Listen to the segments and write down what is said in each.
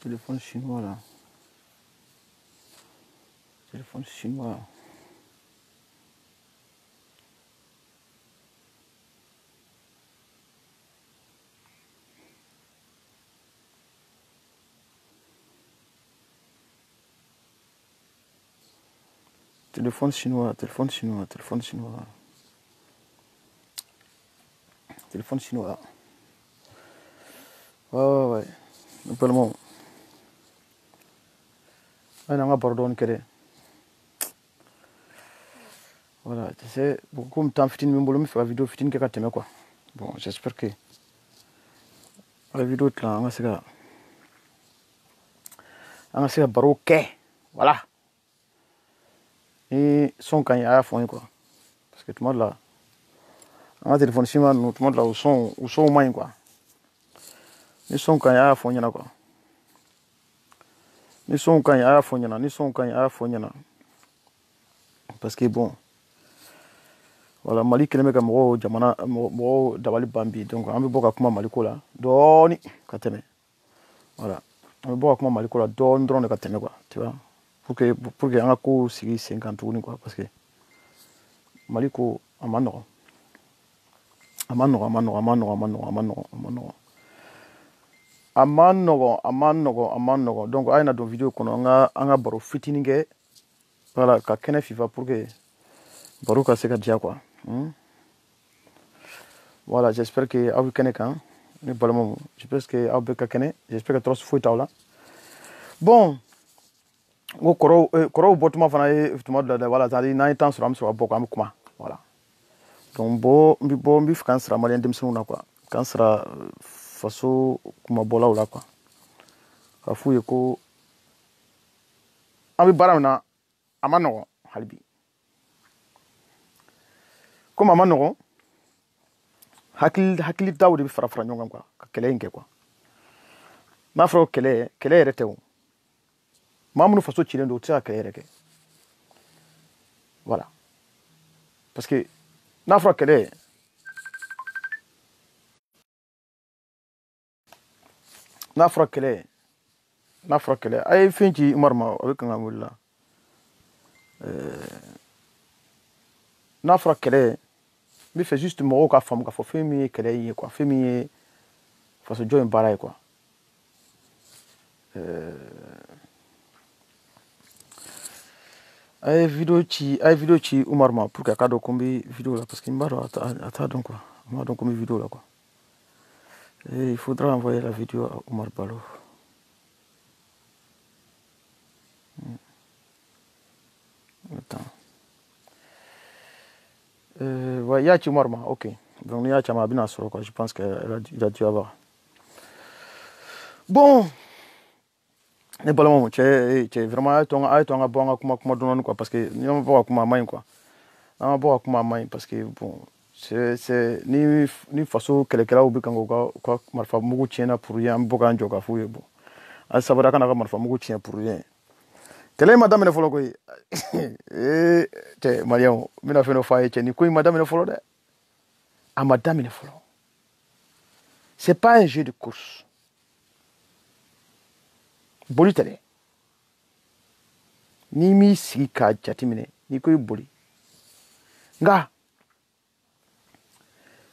Téléphone chinois là. Téléphone chinois. Téléphone chinois, téléphone chinois, téléphone chinois. Téléphone chinois. Ouais. Simplement. On a un pardon que voilà, tu sais, beaucoup de temps, fitin, me faire la vidéo, fitin, que tu quoi. Bon, j'espère que la vidéo là, on va se baro voilà. Et son quand il y a fond quoi. Parce que tout le monde là, un téléphone chinois, tout le monde là, au son au moins quoi. Ni son quand il y a fond yana quoi. Ni son quand il y a fond yana, ni son quand il y a fond yana. Parce que bon. Voilà, Mali kelen bɛ ka mɔgɔw jamana mɔgɔw dabali ban bi donc an bɛ bɔ ka kuma Mali ko la dɔɔni ka tɛmɛ voilà an bɛ bɔ ka kuma Mali ko la dɔɔni dɔrɔn de ka tɛmɛ quoi tu vois pour que an ka ko sigi sen kan tuguni quoi parce que Mali ko a ma nɔgɔn donc a ye na don vidéo kɔnɔ an ka baro fitinin kɛ voilà ka kɛnɛ fifa pour que baro ka se ka diya quoi voilà j'espère que aw bɛ kɛnɛ kan ne balimaw j'espère que aw bɛ ka kɛnɛ j'espère que tɔɔrɔ foyi t'aw la bon n ko kɔrɔw bɔtuma fana ye tuma dɔ la voilà c'est-à-dire n'an ye temps sɔrɔ an bɛ sɔrɔ ka bɔ an bɛ kuma voilà donc n bɛ fɛ k'an sira maliyɛn denmisɛnninw na quoi k'an sira faso kumabɔlaw la quoi ka f'u ye ko an bɛ baara min na a ma nɔgɔn hali bi komi a ma nɔgɔn hakilitaw de bɛ fara ɲɔgɔn kan quoi ka kɛlɛ in kɛ quoi n'a fɔra kɛlɛ yɛrɛ tɛ o maa minnu faso cilen don u tɛ se ka kɛlɛ yɛrɛ kɛ voilà parce que n'a fɔra kɛlɛ a ye fɛn ci Umaru ma a bɛ kan ka wuli la n'a fɔra kɛlɛ n bɛ fɛ juste mɔgɔw ka faamu k'a fɔ fɛn min ye kɛlɛ in ye quoi fɛn min ye fasojɔ in baara ye quoi a ye vidéo ci Umaru ma pour que a k'a dɔn ko n bɛ vidéo la parce que n b'a dɔn a t'a dɔn quoi n b'a dɔn ko n bɛ vidéo la quoi et il faudra envoyer la vidéo à Omar Balo. Attends. Ouais, il y a Omar ma, ok. Donc il y a Chama bien sûr quoi. Je pense qu'il a dû avoir. Bon. Ne balamu c'est vraiment ay ton nga bon kuma don quoi parce que ni on va kuma main quoi. On va kuma main parce que bon c'est ni faso kelekela ubi kango kwa marfa mugu tiena pour rien boka njoka fuye bon. A sabara kana ka marfa mugu tiena pour rien. Kele madame ne folo koy te mariam mina feno faye ni koy madame ne folo de a madame ne folo c'est pas un jeu de course boli tele ni mi sigi ka jatimine ni koy boli nga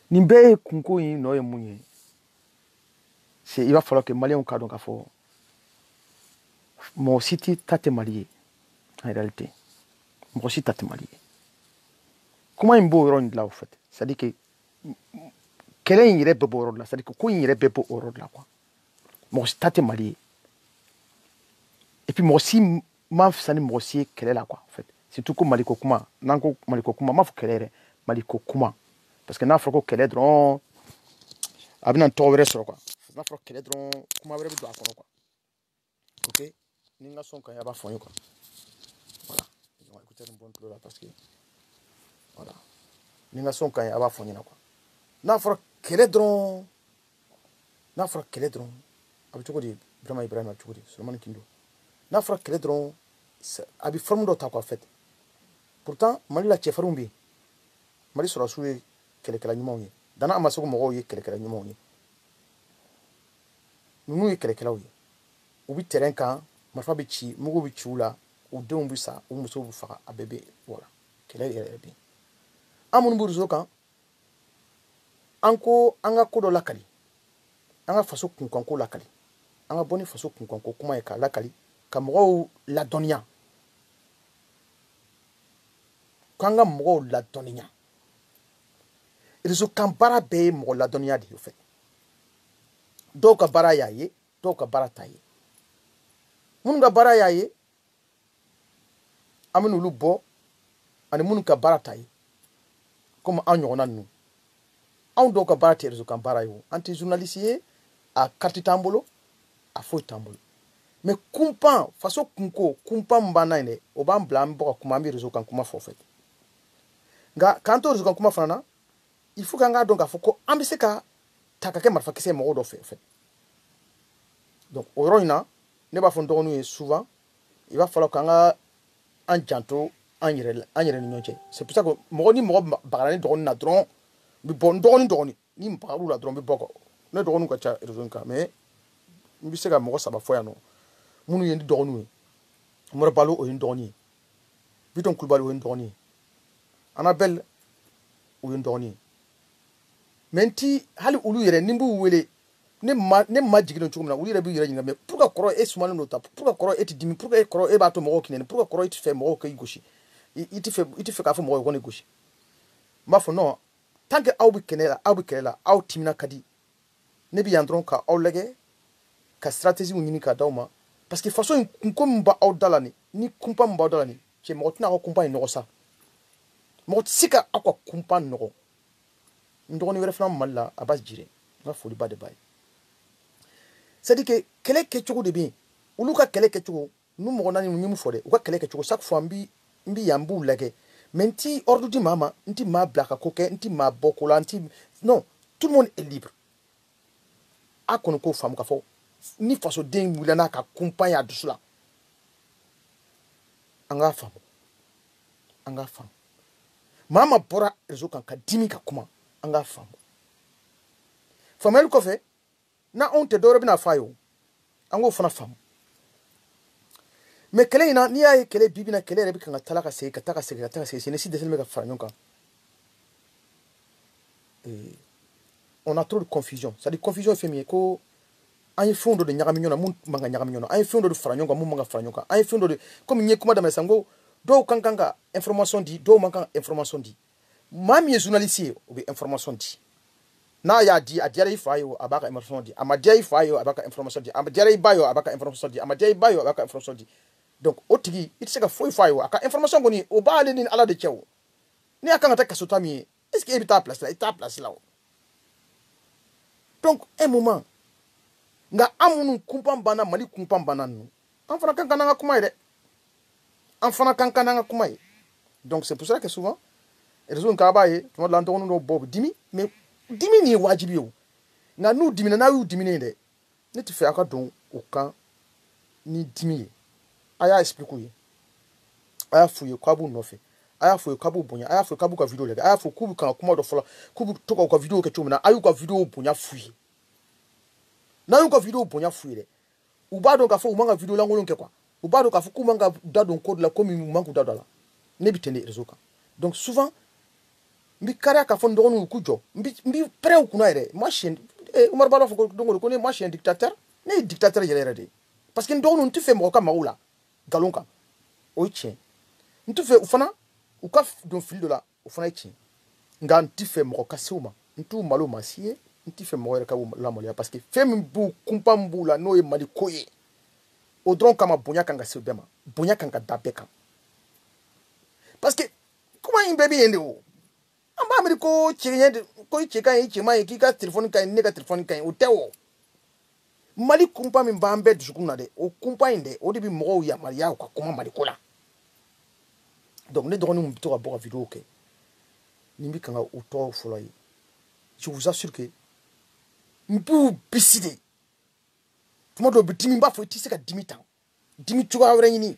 ni be kunko yin no ye munye c'est il va falloir que malien ka don ka fo mon site tate marié en réalité mon site tate marié comment il beau rond là au fait c'est à dire que quel est il beau rond là c'est à dire que quoi il beau rond là quoi mon site tate marié et puis moi aussi ma fsani moi aussi quel est là quoi en fait c'est tout comme maliko kuma nanko maliko kuma ma faut quel est maliko kuma parce que na faut quel est dron abina to wéré sur quoi na faut quel est dron kuma wéré do akon quoi OK ninga son kan ya ba fon quoi voilà on va écouter un bon peu là parce que voilà ninga son kan ya ba fon quoi na faut quel est dron abi to ko di vraiment Ibrahim abi to ko di Solomon Kindo n'a fɔra kɛlɛ dɔrɔn a bɛ forme dɔ ta quoi en fait pourtant Mali la cɛfarinw bɛ yen Mali sɔrɔsiw ye kɛlɛkɛla ɲumanw ye dana Amaseku mɔgɔw ye kɛlɛkɛla ɲumanw ye ninnu ye kɛlɛkɛlaw ye u bi terrain kan marifa bi ci mugu bi ci u la u denw bi sa u musow bi faga a bɛɛ bɛ wala kɛlɛ yɛrɛ bi an minnu bɛ réseau kan an ko an ka ko dɔ lakali an ka faso kunkanko lakali an ka bɔ ni faso kunkanko kuma ye k'a lakali ka mɔgɔw ladɔnniya k'an ka mɔgɔw ladɔnniya réseau kan baara bɛɛ ye mɔgɔ ladɔnniya de ye o fɛ dɔw ka baara y'a ye dɔw ka baara t'a ye minnu ka baara y'a ye an bɛ n'olu bɔ ani minnu ka baara t'a ye komi an ɲɔgɔnna ninnu anw dɔw ka baara tɛ réseau kan baara ye o an tɛ journaliste ye a carte t'an bolo a foyi t'an bolo mais kunpan faso kunko kunpan min b'an na yen dɛ o b'an bila an bɛ bɔ ka kuma an bɛ réseau kan kuma fɔ o fɛ nka k'an to réseau kan kuma fana na il faut k'an k'a dɔn k'a fɔ ko an bɛ se ka ta ka kɛ marifakisɛ ye mɔgɔw dɔ fɛ o fɛ donc o yɔrɔ in na ne b'a fɔ n dɔgɔninw ye souvent i b'a fɔ k'an ka an janto an yɛrɛ ni ɲɔgɔn cɛ c'est pour ça que mɔgɔ ni mɔgɔ bagara ni dɔgɔnin na dɔrɔn n bɛ bɔ n dɔgɔnin ni n bagar'u la dɔrɔn n bɛ bɔ kɔ ne dɔgɔninw ka ca réseau in kan mais n bɛ se ka mɔgɔ 3 fɔ yan nɔ minnu ye n dɔgɔninw ye Mɔrɔ Balo o ye n dɔgɔnin ye Bitɔn Kulubali o ye n dɔgɔnin ye Anabel o ye n dɔgɔnin ye mais n ti hali olu yɛrɛ ni n b'u wele ne ma jigin cogo min na olu yɛrɛ b'u yɛrɛ ɲininka mais pourquoi kɔrɔ e sumalen don tan pourquoi kɔrɔ e tɛ dimi pourquoi e kɔrɔ e b'a to mɔgɔw kɛnɛ pourquoi kɔrɔ e tɛ fɛ mɔgɔw k'i gosi i tɛ fɛ k'a fɔ mɔgɔw ye ko ne gosi n b'a fɔ non tant que aw bɛ kɛlɛ la aw timina ka di ne bɛ yan dɔrɔn ka aw lajɛ ka stratégie ɲini k'a d'aw ma parce que façon in kunko min b'aw da la nin ni kunpa min b'aw da la nin cɛ mɔgɔ tɛna aw ka kunpa in nɔgɔ sa mɔgɔ tɛ se ka aw ka kunpa nɔgɔ n dɔgɔnin wɛrɛ fana Mali la Abasi Jire n ka foliba de b'a ye c'est à dire que kɛlɛ kɛcogo de bɛ yen olu ka kɛlɛ kɛcogo n'u mɔgɔ naani n ye mun fɔ dɛ u ka kɛlɛ kɛcogo chaque fois n bɛ yan n b'u lajɛ mais n ti ordre di maa ma n ti maa bila ka ko kɛ n ti maa bɔ ko la n ti non tout le monde est libre a kɔni k'o faamu k'a fɔ ni fasoden wulila n'a ka kunpan ye a dusu la an k'a faamu maa ma bɔra réseau kan ka dimi ka kuma an k'a faamu faamuyali kɔfɛ n'anw tɛ dɔwɛrɛ bɛna f'a ye o an k'o fana faamu mais kɛlɛ in na n'i y'a ye kɛlɛ bi na kɛlɛ yɛrɛ bɛ kan ka taa ka segin jeunesse dɛsɛlen bɛ ka fara ɲɔgɔn kan on a trop de confusion c'est à dire confusion ye fɛn min ye ko an ye fɛnw dɔ de ɲagami ɲɔgɔn na mun man ka ɲagami ɲɔgɔn na an ye fɛnw dɔ de fara ɲɔgɔn kan mun man ka fara ɲɔgɔn kan an ye fɛn dɔ de komi n ye kuma daminɛ sisan n ko dɔw kan ka information di dɔw man kan ka information di maa min ye journaliste ye o bɛ information di n'a y'a di a diyara i fa ye o a b'a ka information di a ma diya i fa ye o a b'a ka information di a ma diyara i ba ye o a b'a ka information di a ma diya i ba ye o a b'a ka information di donc o tigi i tɛ se ka foyi f'a ye o a ka information kɔni o b'ale ni Ala de cɛ o ni a kan ka taa kaso ta min ye est ce que e bɛ taa place la i t'a place la o donc un moment nka an minnu kunpan banna Mali kunpan banna ninnu an fana kan ka n'an ka kuma ye dɛ an fana kan ka n'an ka kuma ye donc c'est pour ça que souvent réseau in kan a b'a ye tuma dɔ la an dɔgɔnin dɔw bɔ u bɛ dimi mais dimi nin ye wajibi ye o nka n'u dimina n'a y'u diminen dɛ ne tɛ fɛ a ka don o kan ni dimi ye a y'a expliquer u ye a y'a f'u ye k'a b'u nɔfɛ a y'a f'u ye k'a b'u bonya a y'a f'u ye k'a b'u ka vidéo lajɛ a y'a fɔ k'u bɛ kan ka kuma dɔ fɔlɔ k'u bɛ to k'u ka vidéo kɛ cogo min na a y'u ka vidéo bonya f'u ye n'a y'u ka vidéo bonya f'u ye dɛ u b'a dɔn k'a fɔ u man ka vidéo lankolon kɛ quoi u b'a dɔn k'a fɔ k'u man ka da don ko dɔ la komi u man k'u da don a la ne bɛ ten de réseau kan donc souvent n bɛ kariya k'a fɔ n dɔgɔninw k'u jɔ n bɛ pɛrɛn u kunna yɛrɛ moi je Umaru b'a fɔ ko don o don ko ne moi je suis un dictateur ne ye dictateur yɛrɛ yɛrɛ de ye parce que n dɔgɔninw n tɛ fɛ mɔgɔ ka mago la nkalon kan o ye tiɲɛ n tɛ fɛ u fana u ka don fili dɔ la o fana ye tiɲɛ nka n tɛ fɛ mɔgɔ ka se u ma n t'u malo ma si ye n tɛ fɛ mɔgɔ yɛrɛ ka lamaloya parce que fɛn min b'u kunpa min b'u la n'o ye Mali ko ye o dɔrɔn kama bonya kan ka se bɛɛ ma bonya kan ka da bɛɛ kan parce que kuma in bɛɛ bɛ yen de o an b'a miiri ko i cɛ ka ɲi i cɛman ye k'i ka telefɔni ka ɲi ne ka telefɔni ka ɲi o tɛ o Mali kunpa min b'an bɛɛ dusukun na dɛ o kunpa in dɛ o de bɛ mɔgɔw yamaruya u ka kuma Mali ko la donc ne dɔgɔninw bɛ to ka bɔ ka vidéo kɛ ni n bɛ kan ka u tɔgɔ fɔlɔ ye je vous assure que n b'u bisi de tuma dɔw bɛ dimi n b'a fɔ i tɛ se ka dimi tan dimi cogoya wɛrɛ ɲini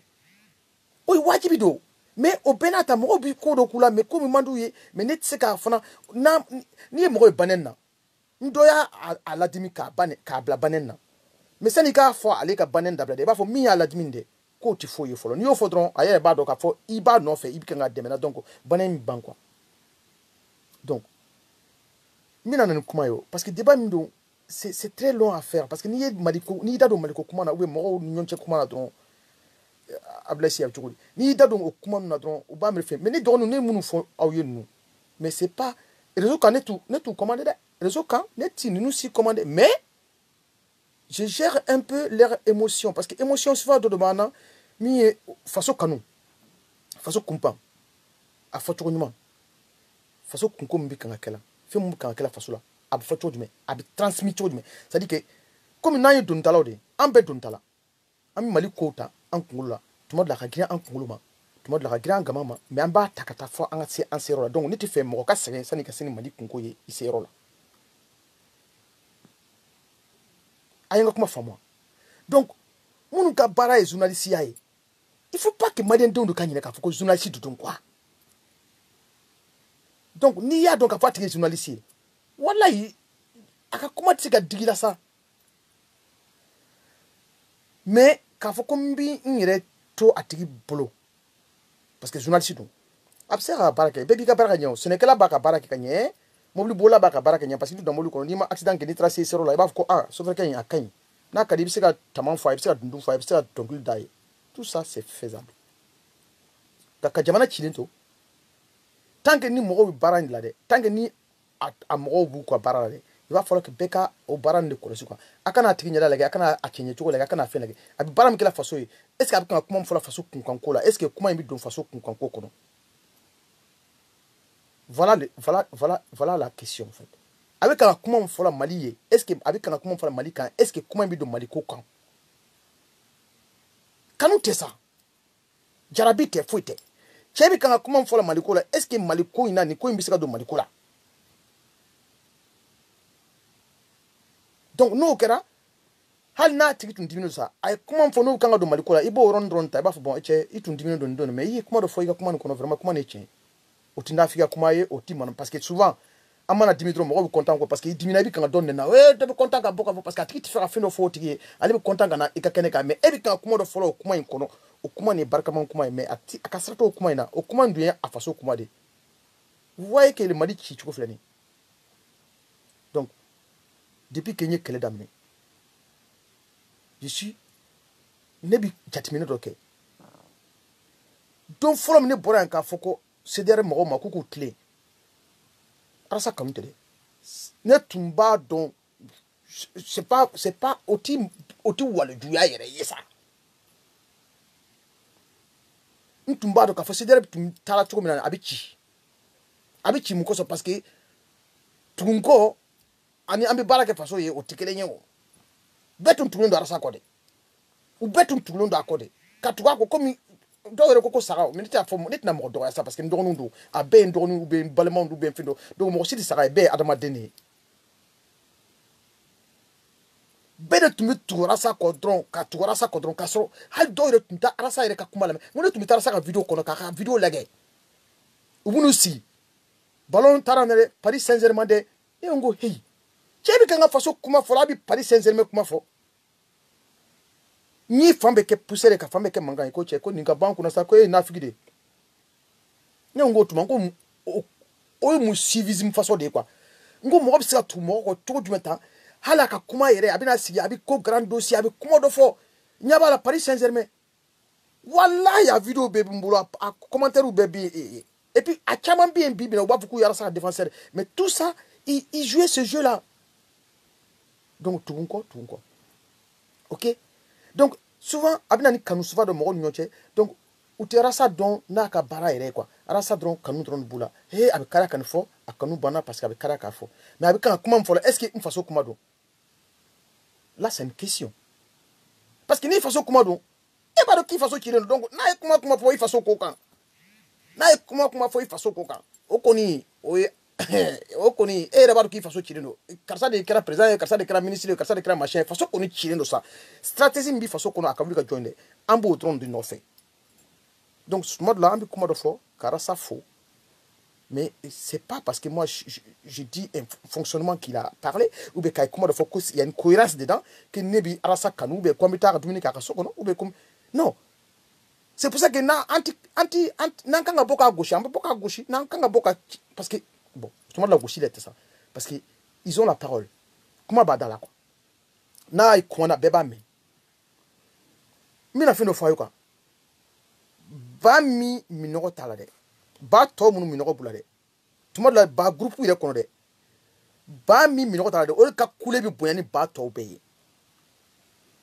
o ye wajibi don mais o bɛɛ n'a ta mɔgɔw bɛ ko dɔ k'u la mais ko min man d'u ye mais ne tɛ se k'a fana n'i ye mɔgɔ ye banɛni na n dɔ y'a ladimi k'a bila banɛni na mais ça n'est qu'à fois aller qu'à banen d'abord il va faut mi à la diminde ko ti fo yefolo ni ofodron aye ba do ka fo iba no fait ibi kanga demena donc banen ban quoi donc mina nan kuma yo parce que débat ndo c'est très long à faire parce que ni maliko ni dado maliko kuma na ou mo nyonche kuma na don ablasi abtuguli ni dado o kuma na don o ba me fait mais ni don ne munu fo awye nu mais c'est pas réseau quand net tout commandé réseau quand net nous si commandé mais je gère un peu leurs émotions parce que émotion souvent de demande mi façon canon façon kumpa a façon nyuma façon kunko mbi kanga kala fait mbi kanga kala façon là ab façon du mais ab transmis du mais ça dit que comme na yi dontala de ambe dontala am mali kota an kungula tuma de la gira an kunguluma tuma de la gira an gamama mais an ba takata fo an se an sero donc ni ti fait mo ka sene sani ka sene mali kunko ye isero là ayenga kuma famwa donc munu ka bara e journaliste yae il faut pas que malien don de kanyina ka foko journaliste dudun quoi donc ni ya donc ka fatiguer journaliste wallahi aka kuma tika digila ça mais ka foko mbi ngire to atigi bolo parce que journaliste don absera baraka bebi ka baraka nyo ce n'est que la baraka baraka kanye mobili bola baraka baraka nya parce que dans mobili ko ni ma accident ke ni tracé zéro là il va ko so vrai kanye akany na kadi bisika tamam fa bisika dundu fa bisika tongul dai tout ça c'est faisable taka jamana chilinto tant que ni mogo barang la de tant que ni a mogo bu ko barala de il va falloir que beka o barang de ko quoi akana tigi nyala lagi akana akenye tuko lagi akana fe lagi abi baram kila faso est ce que abi kan kuma mfola faso kunkanko là est ce que kuma mbi don faso kunkanko kono voilà la question en fait avec un comment on fait la Mali est-ce que avec un comment on fait la Mali quand est-ce que comment on Mali quand nous t'es ça jarabi te fouette chebi quand comment on fait la Mali là est-ce que Mali ko ina ni ko imbisika do Mali là donc nous kera hal na tiki tun dimino ça ay comment on fait nous quand do Mali là ibo ron ta ba fo bon eche itun dimino don mais yi comment do fo iga comment ko vraiment comment ne tien otinda fika kuma ye otimana parce que souvent amana dimitro mo content ko parce que dimina bi kan donne na we to be content ka boka parce que atiki fera fino fo tigi ali be content na ikakene ka mais ebi kan kuma do follow kuma in kono o kuma ne barka man kuma mais ati akasrato kuma ina o kuma nduye afaso kuma de vous voyez que le mali chi chuko flani donc depuis que nye kele damne je suis nebi jatimine doke donc follow me ne bora ka foko c'est derrière mo ma kuku clé arasa kamute de ne tumba don c'est pas oti wale duya yere yesa ntumba do ka fo c'est derrière tum tala tuko mina abichi mukoso parce que tunko ani ambi baraka faso ye otikele nyewo betum tulondo arasa kode u betum tulondo akode katuka ko komi dɔwɛrɛ ko saga mais ne fɔ ne tɛna mɔgɔ dɔgɔya sa parce que n dɔgɔninw don a bɛɛ ye n dɔgɔninw ou bien n balimaw ou bien fɛn dɔ donc mɔgɔ si tɛ saga ye bɛɛ ye adamaden de ye bɛɛ de tun bɛ tugu arasa kɔ dɔrɔn ka tugu arasa kɔ dɔrɔn k'a sɔrɔ hali dɔw yɛrɛ tun tɛ arasa yɛrɛ ka kuma lamɛn n ko ne tun bɛ taa arasa ka video kɔnɔ k'a ka video lajɛ u b'u n'u sigi ballon taara na dɛ Paris Saint-Germain dɛ ne ko n ko heyi cɛ bɛ kan ka faso kuma fɔ a bɛ Paris Saint-Germain kuma fɔ ni fambe ke pousser ka fambe ke manga ko che ko ninga banku na sa ko e na figide ne ngo tuma ko o mu civisme façon de quoi ngo mo bi sa tu mo ko to du meta hala ka kuma yere abi na sigi abi ko grand dossier abi kuma do fo nyaba la Paris Saint-Germain wallahi ya vidéo be mbulo a commentaire ou bébé et puis a chaman bien bibi na ba beaucoup yara sa défenseur mais tout ça il jouait ce jeu là donc tout encore OK. Donc souvent abina ni kanu souvent de mogo nyoche donc utera sa don na ka bara ere quoi ara sa don kanu dron bula he abi kara kan fo akanu bana parce que abi kara ka fo mais abi kan comment fo est-ce que une façon comment don là c'est une question parce que ni façon comment don e ba do ki façon chileno donc na comment fo façon kokan na comment fo façon kokan okoni oye okoni e reba do ki façon chileno karsa de kera président karsa de kera ministre karsa de kera machin façon koni chileno ça stratégie mbi façon kono akabu ka joindre ambo tron du no fait donc ce mode là ambi comment de fo kara sa fo Mais c'est pas parce que moi, je dis un fonctionnement qu'il a parlé, ou bien comment de focus, il y a une cohérence dedans, que nebi arasa kanu, ou bien comme tu as dominique kakasokono, ou bien comme. Non. C'est pour ça que nan kanga boka gauche, on peut boka gauche, nan kanga boka. Parce que, bon, tout le monde la gauche, il était ça. Parce qu'ils ont la parole. Comment badala quoi? Na y kona beba me. Mina fait no fois quoi. Ba mi minoro talade. Ba to munu minoro bulade. Tout le monde la ba groupe il est connu. Ba mi minoro talade. O ka kule bi boyani ba to obeye.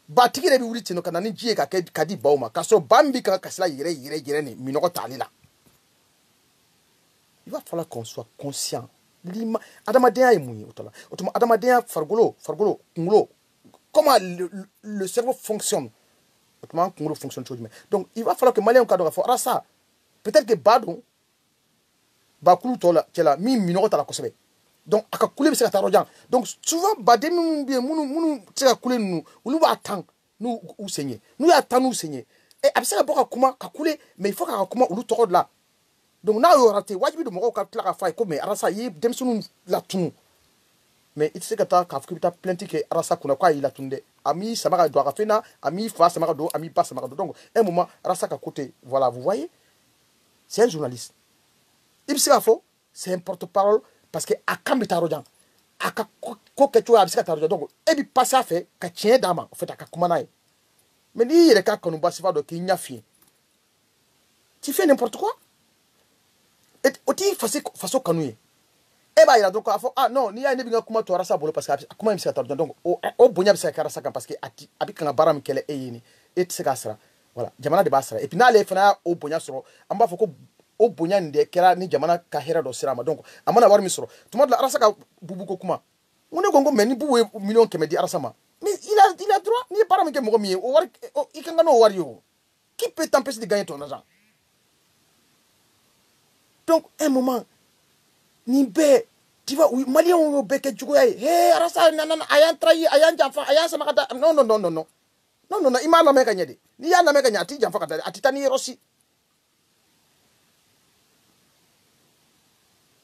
Ba tiki de bi wuli tino kana ni jie ka kadi bauma. Kaso bambi ka kasla yere ni minoro talila. Il va falloir qu'on soit conscient. Adamadenya est mouillé. Adamadenya fargolo, kungolo. Comment le cerveau fonctionne. Autrement, kungolo fonctionne toujours. Donc, il va falloir que Malien cadre fasse ça. Peut-être que Badon, Bakulu tola, tela, mi minoro tala kosebe. Donc, aka kule bisa kata rojan. Donc, souvent, badé munu tira kule nous, ou nous attend, nous ou saigner. Nous attend nous saigner. Et après ça, boka kuma kakule, mais il faut qu'à kuma ou l'autre là. Donc, na yo raté, wajibi de moko ka tla fa ko mais arasa yi dem sunu la tunu. Mais il sait que ta kafkita plainte que arasa kuna kwa il a tunde. Ami samara doit rafena, ami fa samara do, ami pas samara do. Donc, un moment arasa ka côté, voilà, vous voyez? C'est un journaliste. Il sait faux, c'est un porte-parole parce que akam bitarojan. Aka ko kecho ya bisika tarojan. Donc, et bi passer à faire ka tien dama, en fait aka kumanaï. Mais ni il est ka konuba sifa do ki nyafi. Tu fais n'importe quoi? Et oti façon kanouye. Eh bah il a donc ah non ni ya ne binga kuma to arasa bolo parce que kuma imsika tarojan. Donc o bonya bisika karasa kan parce que abi kan baram kele eyini et c'est ça. Voilà, jamana de basra. Et puis na le fana o bonya soro. Amba foko o bonya nde kera ni jamana ka hera do sirama. Donc amana war mi soro. Tuma la arasa ka bubu ko kuma. Ngone gongo meni buwe million kemedi arasa ma. Mais il a droit ni baram ke mo mi o war ikanga no war yo. Qui peut t'empêcher de gagner ton argent? Donc, un moment, Nimbe, tu vois, oui, Malien, on beke djougoye, hé, arasa, nanana, ayan trahi, ayan janfa, ayan samakata, non, non, non, non, non. Non, non, non, ima la meka nyede. Ni ya la meka nyati janfa kata, atitani rosi.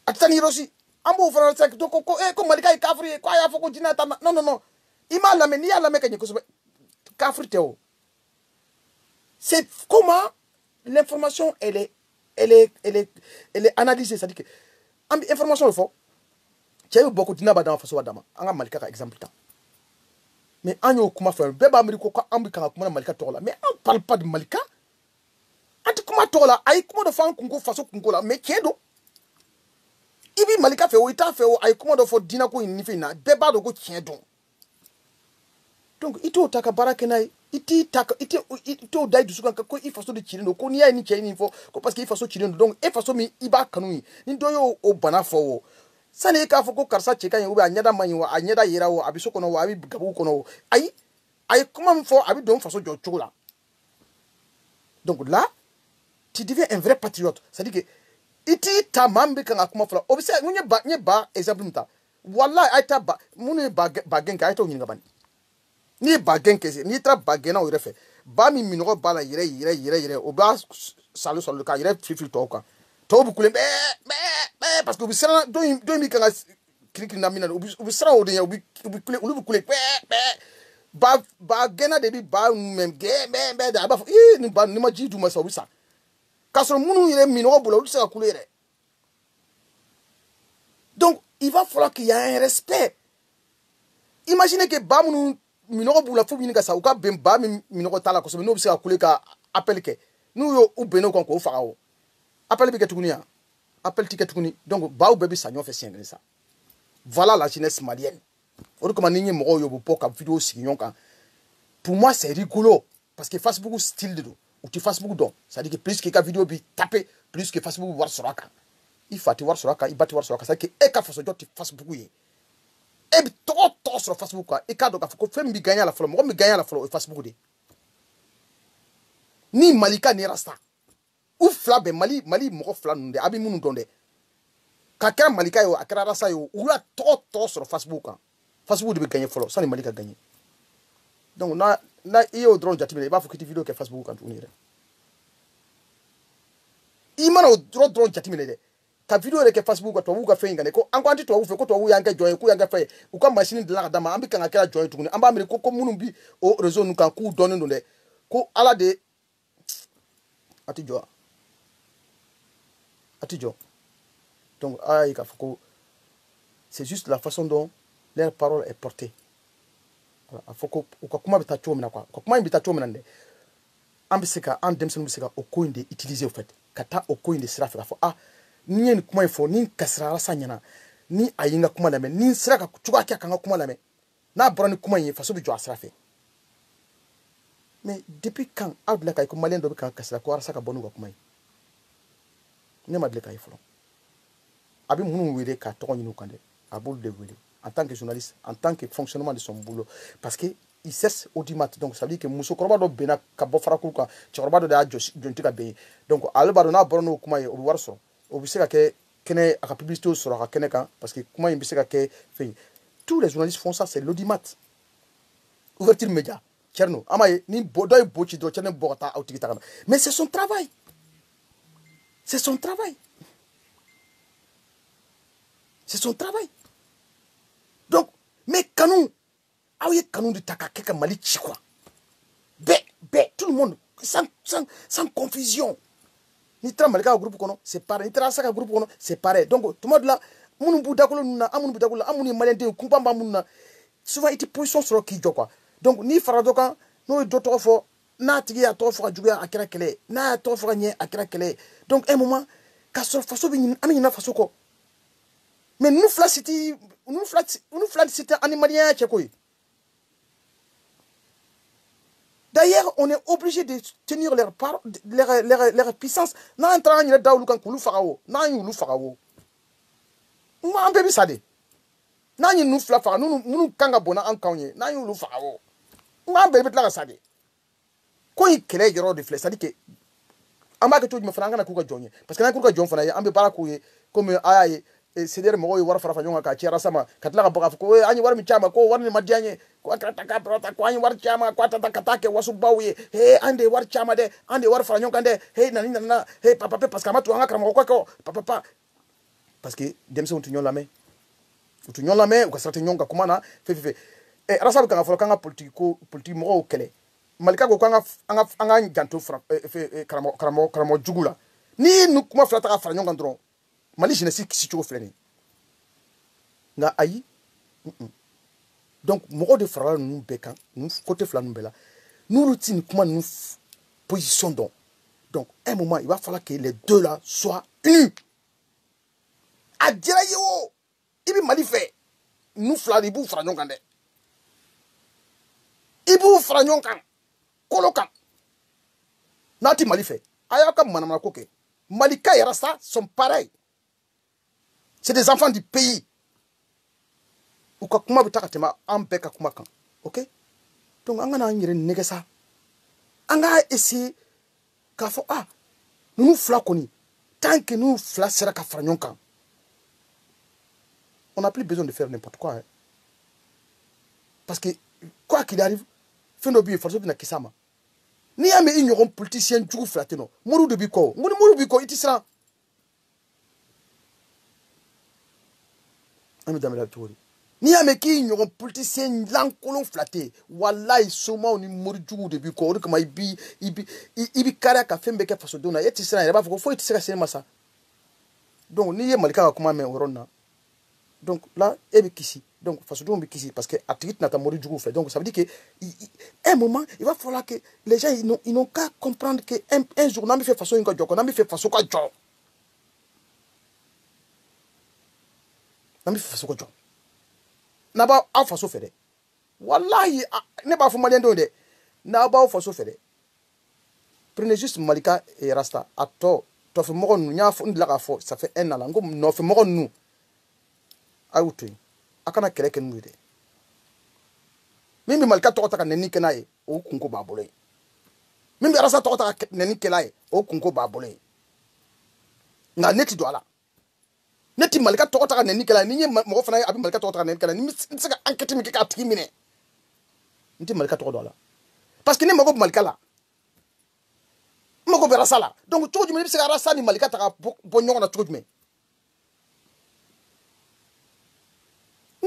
Atitani rosi. Ambo fana sa, donc, ko malika yi kafri, kwa ya foko jina tama, non, non, non. Ima la me, ni ya la meka nyede, kafri teo. C'est comment l'information, elle est analysée. C'est-à-dire que l'information, il faut. Tu as eu beaucoup de gens dans la façon d'Adama. On a Malika par exemple. Mais on a comment faire. Bébé Américo, on a Malika Tola. Mais on ne parle pas de Malika. On dit comment Tola. Aïe, comment de faire un Congo façon Congo là. Mais qui est donc? Ibi Malika fait, ou Ita fait, ou aïe, comment de faire Dinako in Nifina. Bébé de go tient donc. Donc, il faut que Barakenai. Ito dai du sukan ko il façon de tirer no ko ni ya ni tirer ni fo ko parce que il façon tirer donc e façon mi iba kanui ni doyo o bana fo sani ka fo ko karsa cheka yin ubi anyada man wa anyada yira wo abi sokono wa abi gabu kono ayi comment fo abi don façon jo chola. Donc là tu deviens un vrai patriote, c'est-à-dire que iti ta mambe kan akuma fo obise nye ba exemple mta wallahi ay ta ba munu ba gen ka ay to ngi ngabani ni bagen kese ni tra bagena o refe ba mi minoro bala yire o ba salu ka yire fifi to ka to bu kule parce que bu sera do mi kan kiri na mina bu sera o de bu kule bu kule ba gena de bi ba mem ge da ba ni ba ni ma ji du ma so bisa kaso munu yire minoro bula o sera kule re. Donc il va falloir qu'il y ait un respect. Imaginez que ba munu minoko bula fu binika sa uka bemba minoko tala ko so no bisa kule ka appel ke nu yo u beno kon ko fa o appel bi ke tukunia appel ticket tukuni. Donc ba u bebi sanyo fait sien ça. Voilà la jeunesse malienne. On comment ni mo yo bu poka vidéo signon kan. Pour moi c'est rigolo parce que Facebook style de ou tu Facebook donc ça dit que plus que ka vidéo bi taper plus que Facebook voir suraka. Il faut voir suraka, il bat voir suraka ça que e ka faso jot Facebook yi. Et puis trop sur Facebook quoi. Et quand donc faut faire me gagner la fleur, moi me gagner la fleur Facebook de. Ni Malika ni Rasta. Ou flabe Mali mo fla nde abi munu donde. Kaka Malika yo akara Rasta yo ou la trop sur Facebook quoi. Facebook de gagner fleur, ça ni Malika gagner. Donc na iyo drone jatimele ba faut que tu vidéo que Facebook quand on ira. Imano drone jatimele de. ta vidéo de Facebook to wu ka fe ngane ko anko anti to wu fe ko to wu yanga joy ku yanga fe u ka machine de la dama ambi kan akela joy tuguni amba mi ko munum bi o réseau nu kan ku donne no de ko ala de ati jo donc ay ka foko c'est juste la façon dont leur parole est portée voilà foko u ka kuma bita chomina quoi ko kuma bita chomina de ambisika en demsen bisika o ko inde utiliser au fait kata o ko inde sira fa fo ni en kuma ifo ni kasra sanyana ni ayinga kuma lame ni sira ka tuba kya kanga kuma lame na brani kuma yin faso bi jo asra fe mais depuis quand abla kay ko malien do bi kan kasra ko arsa ka bonu ko kuma ni madle kay fo abi munu wele ka to nyinu kande abul de wele en tant que journaliste en tant que fonctionnement de son boulot parce que il cesse audimat donc ça veut dire que muso korba do bena ka bo fara ku ka chorba do da jonti ka be donc alba do na borno kuma o war so o bi se ka ke kene aka publicité sur aka kene kan parce que kuma il bi se ka ke fait tous les journalistes font ça c'est l'audimat ouverture média cherno amaye ni bodoy bochi do chene bogata autikita kana mais c'est son travail c'est son travail c'est son travail donc mais canon ah oui canon de takakeka mali chi quoi tout le monde sans confusion ni tra malika groupe kono c'est pareil ni tra saka groupe kono c'est pareil donc tout le monde là munu budakolo na amunu budakolo amuni malente kumpamba munna souvent il te position sur qui quoi donc ni farado kan no do to fo na tigi ya to fo jugu akira kele na to fo nye akira kele donc un moment ka so faso bi ami na faso ko mais nous flaciti animalien tchekoy. D'ailleurs, on est obligé de tenir leur puissance. Na entra ni da ulukan kulu farao, na yulu farao. Moi un bébé sade. Na ni nous fla farao, nous kanga bona en kanye, na yulu farao. Moi un bébé la sade. Ko yi kele yoro de fle, ça dit que amba que tout me franga na kuka jonye parce que na kuka jon fana ya ambe bara kuye comme ayaye c'est-à-dire mo war fara fanyo ka chera sama katla ka boka ko anyi war mi chama ko war ni madianye ko akata ka prota ko anyi war chama ko tata katake wasu bawye ande war chama de ande war fanyo kande nani nana papa parce que amatu anga kama ko papa parce que demse on tunyon la main ou ka sarate nyonga kumana fe rasabu ka folo kanga politique mo kele malika ko anga janto karamo jugula ni nu kuma flata ka fanyo ngandron mali jeunesse qui se fait nga ayi donc mogo de frère nous bekan nous côté fla nous bela nous routine comment nous position donc un moment il va falloir que les deux là soient unis adira yo ibi mali fait nous fla ibu fra nyongande ibu fra nyonkan kolokan nati mali fait ayaka manama koke malika et rasta sont pareils. C'est des enfants du pays. Ou ka kuma bitaka tema ampe ka kuma kan. OK? Donc anga na ngire negesa. Anga essayer ka fo nous fla koni. Tant que nous fla sera ka franyon kan. On n'a plus besoin de faire n'importe quoi. Hein. Parce que quoi qu'il arrive, fin d'obi force na kisama. Ni ame ignorant politicien djou flaté non. Mourou de biko. Mourou biko itisra. Ni ame ki ignorant politicien lankolon flaté. Wallahi soma oni mourou djou de biko. Ori kama ibi kara ka fembe ke faso dona. Itisra yaba fo itisra sema ça. Donc ni ye malika kuma me oronna. Donc là ebe kisi. Donc faso don be kisi parce que atit nata mourou djou fait. Donc ça veut dire que un moment il va falloir que les gens ils n'ont qu'à comprendre que un jour n'a fait façon inga joko, n'a fait façon quoi joko. N'a fait façon quoi joko. N'a pas en façon fait. Wallahi n'est pas fou malien de n'a pas façon fait. Prenez juste Malika et Rasta à to fait moron nous nya fond la fo ça fait un an ngom no fait moron nous. Aoutou. Akana kele ken muide. Mimi Malika to taka neni kenaye o kunko babole. Mimi Rasta to taka neni kelaye o kunko babole. Na neti do ala. Neti Malika to taka neni kelaye ni mo fana abi Malika to taka neni kelaye ni sika enquête mi ka tiki mine. Neti Malika to do ala. Parce que ni mago Malika la. Mago be Rasta la. Donc to jumi sika Rasta ni Malika taka bonyon na to jumi.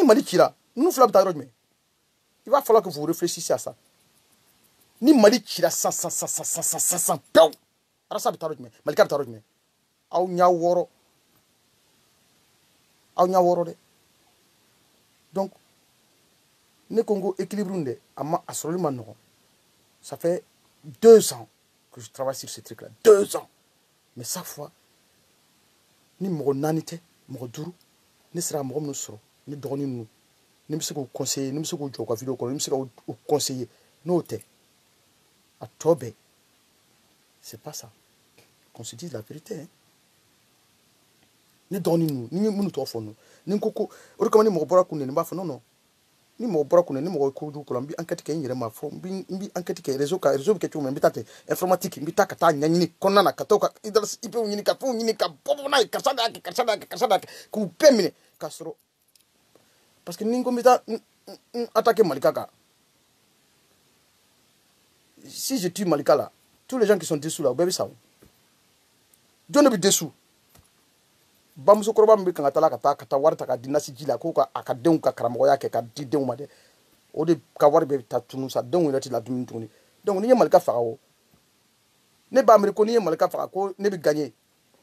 Mali Chira, nous flab ta mais il va falloir que vous réfléchissiez à ça. Ni Mali Chira sans peau. Alors ça bita mais Malika bita mais au nya woro de. Donc ne Congo équilibre ama absolument non. Ça fait 2 ans que je travaille sur ce truc là, 2 ans. Mais chaque fois ni mo nanité, mo duru, ni sera mo no soro, ni doni nous. Ni me se ko conseiller, ni me se ko joka vidéo ko, ni me se ko conseiller. Note. À Tobe. C'est pas ça. Qu'on se dise la vérité. Hein. Ni doni nous, ni nous to fonu. Ni koko, o ko ni mo bora kunene ba fo non. Ni mo bora kunene ni mo ko du ko lambi enquête ke nyere ma fo mbi enquête ke réseau ke tu me bitate informatique mbi ta kata nyanyini konna ka to ka idras ipe nyini ka fo nyini ka bobo na ka sada ku pemine kasro parce que ningo mita attaquer Malika. Si je tue Malika là, tous les gens qui sont dessous là, bébé ça. Dieu ne be dessous. Bamuso koroba mbi kangatala kata warta ka dinasi jila ko ka akadenw ka karamo yake ka didenw ma de. O de ka war be tatunu sa denw lati la dumin tuni. Donc ni Malika faga o. Ne ba Ameriko ni Malika faga ko ne bi gagner.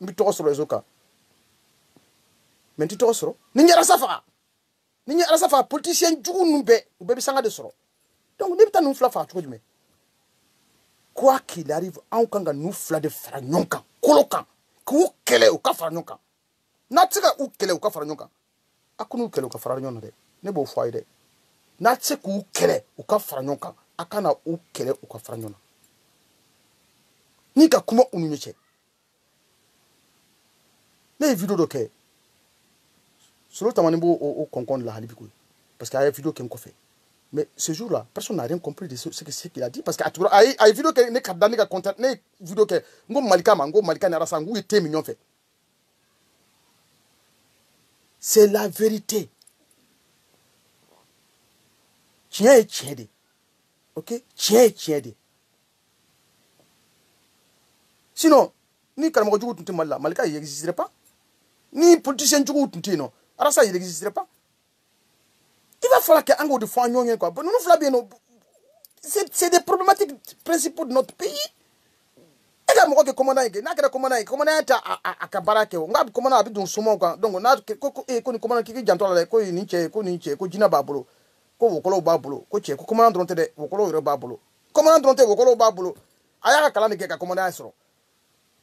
Mbi to soro ezoka. Mais tu to soro. Ni nyara safa. Ni nyara safa politicien jugu numbe o be sanga de soro. Donc ne bi ta nu fla fa tuko jume. Quoi qu'il arrive, on kanga nous fla de franyonka, kolokan, ku kele ou ka franyonka. Natika ou kele ou ka franyonka. Akunu kele ou ka franyonka de. Ne bo fwa ide. Natika ou kele ou ka franyonka. Akana ou kele ou ka franyonka. Ni ka kuma ununyeche. Ne vidéo doke. Solo tamani bo au concon la halibikou. Parce qu'il y a une vidéo qui me fait. Mais ce jour-là, personne n'a rien compris de ce qu'il a dit. Parce qu'il y a une vidéo qui n'est pas dans le content. Une vidéo qui est Malika Narasangu était mignon fait. C'est la vérité. Tiens et tiens de. Ok? Tiens et tiens de. Sinon, ni Kalamago Djougou Tunti Malika, Malika il n'existerait pas. Ni politicien Djougou Tunti non. Arasa il n'existerait pas. Il va falloir qu'un go de foi quoi. C'est des problématiques principaux de notre pays. Et là, moi, commandant, à Kabarake, on a commandant avec un saumon. Donc, on a commandant qui est jantola, ko jina babolo, ko wokolo babolo, ko che, ko commandant dronte, wokolo babolo. Commandant dronte, wokolo babolo. Aya kalane ke commandant soro.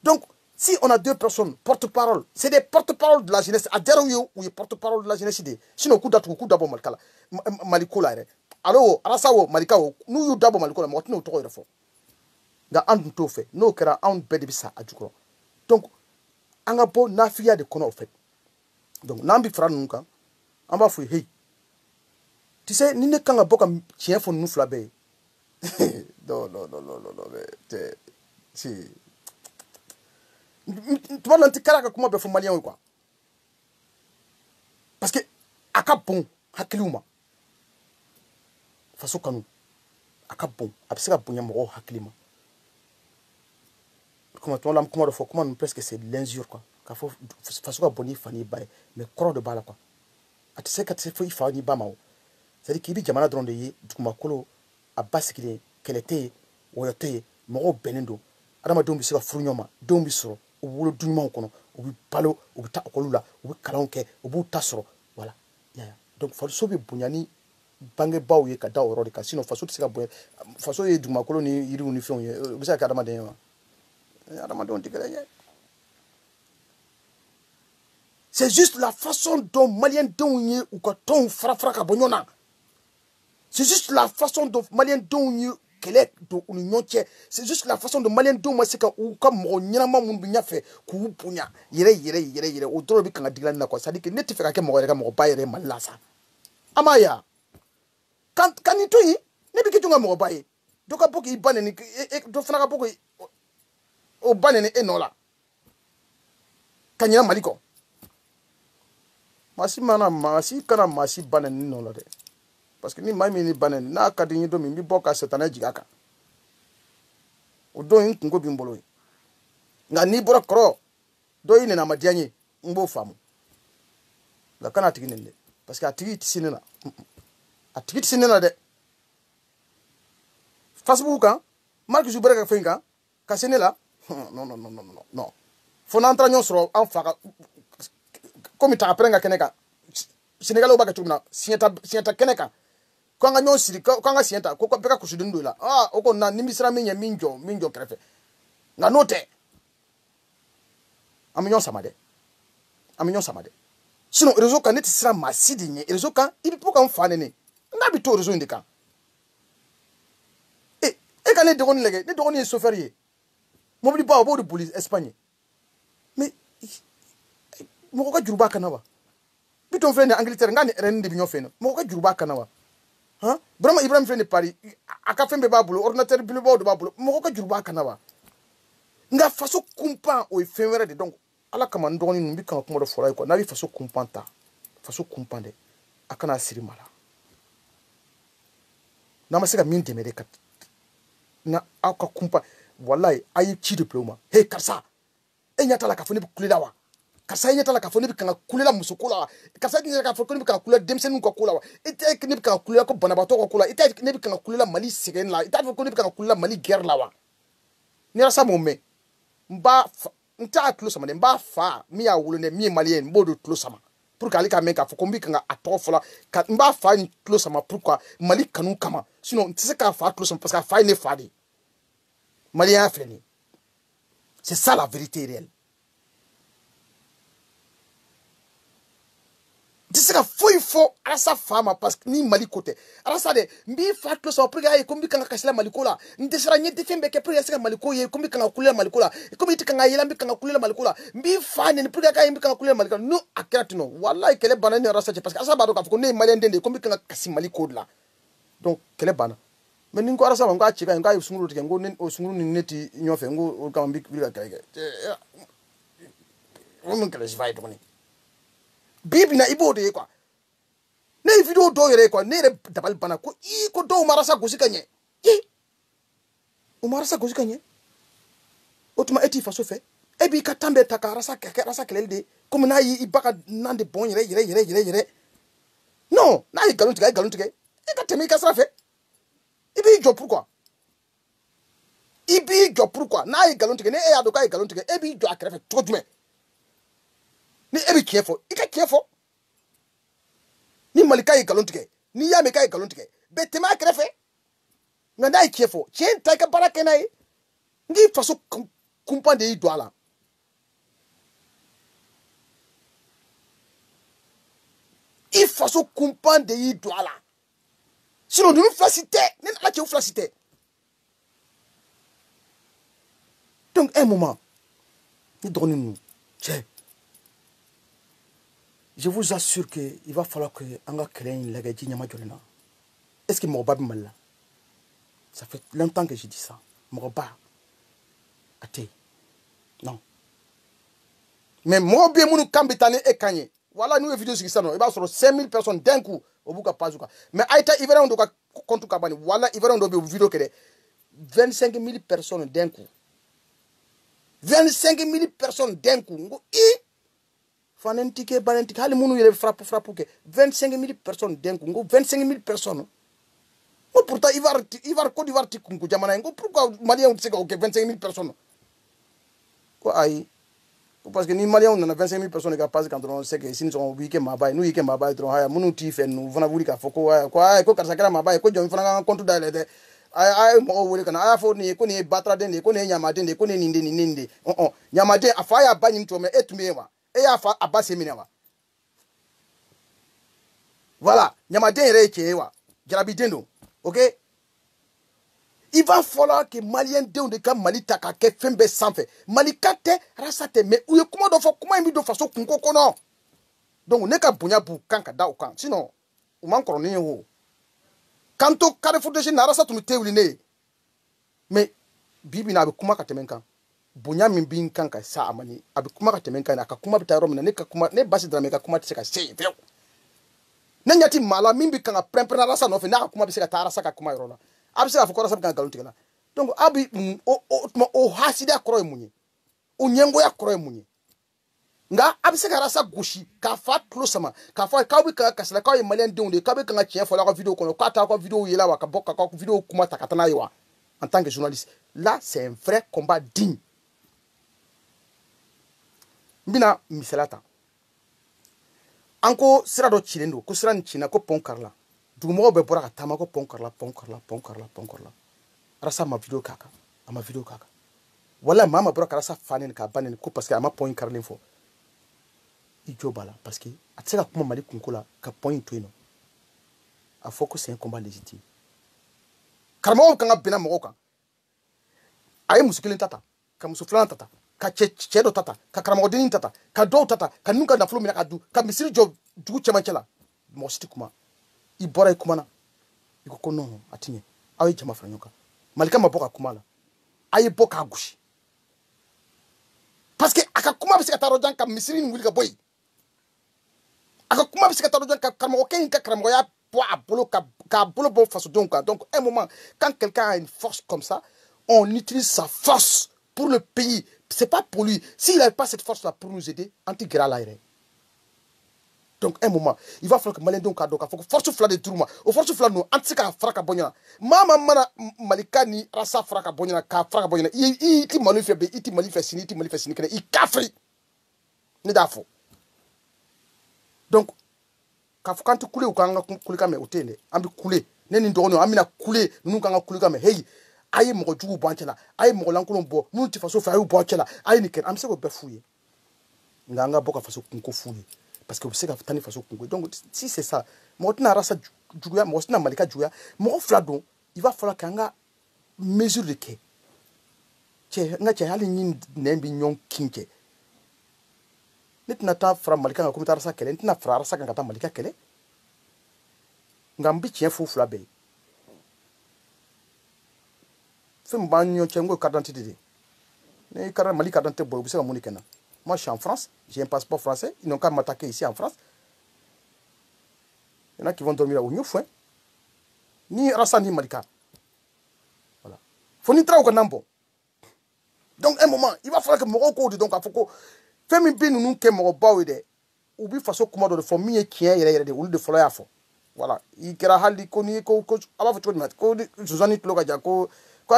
Donc, si on a 2 personnes, porte-parole, c'est des porte-parole de la jeunesse. Adjaro ou porte-parole de la jeunesse. Sinon, coup d'abo Malkala, Malikola. Alors, Arasawo, Malikao, nous you d'abo Malikola, moi, nous trop fort. Dans un tout fait, nous kera un bedibisa à Djukro. Donc, Angapo n'a fia de kono fait. Donc, Nambi Fran Nunka, on va fouiller. Hey. Tu sais, ni ne kanga boka chien fon nous flabé. Non, si. Tu vois l'anticara comment be malien quoi. Parce que akapon hakiluma. Faso kanu. Akapon, abseka bonya mo hakilima. Comment toi là comment presque c'est l'injure quoi. Ka fo faso ka boni fani bae mais koro de bala quoi. Atse ka tse fo ifani ba mao. C'est-à-dire qu'il bi jamana dron de yi dukuma kolo abasikile kelete woyote mo benendo. Adama dombi se ka furunyoma, dombi soro. Ou wolo dunman kono ou palo ou ta okolula ou kalonke ou ta soro voilà donc faso be bunyani bange bawo ye ka da oro de ka sino faso tsika boye faso ye duma koloni yiri unifion ye bisa ka adama den adama don tikele. C'est juste la façon dont malien donye ou ka ton frafra ka bonyona. C'est juste la façon dont malien donye c'est juste la façon de malien do moi c'est que ou comme mon nyama mun binya fait ku punya yere o dro bi kan digla na ko ça dit que net fait ka mo reka mo ba yere malasa amaya quand ni to yi ne bi kitunga mo ba yi do ka boki ibane ni do fana ka boki o bane ni enola kanyina maliko masi kana masi bane ni no la de. Parce que ni mai ni banen na kadinyi do mi boka setana jigaka o do yin kungo bimbolo nga ni bora kro do yin na madianye mbo famu la kana tiginende parce que a tigi ti sinena a tigi ti sinena de Facebook kan Mark Zuckerberg ka fɛn kan ka se ne la non fo n'an taara ɲɔgɔn sɔrɔ an fa ka komi ta après ka kɛnɛ kan Sénégalais b'a kɛ cogo min na siɲɛta kɛnɛ kan ko an ka ɲɔgɔn siri ko an ka siɲɛ ta ko bɛɛ ka kusudeni don i la o ko na ni bɛ siran min ɲɛ min jɔ kɛrɛfɛ nka n'o tɛ an bɛ ɲɔgɔn sama dɛ sinon réseau kan ne tɛ siran maa si de ɲɛ réseau kan i bɛ to ka n fa nɛnɛ n'a bɛ to réseau in de kan e ka ne dɔgɔnin lajɛ ne dɔgɔnin ye chauffeur ye mobili ba o b'o de boli Espagne mais mɔgɔ ka juru b'a kan na wa bitɔn filɛ nin Angleterre n k'a ni RN de bɛ ɲɔgɔn fɛ yen nɔ mɔgɔ ka juru b'a kan na wa Burama Ibrahim filɛ nin Paris a ka fɛn bɛɛ b'a bolo ordinateur belebelebaw de b'a bolo mɔgɔ ka juru b'a kan na wa nka faso kunpan o ye fɛn wɛrɛ de donc ala kama n dɔgɔnin ninnu n bɛ kan ka kuma dɔ fɔra ye quoi n'a bɛ faso kunpan ta faso kunpan dɛ a kana siri ma la n'a ma se ka min dɛmɛ de ka na aw ka kunpan walayi a ye ci de bila u ma hey karisa e ɲɛ t'a la k'a fɔ ne bɛ kule la wa karisa e ɲɛ t'a la k'a fɔ ne bɛ kan ka kule la muso ko la wa karisa e ɲɛ t'a la k'a fɔ ko ne bɛ kan ka kule denmisɛnninw ka ko la wa e tɛ ne bɛ kan ka kule la ko banabaatɔ ka ko la e tɛ ne bɛ kan ka kule la Mali sɛgɛn la e t'a fɔ ko ne bɛ kan ka kule la Mali guerre la wa ni ala sa m'o mɛn n t'a tulo sama dɛ n b'a fa min y'a wolo dɛ min ye maliyɛn n b'o de tulo sama pour que ale k'a mɛn k'a fɔ ko n bɛ kan ka a tɔgɔ fɔ la n b'a fa ni tulo sama pour que Mali kanu kama sinon n tɛ se k'a fa tulo sama parce que a fa ye ne fa de ye maliyɛnya filɛ nin ye c'est ça la vérité réelle n tɛ se ka foyi fɔ Alasa fa ma parce que ni Mali ko tɛ Alasa dɛ n b'i fa tulo sama pour que a ye ko n bɛ kan ka kasi la Mali ko la n dɛsɛra n ye fɛn bɛɛ kɛ pour que a se ka Mali ko ye ko n bɛ kan ka kule la Mali ko la komi i tɛ kan ka yɛlɛ n bɛ kan ka kule la Mali ko la n b'i fa nɛni pour que a ye n bɛ kan ka kule la Mali ko la n'o a kɛra ten nɔ walayi kɛlɛ banna ne ni Alasa cɛ parce que Alasa b'a dɔn k'a fɔ ko ne ye maliyɛn den de ye ko n bɛ kan ka kasi Mali ko de la donc kɛlɛ banna mais ni n ko Alasa ma n k'a cɛ ka ɲi n k'a ye sunkuru tigɛ n ko o sunkuru ni ne tɛ ɲɔgɔn fɛ n ko o kama n bɛ wuli ka kɛlɛ kɛ o min kɛlɛ sifa ye tuguni bi bi in na i b'o de ye quoi ne ye video dɔw yɛrɛ ye quoi ne yɛrɛ dabali banna ko ko dɔw ma Alasa gosi ka ɲɛ o ma Alasa gosi ka ɲɛ o tuma e t'i faso fɛ e b'i ka temps bɛɛ ta ka Alasa kɛlɛli de ye komi n'a y'i ba ka nan de bɔn yɛrɛ non n'a ye nkalon tigɛ a ye nkalon tigɛ e ka tɛmɛ i ka sira fɛ i b'i jɔ pourquoi n'a ye nkalon tigɛ ni e y'a dɔn k'a ye nkalon tigɛ e b'i jɔ a kɛrɛfɛ cogo jumɛn ni e bɛ tiɲɛ fɔ i ka tiɲɛ fɔ ni Malika ye nkalon tigɛ ni y'a mɛn k'a ye nkalon tigɛ bɛɛ tɛmɛ a kɛrɛfɛ nka n'a ye tiɲɛ fɔ tiɲɛ ta i ka baara kɛ n'a ye n k'i faso kunpan de y'i don a la i faso kunpan de y'i don a la sinon ninnu fila si tɛ ne n'ala cɛw fila si tɛ donc un moment ni dɔgɔnin ninnu cɛ je vous assure que il va falloir que an ka kɛlɛ in lajɛ ji ɲɛma jɔlen na est-ce que mɔgɔba bɛ Mali la ça fait longtemps que je dis ça mɔgɔba a tɛ yen non mais mɔgɔ bɛ yen minnu kan bɛ taa ni e kan ye wala n'u ye video sigi sisan nɔ i b'a sɔrɔ 5000 personnes d'un coup o b'u ka page kan mais a ye taa Ivoirien dɔ ka compte ka bani wala Ivoirien dɔ bɛ yen o video kɛ dɛ 25000 personnes d'un coup 25000 personnes d'un coup n ko fanentike banentike hali minnu yɛrɛ frappe kɛ 25000 personnes d'un coup n ko 25000 personnes ko pourtant Ivoire Côte d'Ivoire ti kunko jamana ye n ko pourquoi maliyɛnw tɛ se k'o kɛ 25000 personnes ko ayi ko parce que ni maliyɛnw nana 25000 personnes ka page kan dɔrɔn c'est que sini sɔgɔma u b'i kɛ maaba ye n'u y'i kɛ maaba ye dɔrɔn haya minnu t'i fɛ ninnu u fana wuli k'a fɔ ko karisa kɛra maaba ye ko jɔn fana ka n ka compte dayɛlɛ dɛ a ye mɔgɔw wele ka na a y'a fɔ nin ye ko nin ye Bataraden de ye ko nin ye Ɲamaden de ye ko nin ye nin de nin de Ɲamaden a fa y'a ba ɲini cogo min e tun bɛ yen wa e y'a fa a ba sen minɛ wa voilà Ɲamaden yɛrɛ ye cɛ ye wa Jarabiden don ok il va falloir que maliyɛn denw de ka Mali ta k'a kɛ fɛn bɛɛ sanfɛ Malika tɛ Alasa tɛ mais u ye kuma dɔ fɔ kuma in bɛ don faso kunko kɔnɔ donc ne ka bonya b'u kan ka da u kan sinon u man kɔrɔ ni ye o kan to Carrefour de Chine Alasa tun bɛ te wuli ne ye mais bi bi in na a bɛ kuma ka tɛmɛ n kan bonya min b'i kan ka sa a ma ni a bɛ kuma ka tɛmɛ n kan a ka kuma bɛ taa yɔrɔ min na ne Basi Darame ka kuma tɛ se ka se yen fiyewu ne ɲɛ tɛ maa la min bɛ kan ka pɛrɛn-pɛrɛn Alasa nɔfɛ n'a ka kuma bɛ se ka taa Alasa ka kuma yɔrɔ la a bɛ se k'a fɔ ko Alasa bɛ kan ka nkalon tigɛ la donc a bɛ o hasida kɔrɔ ye mun ye o ɲɛngoya kɔrɔ ye mun ye nga abse ka rasa goshi ka fa tulo sama ka fa ka bi ka kasala ka ye malien de ka bi ka tien fo la vidéo kono ka ta ko vidéo yela wa ka bokka ka vidéo kuma ta katana yiwa en tant que journaliste là c'est un vrai combat digne mbina misalata anko sira do chilendo ko sira ni china ko pon karla dugumo be bora ka tama ko pon karla rasa ma vidéo kaka ama vidéo kaka wala mama bora ka rasa fanen ka banen ko parce que ama pon karlen fo ijo bala parce que atseka kuma mali kunkola ka point twino a faut que c'est un combat légitime karamo kanga bina moka ay musikilin tata ka musuflan tata ka chedo tata ka karamo dinin tata ka do tata ka nunka na flo mina ka du ka misiri jo dugu chemanchala mo siti kuma i bora kuma na iko kono atinye ay jama franyoka malika maboka kuma la ay boka gushi parce que aka kuma bisika tarojan ka misiri ni wuli ka boy aka kuma bisika tarojan ka karamo ken ka karamo ya ka bolo bon façon donc un moment quand quelqu'un a une force comme ça on utilise sa force pour le pays c'est pas pour lui s'il n'a pas cette force là pour nous aider anti-gra l'air donc un moment il va falloir que malien donc donc faut que force fla de tourma au force fla no antika fraka bonya mama mana malikani rasa fraka bonya ka fraka bonya i ti malife be iti malife sini kene i kafri ni dafo donc quand tu couler ou quand couler comme hôtel ambi couler neni ndono amina couler nous quand couler comme hey ayi mo jugu banchela ayi mo lankulo bo nous ti faso fa ayi banchela ayi ni ken am se ko be fouiller nganga boka faso kunko fouiller parce que vous savez que tani faso kunko donc si c'est ça mo tina rasa juguya mo tina malika juguya mo fladon il va falloir kanga mesure de ke che nga che hali nyin nembi nyon kinke nitina ta fra malika nga kumita rasa kele nitina fra rasa nga ta malika kele ngambi chien fou fla be fem banyo chengo carte d'identité ne carte malika d'identité boy bisa moni kena moi je suis en France j'ai un passeport français ils n'ont qu'à m'attaquer ici en France il y en a qui vont dormir au Nyouf ni rasa ni malika voilà faut ni traou kanambo donc un moment il va falloir que Morocco donc afoko femi bi nunu ke mo bawe de ubi faso kuma do fo miye kien yere de ulu de folo ya fo voilà i kera hali ko ni ko aba fo todi mat ko Suzani tloka ja ko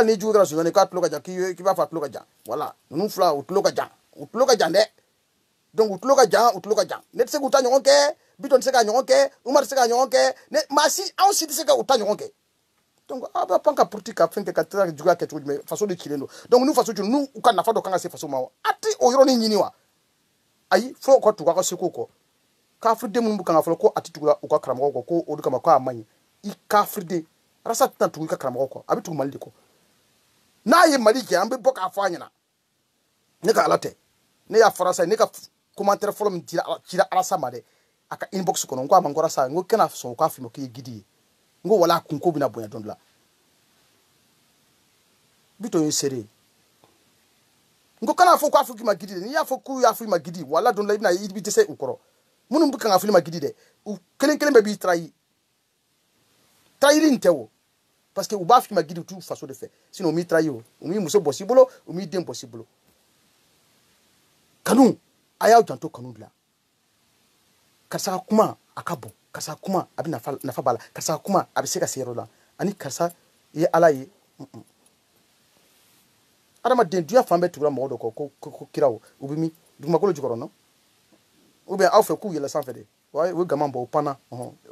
ni ju dra Suzani ka tloka ja ki va fa tloka ja voilà nunu fla u tloka ja de donc u tloka ja net se guta nyonke biton se ka nyonke umar se ka nyonke ne masi an si se ka uta nyonke donc aba panka politika fenke ka tra juga ke todi me faso de chilendo donc nous faso nous u kana fa do kanga se faso ma ati o yoro ni nyini wa ayi fo ko tuka ko seko ko kafride mun bukan aflo ko atitugula uka karamo ko o duka makwa amanyi I kafride rasa tan tuka karamo ko abitu malde ko na ye malike ambe boka afanya na ne ka alate ne ya farasa ne ka commentaire folo mi tira arasa made aka inbox ko ngo amangora sa ngo kana so ko afimo ki gidi ngo wala kunko bina bonya donla bito yesere ngo kana fo ko afuki magidi ni ya fo ku ya afuki magidi wala don la ibna yibi tese ukoro munum bukan afuki magidi de u kelen be bi trahir ntewo parce que u ba afuki magidi tout façon de faire sinon mi trahir o mi muso possible o mi dem possible kanu aya janto kanu la kasa kuma akabo kasa kuma abina nafa bala kasa kuma abiseka sero la ani kasa ye alaye adama den duya fambe tugura mo do ko kirawo ubimi duma ko lo jikoro no ube awfe ku yela sanfe de way we gamambo pana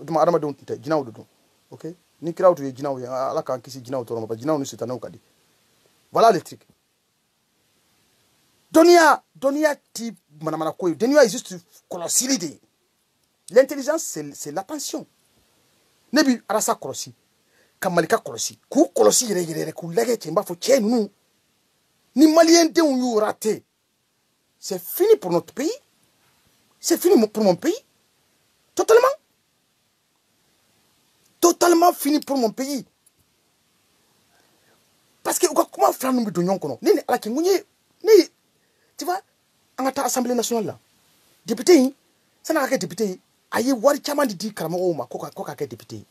duma adama don tinte jinawo do OK ni kirawo to jinawo ala kan kisi jinawo to no ba jinawo ni sitana ukadi voilà le truc donia ti mana ko donia est juste colossité l'intelligence c'est l'attention nebi arasa kolosi kamalika kolosi ku kolosi yere ku lege chemba fo chenu ni Maliens ont raté. C'est fini pour notre pays. C'est fini pour mon pays. Totalement. Totalement fini pour mon pays. Parce que comment faire nous donner kono? Ni ala kingunye ni tu vois en assemblée nationale là. Député ça n'a que député ayi wari chama di karamo ma ko ka député.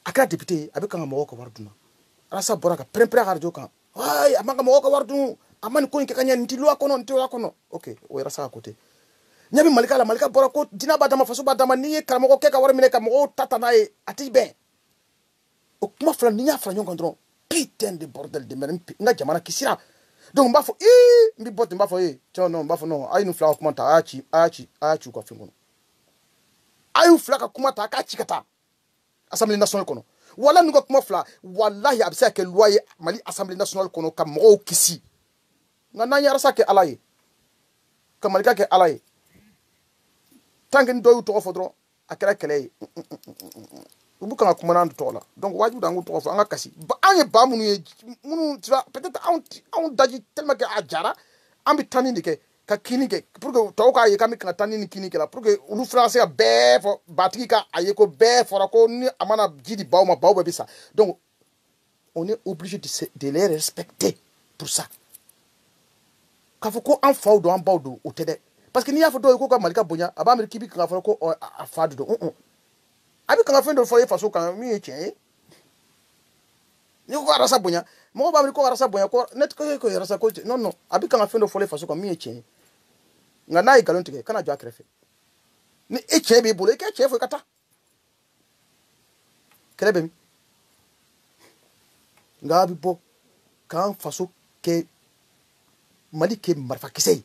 Aka député avec un moko warduna. Rasa boraka prempre radio kan ay amanga mo ko wardu amani ko nke kanya nti loi kono ok o yera sa à côté nyabi malika la malika bora ko dina ba dama faso ba dama ni karamo ke ka war mine ka mo tata na e ati ben o kuma flan ni nya flan nyon kontro putain de bordel de mer nga jamana kisira donc mba fo mbi bot mba fo tiens non mba fo non ay nu fla kuma ta achi ko fingono ayu fla ka kuma ta ka chikata assemblée nationale kono wala nuko kuma fla wallahi abisa ke loi mali assemblée nationale kono ka mo kisi nga na yara sa ke alaye ka malika ke alaye tangen do yu to fodro akara kele ubu kan kuma nan to la donc wajibu dangu to fo anga kasi ba anye ba munu tu vois peut-être on daji tellement que ajara ambi tanini ke ka kini ke pour que to ka ye kam kan tanini kini ke la pour que ulu français be fo batiki ka aye ko be fo ko ni amana jidi bawma bawba bisa donc on est obligé de les respecter pour ça ka fo ko en faw do en bawdo o tede parce que ni ya fo do ko ka malika bonya aba ameriki bi kan fo ko a fadu do abi kan fa ndo fo ye faso kan mi eche ni ko arasa bonya mo ba mi ko arasa bonya ko net ko arasa ko non abi kan fa ndo fo le faso kan mi eche nga na igalon tike kana jo akrefe ni eche be bolo ke eche fo kata krebe mi nga bi bo kan faso ke mali ke marfa kisei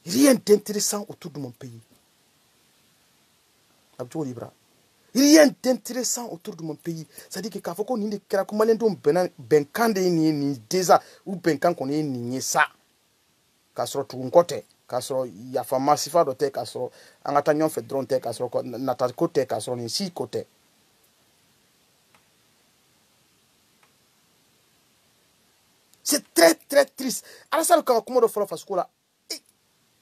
rien d'intéressant autour de mon pays Abdou Libra. Rien d'intéressant autour de mon pays. C'est-à-dire que quand on dit que comme malin benkan de ni déjà ou benkan qu'on est ni ça. Kasro tout côté, kasro ya fama sifa dote kasro angata nyon fait dronte kasro nata côté kasro ni si côté. C'est très très triste. Alors ça quand comment de faire fasko là.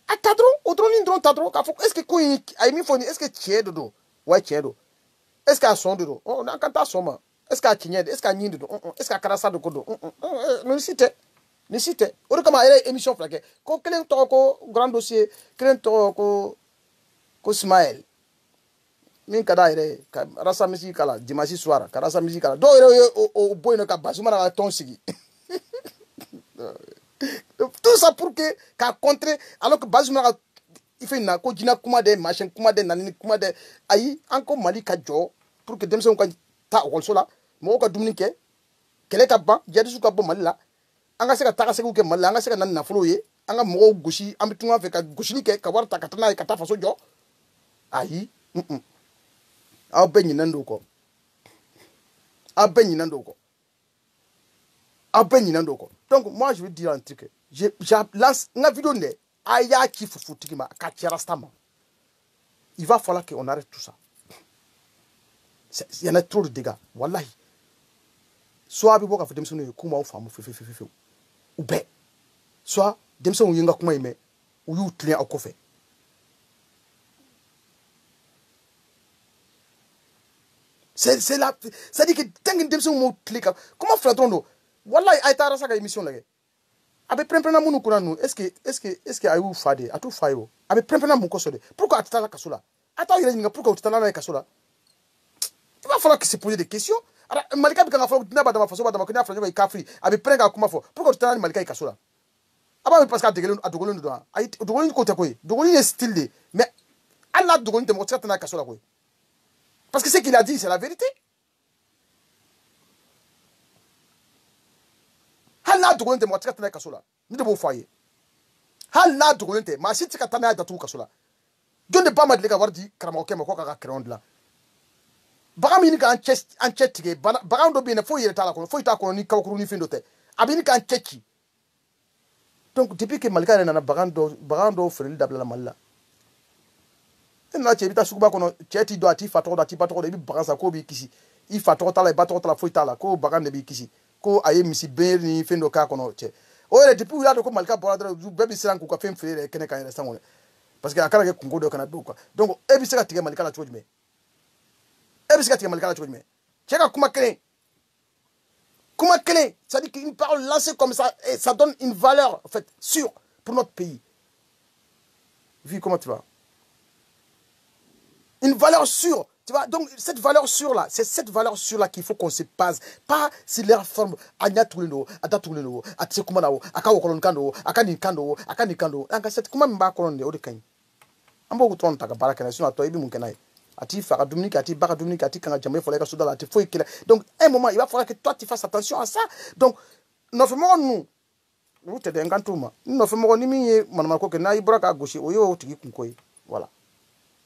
Atadro, odron ni dron tadro ka est-ce que ko ay mi foni est-ce que tié dodo ouais tié do est-ce que a son dodo oh na kanta soma est-ce que a tié est-ce que a nyi dodo est-ce que a karasa do kodo no ni cité o kama ere émission flaque ko kelen to ko grand dossier kelen to ko Ismaël min kada ere ka rasa musique kala dimanche soir ka rasa musique kala do ere o boy no ka basuma na ton sigi tout ça pour que qu'à contrer alors que Bazoum il fait na ko jina kuma de machin kuma de nanini kuma de ayi encore mali ka jo pour que demse ko ta olso la mo ka dumni ke kele ka ban jadi su ka bo mali la anga se ka ta ka se ko ke mali anga se ka nan na folo ye anga mo gushi ambi tunga fe ka gushi ni ke ka warta ka tana ka ta faso jo ayi aw benyi nando ko abenyi nando ko donc moi je veux dire un truc je lance une vidéo ne aya ki fufuti ma ka tirastama il va falloir qu'on arrête tout ça il y en a trop de dégâts wallahi soit bi boka fodem sunu kuma u famu fefe ou be soit dem sunu yinga kuma ime ou yu tlien akofe c'est là ça dit que tangi dem sunu mo tlika comment faire drondo wallahi ay tara saka émission lage abe prempena munu kuna nu est-ce que ayu fade atu fayo abe prempena mun ko sode pourquoi atala kasula ata yele ninga pourquoi utala na kasula il va falloir que se poser des questions ara malika bi kan fa dina badama faso badama kina afra ba kafri abe prenga kuma fo pourquoi utala malika kasula aba parce que adogolon do ay dogolon ko te koy dogolon est style de mais Allah dogolon te mo tsata na kasula koy parce que ce qu'il a dit c'est la vérité. Hala dugulente mo tikata na kasola ni de bo foyer hala dugulente ma si tikata na da tu kasola donde ba ma de ka wardi karama o kema ko ka kreon la baga mi ni ka an chetige baga ndo bi ne fo yele tala ko fo ita ko ni ka ko ni findo te abini ka an chechi donc depuis que malika na baga ndo frel dabla la malla na chebita sukuba kono cheti do ati fatoro ati patoro de bi baga sa ko bi kisi i fatoro tala e batoro tala fo ita ko baga ne bi kisi ko aye misi berni fendo ka kono che o re depuis ya do ko malika boradre du bebi siran ko ka fem frere kene kan restan wona parce que akala ke kungo do kana do quoi donc e bi sika tige malika la chojme cheka kuma kene ça dit qu'une parole lancée comme ça et ça donne une valeur en fait sûre pour notre pays. Vu comment tu vas, une valeur sûre Tu vois, donc cette valeur sûre là, c'est cette valeur sûre là qu'il faut qu'on se base. Pas si leur forme, Anya Toulino, Ada Toulino, Atsekumano, Aka Okolonkando, Aka Nikando, Aka Nikando, Aka set Kumamba Kolon de Odekain. Ambo Utron Taka Barakana, toi, Ibi Munkanai. Ati Fara Dominique, Ati Bara Dominique, Ati Kanajame, Folega Souda, Ati Fouille. Donc, un moment, il va falloir que toi tu fasses attention à ça. Donc, non seulement nous, vous t'aider un gantouma, non seulement Nimi, Manamako, que Naï Braka Gauche, Oyo, Tiki Kunkoi. Voilà.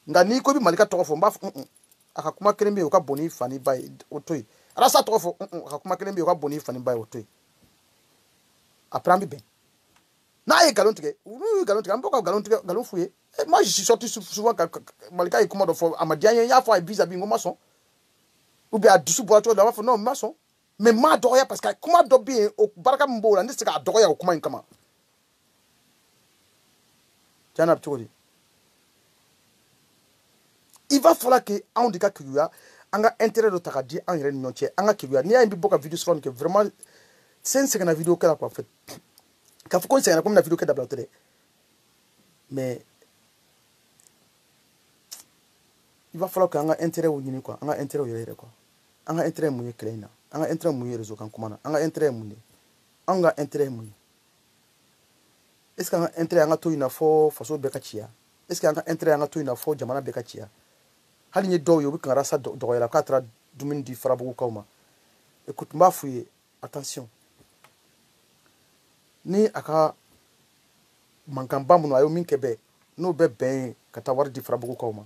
Ngani Kobi Malika Torofomba. Akakuma kelembe yoka boni fani bay otoy rasa trofo akakuma kelembe yoka boni fani bay otoy après ambi ben na e galon tige amboka galon fouye moi je suis sorti souvent malika ikuma do fo amadia ya fo ibiza bingo maçon ou bien adisu bo to da fo non maçon mais ma doya parce que kuma do bien o baraka mbola ndi sika doya kuma inkama tiana ptoli. Il va falloir que on diga que a anga intérêt de takadi en réunion tie anga kiya ni a une boka vidéo sur que vraiment c'est une vidéo qu'elle a pas fait quand faut qu'on c'est comme la vidéo qu'elle a uploadé mais il va falloir que anga intérêt au ni quoi anga intérêt au yere quoi anga intérêt mu yeklena anga intérêt mu réseau kan kuma anga intérêt mu anga intérêt mu est-ce que anga intérêt anga to ina fo faso beka chia est-ce que anga intérêt anga to ina fo jamana beka chia hali nye do yo bi kan rasa do yela ka tra dumin di farabu kauma écoute m'a fouiller attention ni aka mankamba mu ayo min kebe no be ben kata war di farabu kauma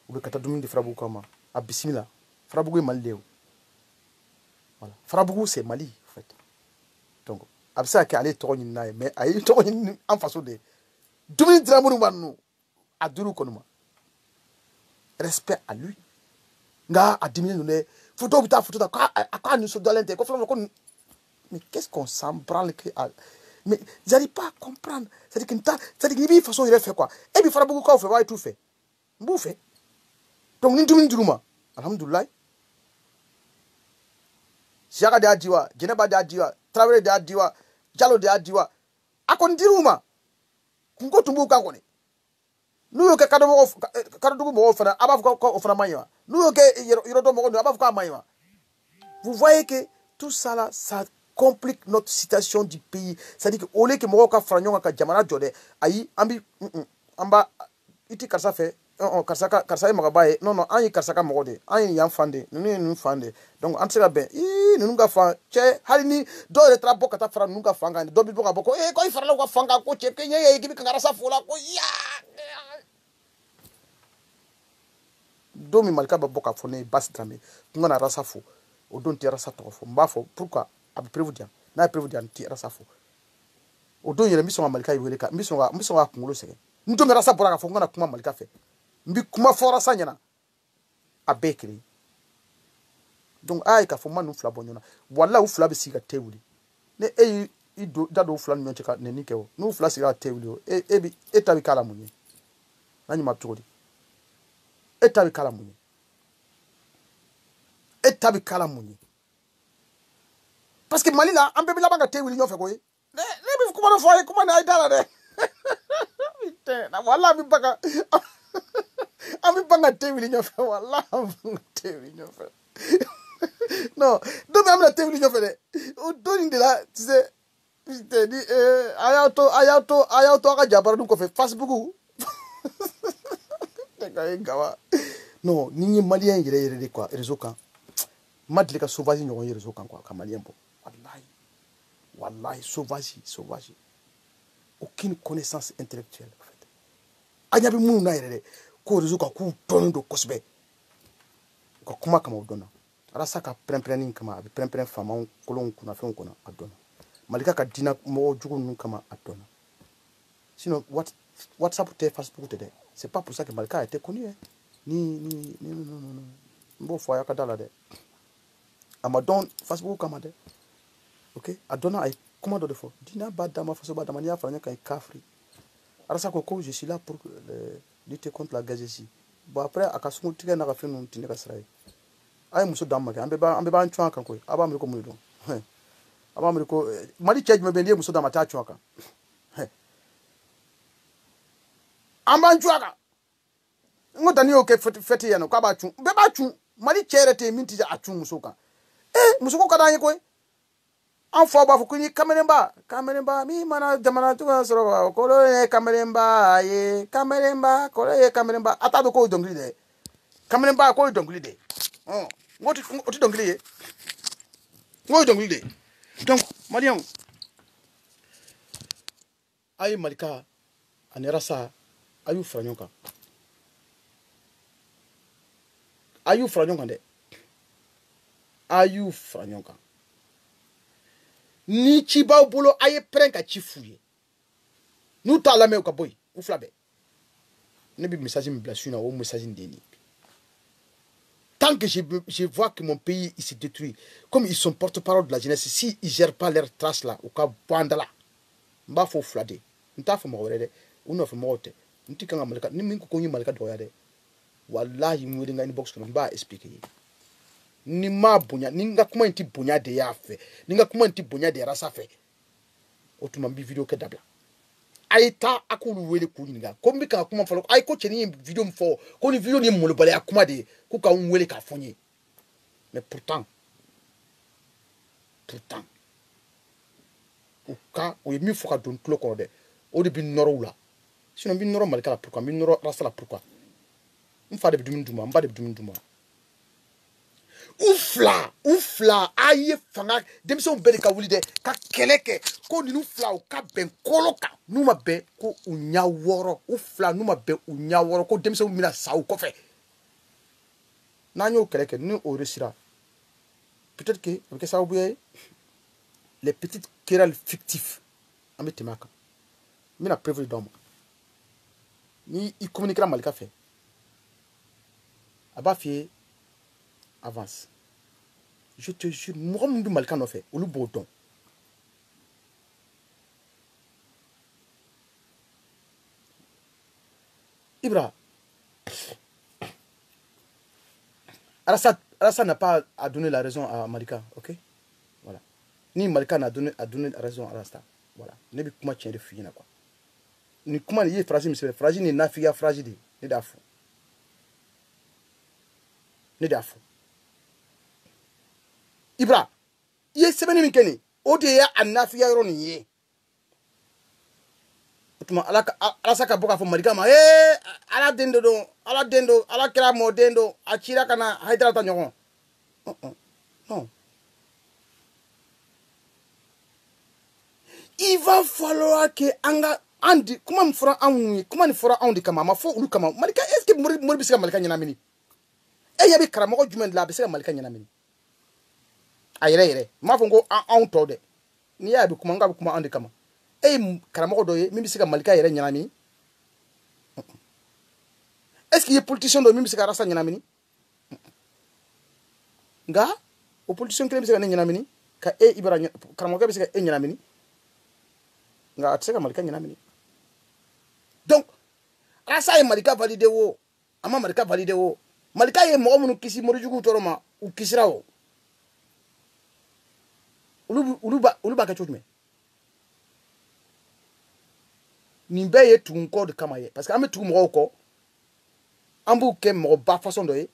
ou be kata dumin di farabu kauma a bismillah farabu e mali voilà farabu c'est Mali en fait donc absa ka aller to nyi nae mais ay to nyi en façon de dumin dramunu manu aduru konuma respect à lui. Nga a diminué nous photo bita photo à nous sur l'intérieur mais qu'est-ce qu'on s'en branle que mais j'arrive pas à comprendre c'est dire que façon il fait quoi et puis fera beaucoup quoi fait tout fait fait donc ni dumi duruma alhamdulillah siaka de adiwa jeneba de adiwa traveler de adiwa jalo de adiwa akon diruma kungo tumbuka kone nous yo ke kadogo mo fana abafu ko fana maywa nous yo ke yorodo mo abafu ko maywa. Vous voyez que tout ça là ça complique notre situation du pays, c'est-à-dire que au lieu que mo ka franyo ka jamana jode ayi ambi amba iti karsa fait karsa e magabaye non ayi karsa ka mo de ayi yan fande nous fande donc en sera ben nous nga fa che halini do le trabo kata fra nous nga fanga do bi boka boko ko ifara la ko fanga ko che ke nye gibi ka karasa fola ko ya domi malika ba boka fone bas drame ngona rasa fo o don ti rasa to fo mba fo pourquoi ab prévodian na prévodian ti rasa fo o don yere miso malika yiwele ka miso ga kungulo sege ndo me rasa boraka fo ngona kuma malika fe mbi kuma fo rasa nyana abekri donc ay ka fo manu fla bonyona walla u fla be siga tewuli ne i do dado fla nyo cheka ne nikewo no fla siga tewuli o bi etabi kala munye nani maptodi etabi kala munyi parce que Mali là ambe bila banga te wili nyofe ko ne bi kuma no foye kuma na idala de putain na wala bi banga ambi banga te wili nyofe wala te wili nyofe non do me amna te wili nyofe de o do ni de là tu sais putain di ayato ka jabara du ko fe Facebook non ni malien yere quoi réseau kan madle ka sauvage ñoo réseau kan quoi ka malien bo wallahi sauvage aucune connaissance intellectuelle en fait anya bi munu na yere ko réseau ka ku ton do kosbe ko kuma kama odona ara saka prempren kama abi prempren fama kolon kuna fe kuna adona malika ka dina mo jugu nun kama adona sinon WhatsApp te Facebook te c'est pas pour ça que Malika a été connu hein. Non bon faut ya kadala de amadon Facebook kamade OK adona ay comment de fo dina badama faso badama ya fanya kay kafri arasa ko je suis là pour lutter contre la gazesie bon après akasungu tige na ka fenu tineka srai ay muso damma ambe ba ntwa kan ko aba mi ko mu do aba mi ko mali charge me bendie muso damma ta ntwa kan amba ntwa kan ngo tani o ke fete ya no ka ba chu be ba chu mali chere te minti ja achu musoka musuko ka danye koy an fo ba fu kuni kameremba mi mana jamana tu soro ko lo kameremba ye kameremba ko lo kameremba atado ko dongli de kameremba ko dongli de ngoti dongli ye ngoti dongli de donc malion ay malika anerasa ayu franyonka de ayu franyonka ni ci baw bolo aye prenka ci fouye nous ta la me ka boy ou flabe ne bi message me blasuna ou message ndeni tant que je vois que mon pays il se détruit comme ils sont porte-parole de la jeunesse si ils gèrent pas leurs traces là ou ka bandala mba fo flade nta fo mo wéré uno fo mo te nti kanga malika ni min ko nyi malika do ya de wallahi mu dinga ni box ko mba expliquer ni ma bunya ninga kuma nti bunya de yafe ninga kuma nti bunya de rasa fe otuma bi video ke dabla aita akulu wele ku ninga kombi ka kuma falo ay ko cheni video mfo ko ni video ni mulu bale akuma de ku ka wele ka fonye mais pourtant o ka o mi fo ka don tulo ko de o de bi noro wula sinon bi noro malika la pourquoi bi noro rasa la pourquoi mfa de bi duma mba de bi duma Oufla, aye fanga, demison bede ka wuli de, ka keleke, ko ni fla ou ka ben koloka, nou ma be ko unya woro, oufla nou ma be unya woro, ko demison mina sa ou kofe. Nanyo keleke, nous au resira. Peut-être que, avec ça oublié, les petites querelles fictives, ame temaka. Mina prévu d'homme. Ni il communiquera malika fait. Aba fie avance. Je te jure, moi, je suis malkan fait, ou le bouton. Ibra, Arassa n'a pas à donner la raison à Malika, ok? Voilà. Ni Malika n'a donné la raison à Arassa. Voilà. Ne bi kuma tient de fille quoi. Ni kuma ni fragile, mais fragile ni nafiya fragile, ni dafu. Ni dafu. Ibra, ye sebeni mikeni, ode ya anafiya yoro ni ye. Otuma alasa ka boka fo Malika ma, ala dendo, ala kira mo dendo, achira kana haidra ta nyogon. Non. Il va falloir que andi comment me fera anwi comment ni fera andi kama ma fo ulu kama Malika est-ce que mori bisika Malika nyana mini yabi karamo jumen la bisika Malika nyana mini ayere ma fo ngo an to de ni yabi kuma ngabi kuma andi kama karamo do ye mi bisika Malika yere nyana mini est-ce que les politiciens do mi bisika rasa nyana mini nga o politiciens kele bisika nyana mini ka ibara karamo ga bisika nyana mini nga atseka Malika nyana mini. Donc asa ye Malika validé wo ama Malika validé wo Malika ye mo munu kisi morujugu toroma u kisira wo uluba ka chotume nimbe ye tun ko de kama ye parce que ame tun mo ko ambu ke mo ba façon do ye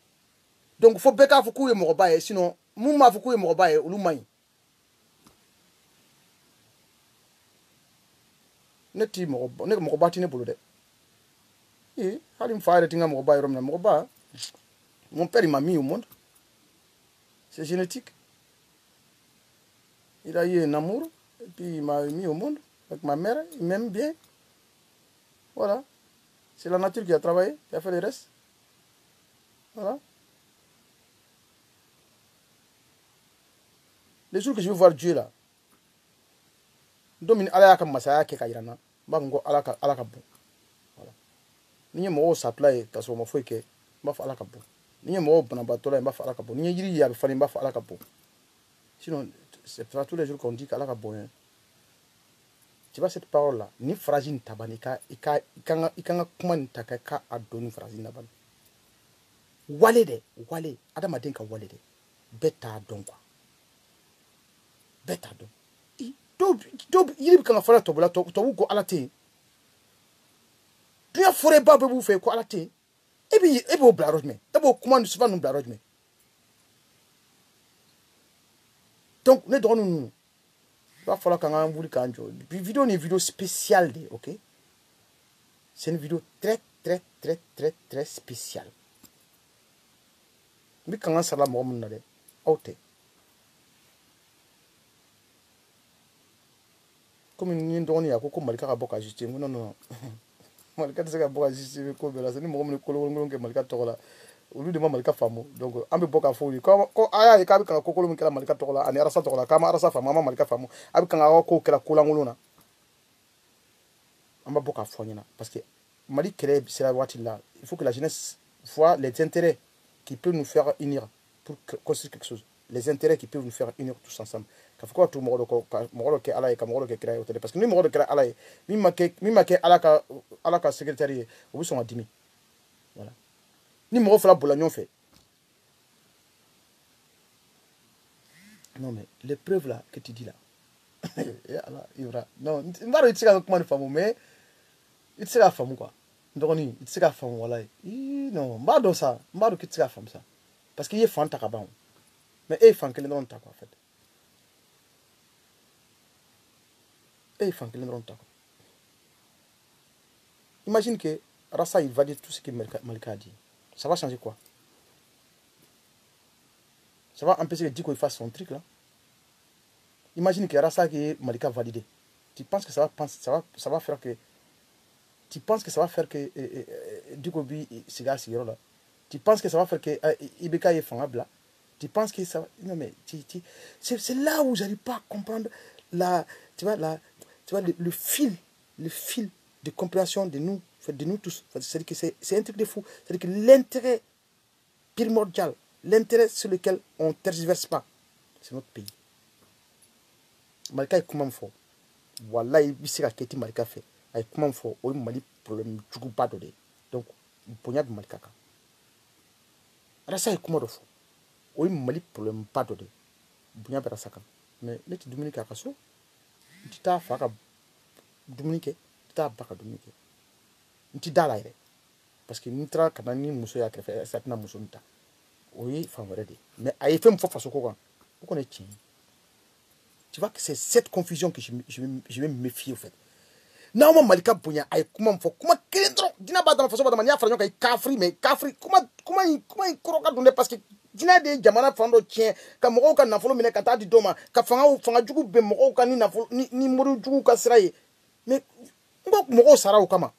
donc faut beka fu ku ye mo ba ye sinon mu ma fu ku ye mo ba ye ulumai neti mo bati ne bolo de halim faare tinga mo ba yorom na mo ba mon père il m'a mis au monde c'est génétique il a eu un amour et puis il m'a mis au monde avec ma mère il m'aime bien voilà c'est la nature qui a travaillé qui a fait le reste voilà les jours que je vais voir Dieu là domine ala ka masaya ke kayirana ba ngo ala ka bu voilà ni mo sapla e taso mo foi ke ba fa ala ka bu ni mo bana ba tola ba fa ala ka bu ni yiri ya ba fa ba fa ala ka bu sinon c'est pas tous les jours qu'on dit qu'ala ka bu hein. Tu vois cette parole là ni fragile tabanika ikanga kuma ntaka ka adoni fragile na ban wale adama den ka wale de beta don quoi beta don do yiri kan fara to bula to ko alate tu ya fore ba be bu fe ko alate Et puis au blaroj mais et puis comment souvent nous blaroj mais donc ne donnons nous il va falloir qu'on voulait quand vidéo une vidéo spéciale ok c'est une vidéo très spéciale mais quand ça la moi mon nade out comme une donnée à coco malika boka justice non malika de ça boka justice ko bela c'est ni mo mon ko ke malika to la au lieu de moi malika famo donc ambe boka fo ko aya ka bi kan ko ko mun kala malika to la ani arasa to la kama arasa famo mama malika famo abi kan ko kala ko la ngolona amba boka fo nyina parce que Mali crée c'est la voiture là il faut que la jeunesse voit les intérêts qui peuvent nous faire unir pour construire quelque chose les intérêts qui peuvent nous faire unir tous ensemble ka faut tout moro ke ala ka moro ke créer parce que ni moro créer ala mi make ala ka secrétaire au sont à 10 000 voilà ni moro fera bolagnon fait non mais les preuves là que tu dis là non mbaro itika comment femme mais itika femme quoi ndoni itika femme voilà non mbado ça mbado itika femme ça parce qu'il est fan takaban mais et fan quel non ta quoi en fait et fan quel non ta quoi imagine que Rassa il va dire tout ce que Malika a dit ça va changer quoi ça va empêcher le Diko il fasse son truc là imagine que Rassa qui est Malika validé tu penses que ça va faire que tu penses que ça va faire que Diko bi siga sigiro là tu penses que ça va faire que Ibeka est fangable là tu penses que ça va... non mais c'est là où j'arrive pas à comprendre tu vois le fil de compréhension de nous tous c'est-à-dire que c'est un truc de fou c'est-à-dire que l'intérêt primordial l'intérêt sur lequel on ne tergiverse pas c'est notre pays Malika est comment fort voilà il s'est raqueté Malika fait avec comment fort au Mali problème du coup pas donné donc poignard de Malika Rassa est comment de fort au Mali problème pas donné poignard de Rassa mais les Dominique à Kasso tu t'as fait Dominique tu t'as pas Dominique tu t'as là parce que nous tra kana ni muso ya krefe satna muso nta oui favoré mais ay fait me façon quoi on connaît tu vois que c'est cette confusion que je vais me méfier au fait non Malika Bonya ay comment kelendro dina ba dans façon ba mania franyo kay kafri mais kafri comment il kroka donner parce que dina de jamana fando tien ka mo ka na folo mine ka ta di doma ka fanga jugu be mo ka ni na folo ni mo jugu ka siraye mais mo sara o kama.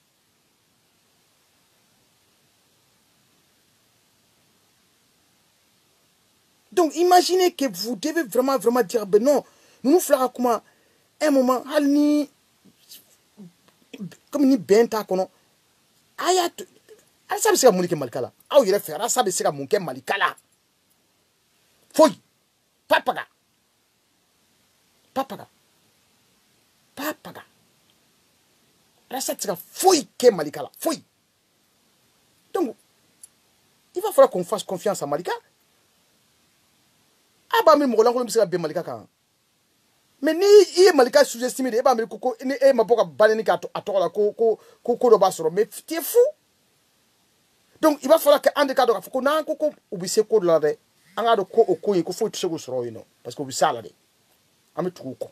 Donc imaginez que vous devez vraiment dire, ben non, nous ferons comment un moment, comme ni benta kono, ayat, ça c'est mon malikala. Ah il faire ça c'est mon malikala. Foi, papaga, ça c'est foi que malikala, foi. Donc il va falloir qu'on fasse confiance à Malika. Aba mi mo lango mbisa be Malika kan mais ni i Malika sous-estimé e ba mi koko ni e maboka baleni ka atola ko do basoro mais tu es fou donc il va falloir que ande ka do ko na koko ubise ko la de anga do ko okoyi ko fo tsego soro yino parce que ubisa la de ami tuko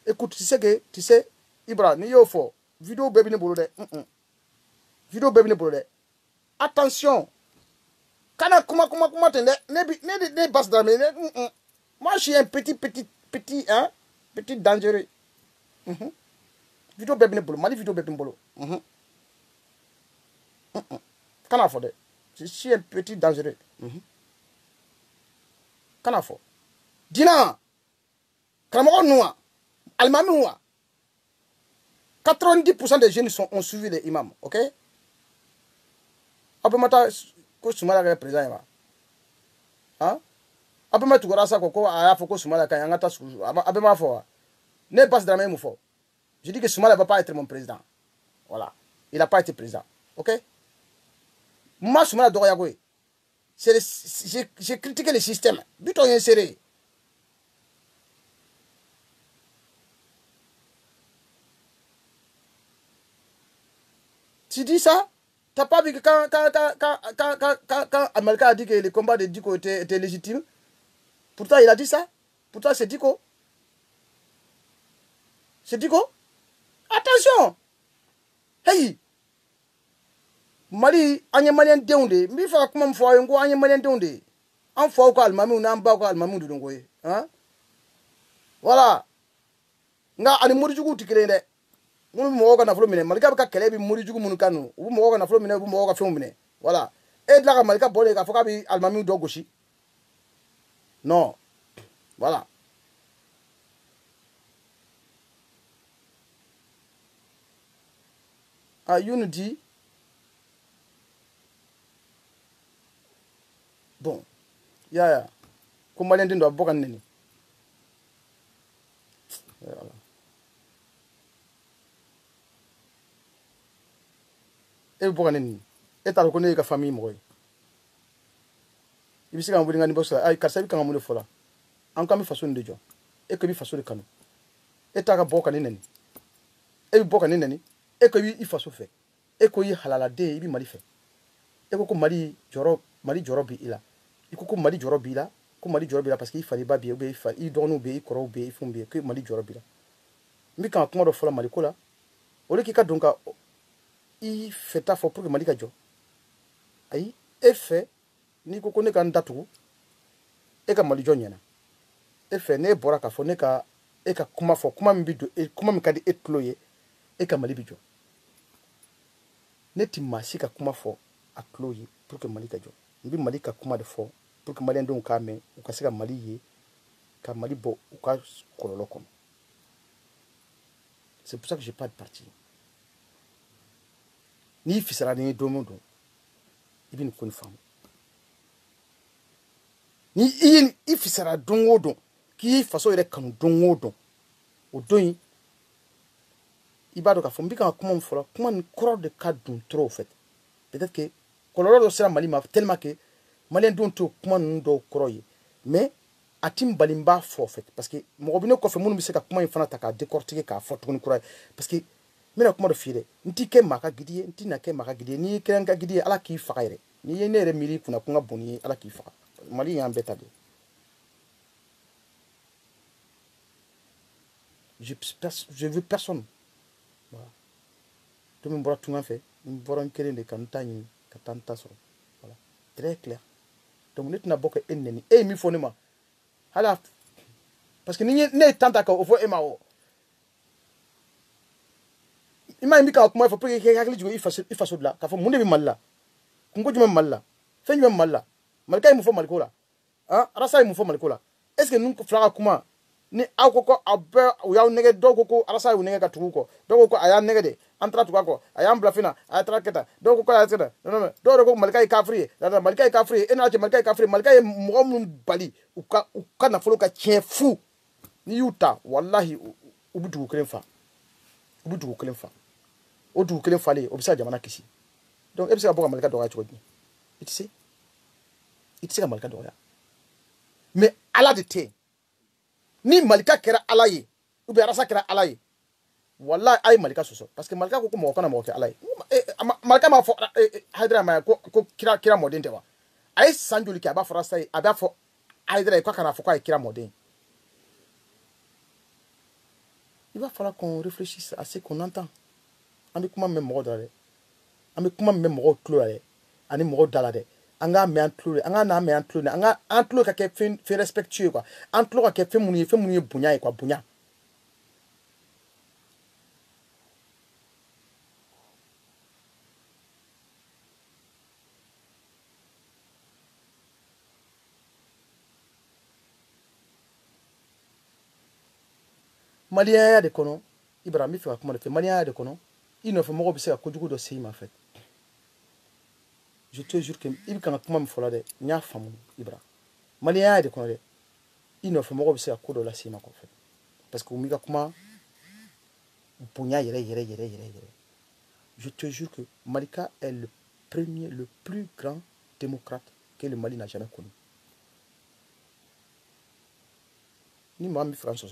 écoute tu sais Ibra ni yo fo vidéo bébé ne bolo de vidéo bébé ne bolo de attention kana comment ne basse dans moi je suis un petit hein petit dangereux vidéo bébé ne bolo mali vidéo bébé bolo kana fo de je suis un petit dangereux kana fo dina kamaro noa almami noa 90% des jeunes ont suivi les imams OK après mata ko sumala ka président ma hein après mata ko rasa ko aya fo ko sumala ka ngata su après ma fo ne passe dans même fo je dis que Soumala va pas être mon président voilà il a pas été président OK moi Soumala doya go c'est j'ai critiqué le système buto inséré Tu dis ça? T'as pas vu que quand Amalka a dit que le combat de Diko était légitime, pourtant il a dit ça. Pourtant c'est Diko. C'est Diko. Attention! Hey! Mali, anye malien deunde. Mi fa kuma mfwa yongo anye malien deunde. An fwa ko almami na amba ko almami dudongo ye. Hein? Voilà. Nga ani muri jugu tikire de. Munu mo ka na flo mine. Malika ka kele bi muri jugu munu kanu. U mo ka na flo mine, u mo ka flo mine. Voilà. Et là malika bolé ka foka bi almami do goshi. Non. Voilà. Ah, you nous dit bon. Ya. Ko malien den do bokan neni. Voilà. E bokan neni. E ta ko ne ka famille mo. Ibisi ka mbuli ngani bosa ay karsabi ka ngamu fola. An kam faso de jo. E ko bi faso de kanu. E ta ka bokan neni. E bi bokan neni. E ko bi faso fe. E ko yi halala de ibi mali fe. E ko mali joro bi ila. I ko mali joro bi la. Ko mali joro bi la parce que il fallait ba bi be i donu be i koro be i fumbe ko mali joro bi la. Mbi kan kuma do fola mali ko la. Ole ki ka donka i feta fo pour que mali ka jo. Ayi e fe ni ko ne kan datu e ka mali jo nyana. E fe ne bora ka fo ne ka e ka kuma fo kuma mbi do e kuma mi ka di etloye e ka mali bi jo. Ne ti masi ka kuma fo a kloye pour que mali ka jo. Mbi mali ka kuma de fo pour que mali ndon ka me u ka se ka mali ye ka mali bo u ka kololo kono. C'est pour ça que j'ai pas de parti. Ni fisara ni domo do. Ibin ko ni fam. Ni i fisara dongo do ki faso ire kanu dongo do. O doyin ibado ka fo mbika kuma mfola kuma ni koro de ka dun trop en fait. Peut-être que kololo do sera mali ma tellement que malien don to kuma ndo koroye mais atim balimba fo en fait parce que mo bino ko fe munu bi se ka kuma infana ta ka décortiquer ka fo to ni koroye parce que mena kuma do fire nti ke maka gidie nti na ke maka gidie ni krenga gidie ala ki fakaire ni yene re mili kuna kunga boni ala ki faka mali ya beta de je veux personne voilà to min bora tunga fe min bora kelen de kan tani ka tanta so voilà très clair donc net na bokk enneni e mi fonema hala parce que ni ne tanta ka o fo ema o ima mi ka kuma fo pour que hakli jugo ifaso la ka fo munde bi malla kungo juma malla fen juma malla malkay mu fo malkola ah rasa mu fo malkola est ce que nun ko flaga kuma ni akoko abbe yaw nege dogo ko rasa yu nege ka tuko dogo ko aya nege de antra tuko ko aya blafina aya traketa dogo ko aya tseda non dogo ko malkay kafri da malkay kafri ena ke malkay kafri malkay mo bali uka na folo ka tien fou ni yuta wallahi ubudu kelen fa o du kelen fale o bisa jamana kisi donc e bisa boka malika do ya chodi itse ka malika do ya mais ala de te ni malika kera ala ye ou bien rasa kera ala ye wallahi ay malika soso parce que malika ko mo kana mo ke ala ye malika ma fo haydra ma ko kira modin te wa ay sanjuli ke aba fo rasa ye aba fo haydra ko kana fo ko ay kira modin. Il va falloir qu'on réfléchisse à ce qu'on entend. On est comment même mort d'aller. On est comment même mort cloué. On est mort d'aller. On a mis un cloué. On a mis un cloué. On a un cloué qui fait respectueux quoi. Un cloué qui fait mouiller bounya quoi bounya. Malien de kono. Ibrahim fait comment le fait. Malien de kono. Il ne fait pas observer à quoi du coup dossier en fait. Je te jure que il quand comment me faut de nya famu Ibrahim. Malien de kono. Il ne fait pas observer à quoi de la sima en fait. Parce que omiga comment bounya yere. Je te jure que Malika est le plus grand démocrate que le Mali n'a jamais connu. Ni moi, mi France.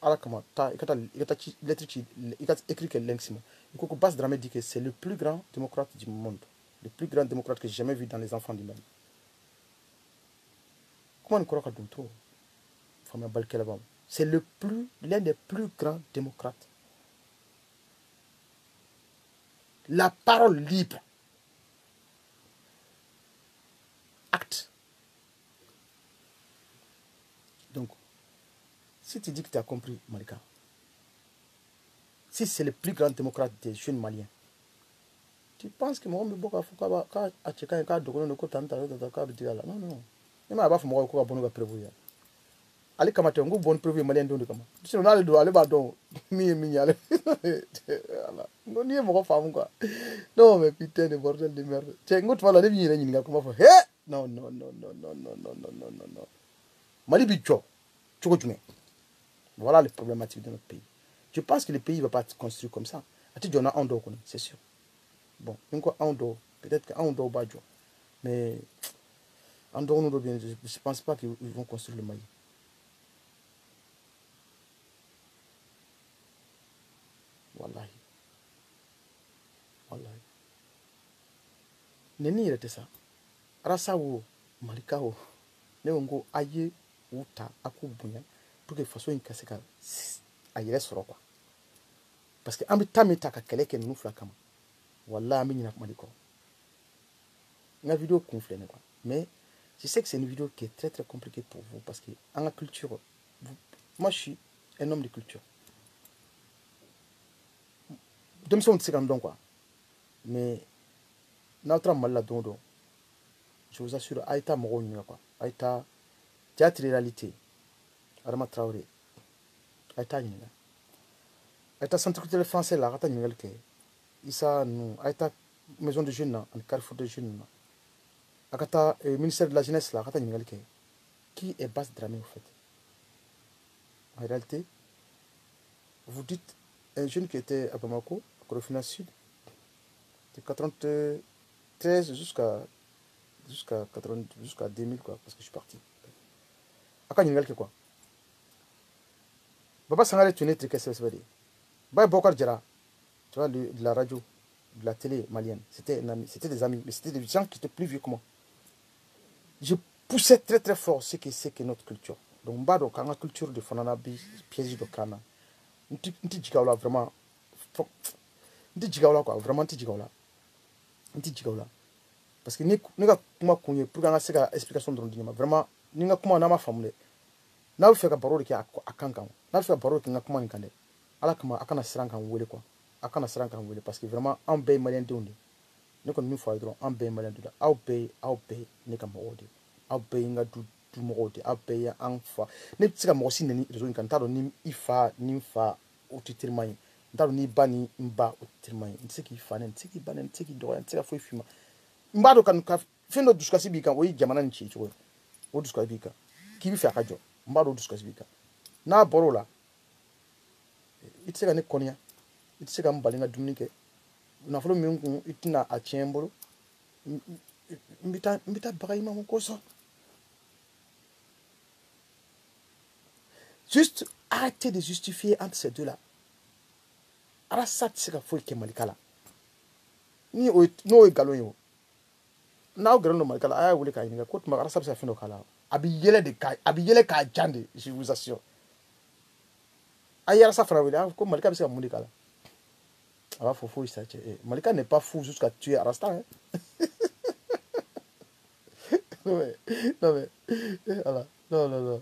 ala kama ta il a écrit que l'ex il faut que Bass Dramé dit que c'est le plus grand démocrate du monde, le plus grand démocrate que j'ai jamais vu dans les enfants du Mali. Comment on croit que trop c'est l'un des plus grands démocrates. La parole libre. Acte. Donc, si tu dis que tu as compris, Malika, si c'est le plus grand démocrate des jeunes maliens, tu penses que moi, je vais non, non. Je ne vais pas prévoir. Ali kamate ngu bon prévu malien don de kama sinon ale do ale ba don mi ale ala non ni mo ko famu quoi non mais putain de bordel de merde c'est ngut wala de ni nga ko ma fa he non non non non non non non non non non non mali bi cho choko jume voilà les problématiques de notre pays. Je pense que le pays va pas être construit comme ça ati jona on do ko c'est sûr bon nko on do peut-être que on do ba jo mais en dehors nous bien je pense pas qu'ils vont construire le Mali. Wallahi. Wallahi. Neni yɛrɛ tɛ sa arasa wo malika wo ne ko n ko a ye u ta a k'u bonya pour que faso in ka se ka a yɛrɛ sɔrɔ quoi parce que an bɛ taa min ta ka kɛlɛ kɛ ninnu fila kama wallahi an bɛ ɲina mali kɔ n ka vidéo kun filɛ ne quoi mais je sais que c'est une vidéo qui est très très compliquée pour vous parce que en la culture moi je suis un homme de culture. Denmisɛnw tɛ se ka n dɔn quoi mais n'aw taara mali la don o don je vous assure a ye taa mɔgɔw ɲininka quoi a ye taa théâtre réalité Adama Traoré a ye taa ɲininka a ye taa centre culturel français la a ka taa ɲininkali kɛ Issa ninnu a ye taa maison de jeunes na ani carrefour de jeunes na a ka taa ministère de la jeunesse la a ka taa ɲininkali kɛ qui est Bass Dramé au fait en réalité vous dites un jeune qui était à Bamako Corofina Sud, de 93 jusqu'à 2000 quoi, parce que je suis parti. Aka Ningal que quoi. Baba Sangare tu n'es que c'est vrai. Baba Bokar Djara, tu vois de la radio, de la télé malienne, c'était des amis, mais c'était des gens qui étaient plus vieux que moi. Je poussais très très fort ce que c'est que notre culture. Donc bado quand la culture de Fananabi piège de Kana. Nti jigaola vraiment nti jigaola quoi vraiment nti jigaola parce que ni ka kuma kunye pour nga se ka explication dron dima vraiment ni nga kuma na ma famule na fe ka baro de ka akankan na fe ka baro de nga kuma nkande ala kama akana siran kan wele quoi akana siran kan wele parce que vraiment en bay malien de onde ne ko mi fo dron en bay malien de au bay ne ka mode au bay nga du mode au bay en fa ne tsika mo si nani rezo kan tado ni ifa ni fa o titirmai ndalo ni bani mba o titirmai ntiki fa ne ntiki bani ntiki do ntiki fo fima mbado kan ka fendo duskasi bi kan o yi jamana nchi cho o duskasi bi kan ki bi fa ka jo mbado duskasi bi kan na borola itsika ne konia itsika mbalinga dumnike na folo mi ngun itina a chembolo mbita bagay ma ko so. Juste arrêtez de justifier entre ces deux-là. Arasat c'est qu'il faut que Malikala. Ni no galon yo. Na galon no Malikala aya wuli ka yinga ko tuma arasat c'est fin do kala. Abi yele ka jande, je vous assure. Aya arasat fera wuli ko Malika bi se ka mundi kala. Aba fofo isa che. Malika n'est pas fou jusqu'à tuer Arasta hein. Non mais voilà. Non.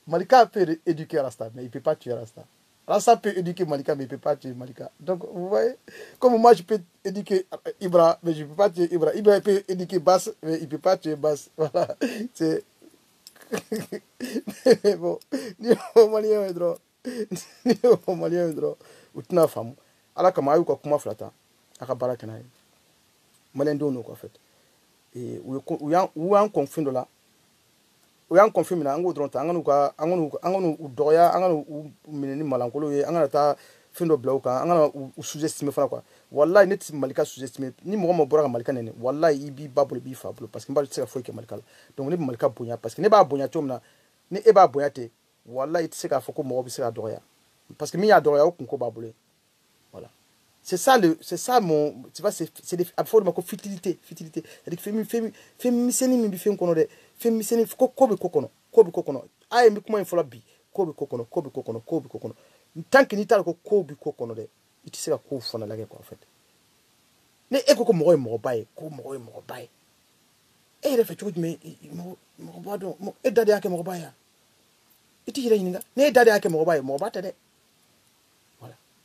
Malika peut éduquer Rasta, mais il ne peut pas tuer Rasta. Rasta peut éduquer Malika, mais il ne peut pas tuer Malika. Donc, vous voyez, comme moi, je peux éduquer Ibra, mais je ne peux pas tuer Ibra. Ibra peut éduquer Bass, mais il ne peut pas tuer Bass. Voilà. C'est... bon, ni au Malien est drôle. Ni au Malien est drôle. Ou tu n'as femme. Alors, comme je suis comme flata, à Kabara Kanaï. Malien d'où quoi, en fait. Et où y a un conflit de là. O y'an confirme na ango dron ta anganu doya anganu mineni malankolo ye angana ta findo blow kan angana sous-estimer fana quoi wallahi net malika sous-estimer ni mo bora ka malika nene wallahi ibi babul bi fablo parce que mba tse ka foike malika donc ne malika bonya parce que ne ba bonya tomna ne e ba bonya te Wallah, il sait qu'il faut que moi aussi adore. Parce que moi adore au concours babulé. Voilà. C'est ça mon, tu vois, c'est des affaires de futilité, futilité. C'est-à-dire que fais miseni mi fais kono de, fais miseni ko be kokono. Aye mi kuma infola bi, ko be kokono. Tant que ni tal ko be kokono de, il sait que ko fona la quoi en fait. Ne e ko mo baye, ko mo baye. E il fait tout mais mo ba don, e dade yake mo baye. Iti hira yininga, ne dade yake mo baye, mo ba tade.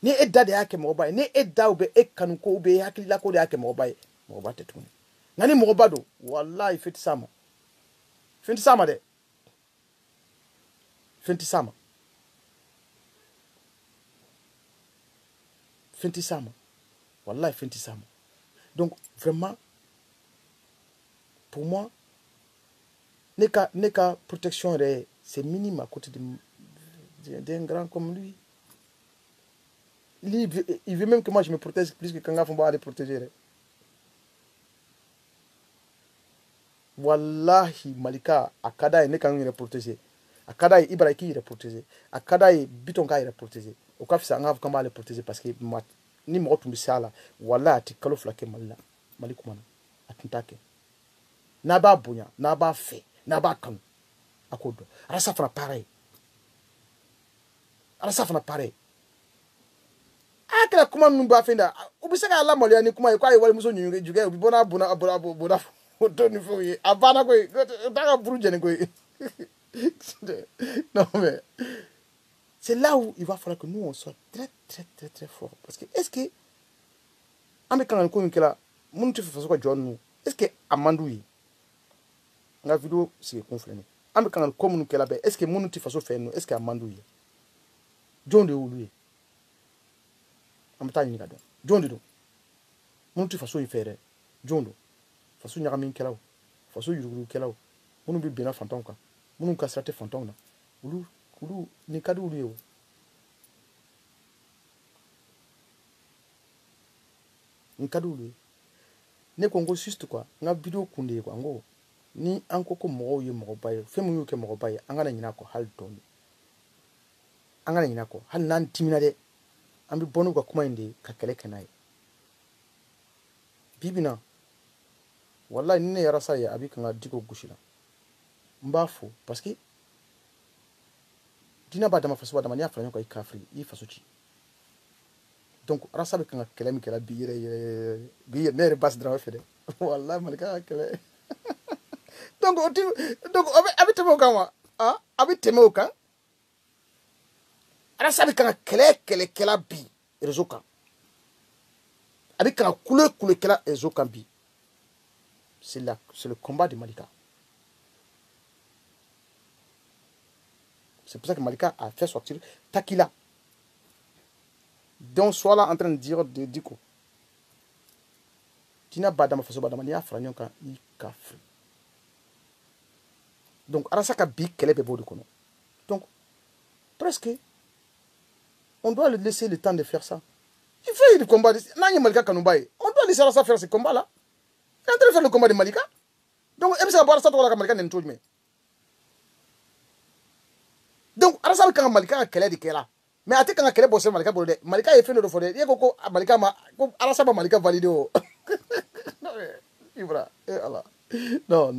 Ni edda de yake mobaye ni edda ube ekanu ko ube hakili ko de yake mobaye moba tetuni ngani mobado wallahi fiti sama de fiti sama wallahi fiti sama. Donc vraiment pour moi neka protection c'est minime à côté d'un grand comme lui. Il veut même que moi je me protège plus que Kanga Fumba de protéger. Wallahi Malika, Akada ne kan il protéger. Akada Ibrahiki il est protégé. Akada Bitonga il est protégé. Au cas où ça ngaf kamba le protéger parce que ni mo tumbi sala wallahi ati kalo flake malla malikumana atintake. Na ba bunya, na ba fe, na ba kan. Akodo. Arasa fana pareil. Akela kuma numba fenda ubisaka ala molia ni kuma kwa wale muso nyuge juga ubona bona foto ni foye abana ko daga buruje ni ko. Non mais c'est là où il va falloir que nous on soit très fort parce que est-ce que ambe kan ko nkela mun tu faso ko jonnu est-ce que amandu yi nga vidéo c'est conflent ambe kan ko mun nkela be est-ce que mun tu faso fe no est-ce que amandu yi jonde ulu amtani ngado jondo do muntu faso ifere jondo faso nyagami kelaw faso yuruguru kelaw munu bi bena fantonka munu ka strate fantonna ulu ni kadu ulu yo ni kadu ulu ne kongo juste quoi nga video kunde quoi ngo ni anko ko mo ye mo baye femu yo ke mo baye angana nyina ko hal don angana nyina ko hal nan timina de ambi bonu kwa kuma indi kakele kenai bibina wallahi nene yarasa ya abi kanga diko gushila mbafu parce que dina badama faso badama ni afanya kwa ikafri yi fasochi donc rasa be kanga kele mi kala biire nere bas drama fede wallahi malika kele donc abi temo kama abi temo kan rasa be kanga kele kala bi réseau kan avec la couleur qu'elle a réseau cambi c'est le combat de Malika. C'est pour ça que Malika a fait sortir Takila donc soit là en train de dire de Diko Tina Badama faso Badama ni afranyon kan I kafri donc arasaka bi kele be bodu kono donc presque on doit lui laisser le temps de faire ça. Il fait le combat. Malika Kanoubaye. On doit laisser ça faire ce combat-là. Il est en train de faire le combat de Malika. Donc, il va ça pour la Malika n'est pas. Donc, Arasa quand Malika a quel est de là. Mais à quand quel est bossé Malika pour Malika est fait de fondé. Il y a beaucoup Malika Arasa Malika validé. Non, Ibra. Non.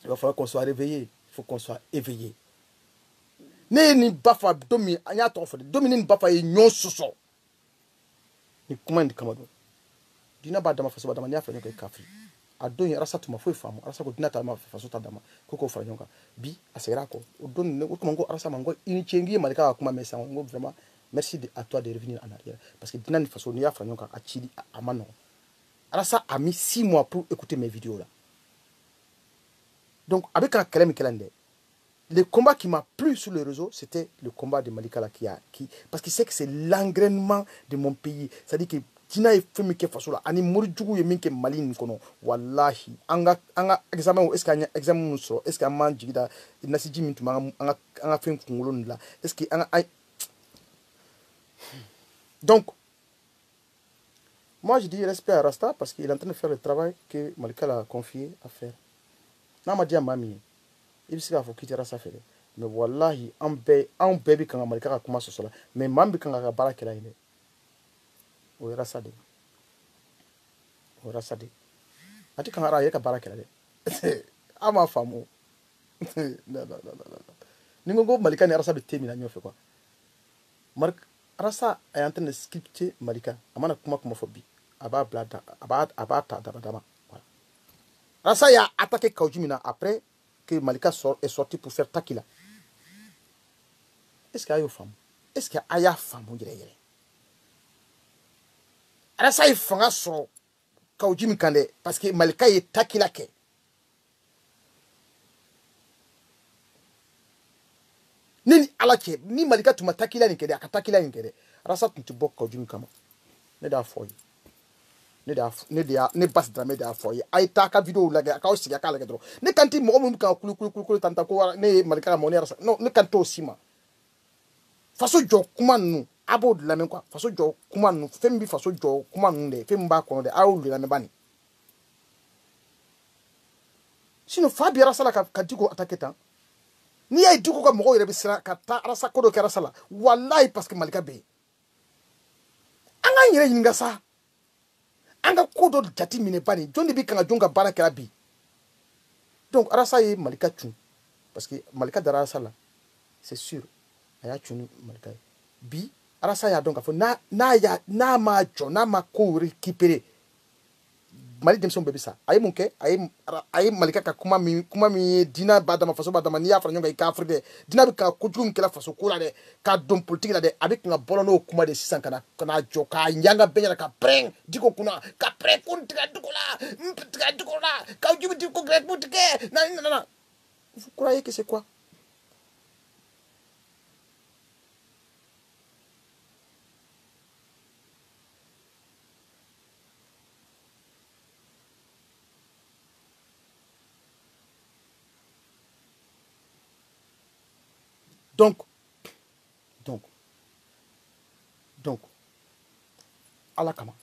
Il va falloir qu'on soit réveillé. Il faut qu'on soit éveillé. Ni bafa domi anya tofo domi ni bafa e nyon soso ni commande kamado dina ba dama faso ba dama ni afa nyoka kafri adon rasa tuma foi famo rasa ko dina ta ma faso ta dama koko fra nyoka bi asera ko odon ne ko mango rasa mango ini chengi malika kuma mesa ngo vraiment merci à toi de revenir en arrière parce que dina ni faso ni afa nyoka achili amano rasa a mis 6 mois pour écouter mes vidéos là donc avec un kalemi kelande. Le combat qui m'a plu sur le réseau, c'était le combat de Malika là, parce qu'il sait que c'est l'engrainement de mon pays. C'est-à-dire que Tina est fait que façon là, ani mourjou ye minke malin kono. Wallahi, anga examen est-ce qu'il y a examen so, est-ce qu'il y a manjida, nasiji mintu anga fait ngolon là, est-ce que donc moi je dis respect à Rasta parce qu'il est en train de faire le travail que Malika l'a confié à faire. Na ma dit à Mami i bɛ se k'a fɔ k'i tɛ rasa fɛ dɛ mais wallahi anw bɛɛ bɛ kan ka Malika ka kuma sɔsɔ la mais maa min bɛ kan ka baara kɛla ye dɛ o ye rasa de ye o ye rasa de ye a tɛ kan ka a yɛrɛ ka baara kɛla dɛ an m'a faamu ni ko Malika ni rasa bɛ te min na ɲɔgɔn fɛ quoi rasa a est en train de scripter Malika a mana kuma fɔ bi a b'a bila a b'a ta dama voilà rasa y'a attaqué Kawji min na après que Malika est sorti pour faire Takila. Est-ce qu'il y a eu femme? Est-ce qu'il y a femme? Alors ça, il faut que ça Kawji Mikande parce que Malika est Takila ke. Ni ala ke ni Malika tuma Takila ni kede akatakila ni kede. Rasa tunti bok Kawji Mikama. Ne da foyi. Ne bas drame da foyi. Ay ta ka video lage aka osi aka lage dro. Ne kanti mo mo ka kulu tanta ko ne Malika mo ne rasa. Non, ne kanto osima. Faso jo kuma nu abo de la men quoi faso jo kuma nu fem bi faso jo kuma nu de fem ba kono de awu de la me bani sino fabi rasala ka diko attaquer tan ni ay diko ka mo yere bi sira ka ta rasa ko do ka rasala wallahi parce que Malika be anga yere yinga sa anga ko do jati mine bani jondi bi kan jonga baraka bi donc rasa yi Malika tun parce que Malika dara sala c'est sûr aya tun Malika bi arasa ya donc afo na ma jo na ma ko récupérer mali demson bebe sa ay munke ay Malika ka kuma mi dina badama faso badama ni afra nyonga ka afride dina bi ka kujum kala faso kula de ka dom politique la de avec nga bolo no kuma de 600 kana jo ka nyanga benya ka preng diko kuna ka preng kun tiga dikola ka ujibi diko grek butike na vous croyez que c'est quoi? Donc, ala kama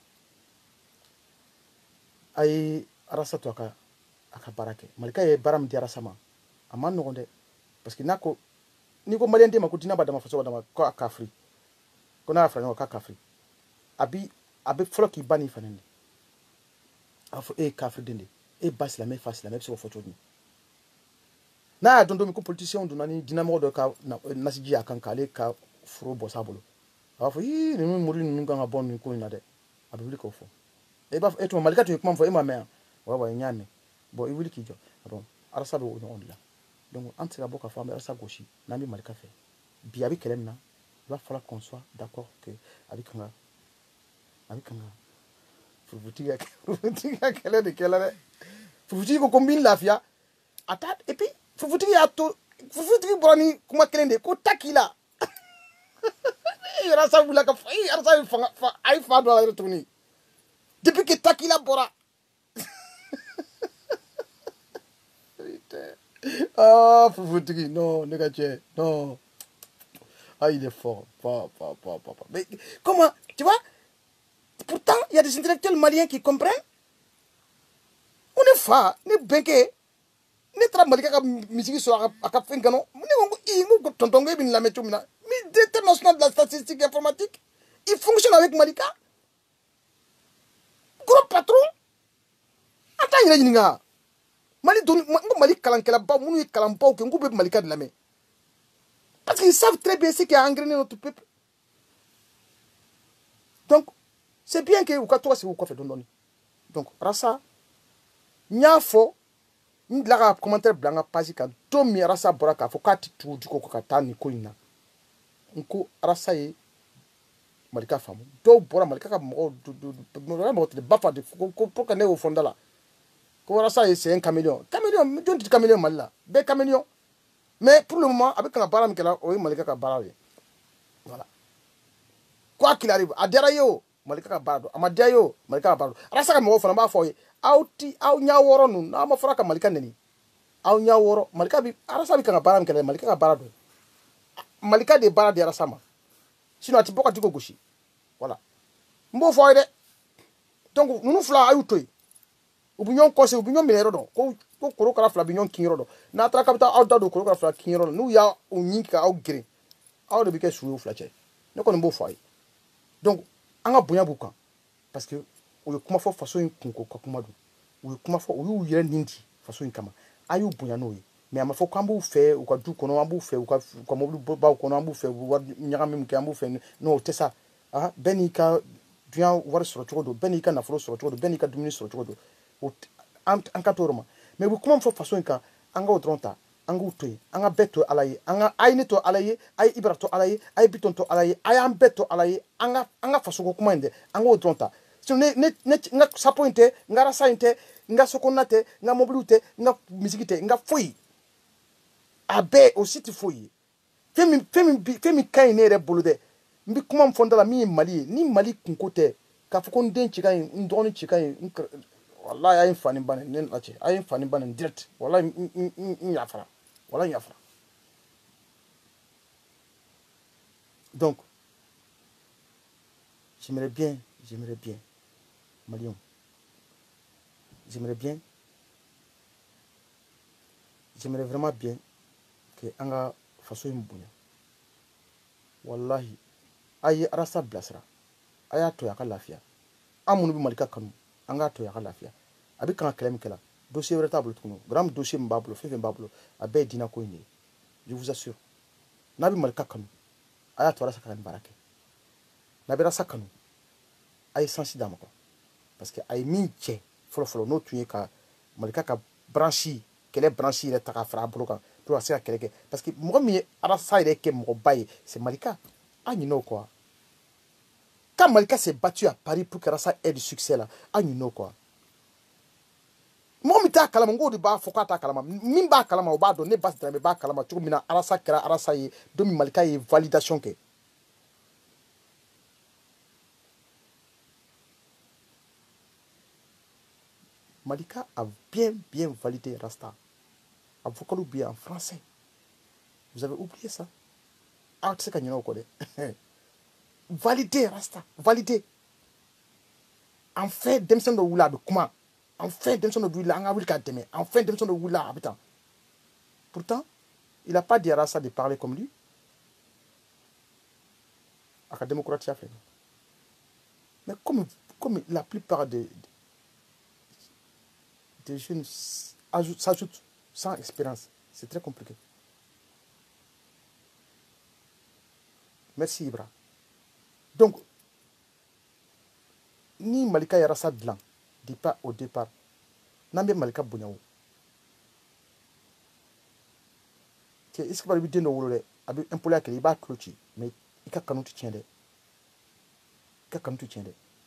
ay arasa to aka barake Malika ye baram di arasa ma aman no gonde parce que nako ni ko malien de makutina badama faso badama ko akafri ko na afra no ka kafri abi floki bani fanende afo kafri dende basi la me face la me so photo ni na dondo mi ko politicien do nani dinamo do ka nasiji akanka le ka furo bosabolo afo ni muri nunga ngabon ni ko ina de abuli ko fo ba eto Malika to kuma fo ma me wa nyame bo i wuli ki jo bon arasa do on la donc entre la boka femme arasa gauche nami Malika fait bi abi kelem na il va falloir qu'on soit d'accord que avec nga fufutiga kele de kele fufutiga ko combine la fia atat et puis fufutiga to fufutiga brani kuma kelende ko takila arasa bula ka arasa fa ay fa do la retourner depuis que takila bora ah fufutiga non négatif non ah il est fort mais comment tu vois. Pourtant, il y a des intellectuels maliens qui comprennent. On est fa, ni benke, ni tra Malika ka musique sur a fengano, ni on tontongue bin la metumina. Mais directeur national de la statistique informatique, il fonctionne avec Malika. Gros patron. Attends, il y a une gars. Mali kalankela ba munu kalampa ke ngube Malika de la main. Parce qu'ils savent très bien ce qui a engrainé notre peuple. Donc c'est bien que vous toi c'est vous quoi fait donner. Donc rasa nyafo ndlaga commentaire blanga page ka to mi rasa boraka fo kati tu diko ko katani ko ina nko rasa ye Malika famu do bora Malika ka mo de bafa de pour que ne au fond là ko rasa ye c'est un caméléon jonti caméléon malla be caméléon mais pour le moment avec la baram que là o Malika ka barawe voilà quoi qu'il arrive adera yo Malika ka barado amadia yo Malika ka barado rasa ka mo fana ba fo auti au nyaworo nu na ma fara ka Malika neni au nyaworo Malika bi rasa bi ka baram kele Malika ka barado Malika de barade rasa ma sino ati boka diko goshi voilà mbo fo ide donc nunu fla ayu toy Ubunyon kose ubunyon minero do. Ko korokara fla binyon kingiro do. Na tra kapita awda do korokara fla kingiro do. Nou ya unyika aw green. Aw de bike suyo fla che. Ne ko mbo fay. Donc anga bunya bukan parce que o ye kuma fɔ faso in kunko ka kuma do. O ye kuma fɔ o y'u yɛrɛ nindi faso in kama. Ayu bunya no ye. Mais a ma fɔ k'an b'u fɛ u ka du kɔnɔ an b'u fɛ u ka mobili baw kɔnɔ an b'u fɛ u wari ɲagami min kɛ an b'u fɛ non o tɛ sa ah bɛɛ n'i ka duyan wari sɔrɔ cogo do bɛɛ n'i ka nafolo sɔrɔ cogo do bɛɛ n'i ka dumuni sɔrɔ cogo do an ka to o ma mais u bɛ kuma min fɔ faso in kan an k'o dɔrɔn ta an k'u to yen an ka bɛɛ to ala ye an ka a ye ne to ala ye a ye ibara to ala ye a ye bitɔn to ala ye a y'an bɛɛ to ala ye an ka faso ko kuma in dɛ an k'o dɔrɔn ta ne n ka sapo in tɛ n ka arasa in tɛ n ka sokɔnɔna tɛ n ka mobiliw tɛ n ka misigi tɛ n ka foyi a bɛɛ o si tɛ foyi ye fɛn min ka ɲi ne yɛrɛ bolo dɛ n bɛ kuma min fɔ n da la min ye mali ye ni mali kunko tɛ k'a fɔ ko n den cɛ ka ɲi n dɔgɔnin cɛ ka ɲi wallahi a ye n fa ni ba nin ne la cɛ a ye n fa ni ba nin direct wallahi n yafara wallahi n yafara donc j'aimerais bien Maliens j'aimerais vraiment bien que an ka faso in bonya wallahi a ye arasa bilasira a y'a to a ka lafiya an minnu bɛ malika kanu an k'a to a ka lafiya a bɛ kan ka kɛlɛ min kɛla dossier wɛrɛ t'a bolo tuguni grand dossier min b'a bolo fɛn fɛn b'a bolo a bɛɛ ye diinɛ ko in de ye je vous assure n'a bɛ malika kanu a y'a to arasa ka nin baara kɛ n'a bɛ arasa kanu a ye sansi d'a ma quoi parce que a ye min cɛ fɔlɔ n'o tun ye ka malika ka branche kɛlɛ branche yɛrɛ ta k'a fara a bolo kan pour ka se ka kɛlɛ kɛ parce que mɔgɔ min ye arasa yɛrɛ kɛ mɔgɔba ye c'est malika a ɲin'o quoi quand malika s'est battu à Paris pour que arasa ait du succès là a ɲin'o quoi mɔgɔ min t'a kalama n k'o de b'a fɔ k'a t'a kalama min b'a kalama o b'a dɔn ne Basi Dramé b'a kalama cogo min na arasa kɛra arasa ye don min malika ye validation kɛ Malika a bien validé Rasta. Avocat bien en français. Vous avez oublié ça? Ah, tu sais qu'on y a validé Rasta. Validé. En fait, Demson de Oula de comment? En fait, Demson de Oula, en fait, Demson de Oula habitant. Pourtant, il n'a pas dit à Rasta de parler comme lui. À la démocratie a fait. Mais comme la plupart des jeunes s'ajoutent sans expérience, c'est très compliqué. Merci Ibra. Donc, ni Malika Yarasa Blanc, dit pas au départ, n'ambe Malika Bouniaou. Est-ce que vous avez dit non, un poulet qui va clôturer, mais il y a quand tu tiens.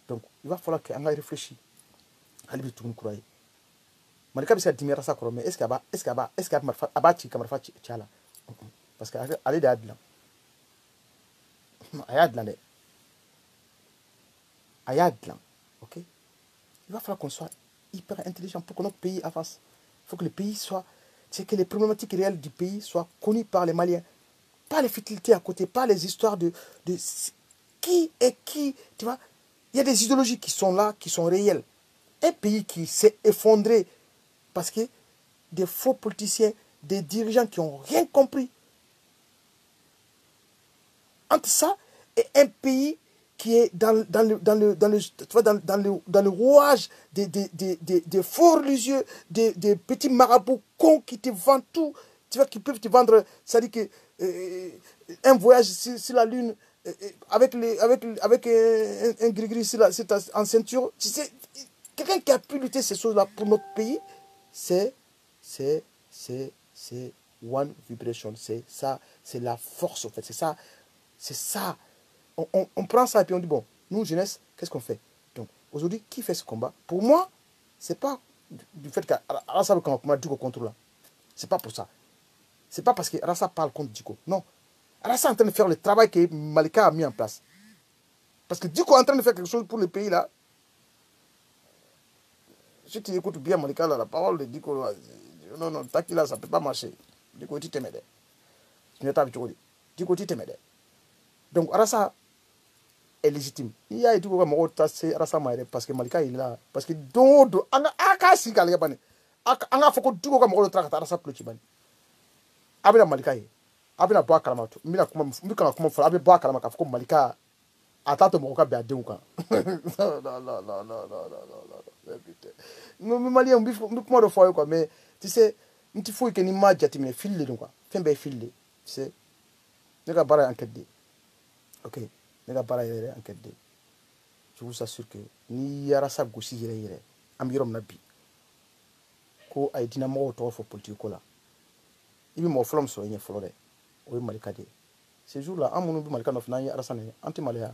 Donc, il va falloir qu'on réfléchisse. Allez, tout le monde Malika bisa dimi rasa koro mais est-ce qu'elle va ci kamar fa chala parce que elle est d'adlan ayadlan OK il va falloir qu'on soit hyper intelligent pour que notre pays avance il faut que le pays soit c'est que les problématiques réelles du pays soient connues par les Maliens pas les futilités à côté pas les histoires de qui est qui tu vois il y a des idéologies qui sont là qui sont réelles un pays qui s'est effondré parce que des faux politiciens, des dirigeants qui n'ont rien compris. Entre ça et un pays qui est dans le rouage des faux religieux, des petits marabouts cons qui te vendent tout, tu vois, qui peuvent te vendre, c'est-à-dire que un voyage sur la Lune avec un gris-gris en ceinture, tu sais, quelqu'un qui a pu lutter ces choses-là pour notre pays, c'est one vibration, c'est ça, c'est la force en fait, c'est ça. On prend ça et puis on dit bon, nous jeunesse, qu'est-ce qu'on fait? Donc aujourd'hui, qui fait ce combat? Pour moi, c'est pas du fait qu'Arassa veut qu'on Diko contre là. C'est pas pour ça. C'est pas parce que Arassa parle contre Diko. Non. Arassa est en train de faire le travail que Malika a mis en place. Parce que Diko est en train de faire quelque chose pour le pays là. Si tu écoutes bien Malika, la parole de Diko, non, là, ça ne peut pas marcher. Diko, tu t'aimes. Tu n'es pas habitué. Diko, tu t'aimes. Donc, Arassa, est légitime. Il y a du coup mo ta se rasa maire parce que Malika il est là parce que do aka si kale bani anga foko du ko mo tra ka rasa plochi bani abina Malika yi abina bo kalama to mina kuma mbika kuma fa abi bo kalama ka foko Malika atato mo ka be adenwu kan non malien mbi kuma do fo quoi mais tu sais nti fo que ni ma jati mais fille quoi fembe fille tu sais ne ka bara enquête de OK ne ka bara yere enquête de je vous assure que ni yara sa gosi yere am yorom na bi ko ay dina mo to fo politique ko la ibi mo flom so yen flore o Malika de ce jour là amunu bi Malika no fna yara sa ne anti malia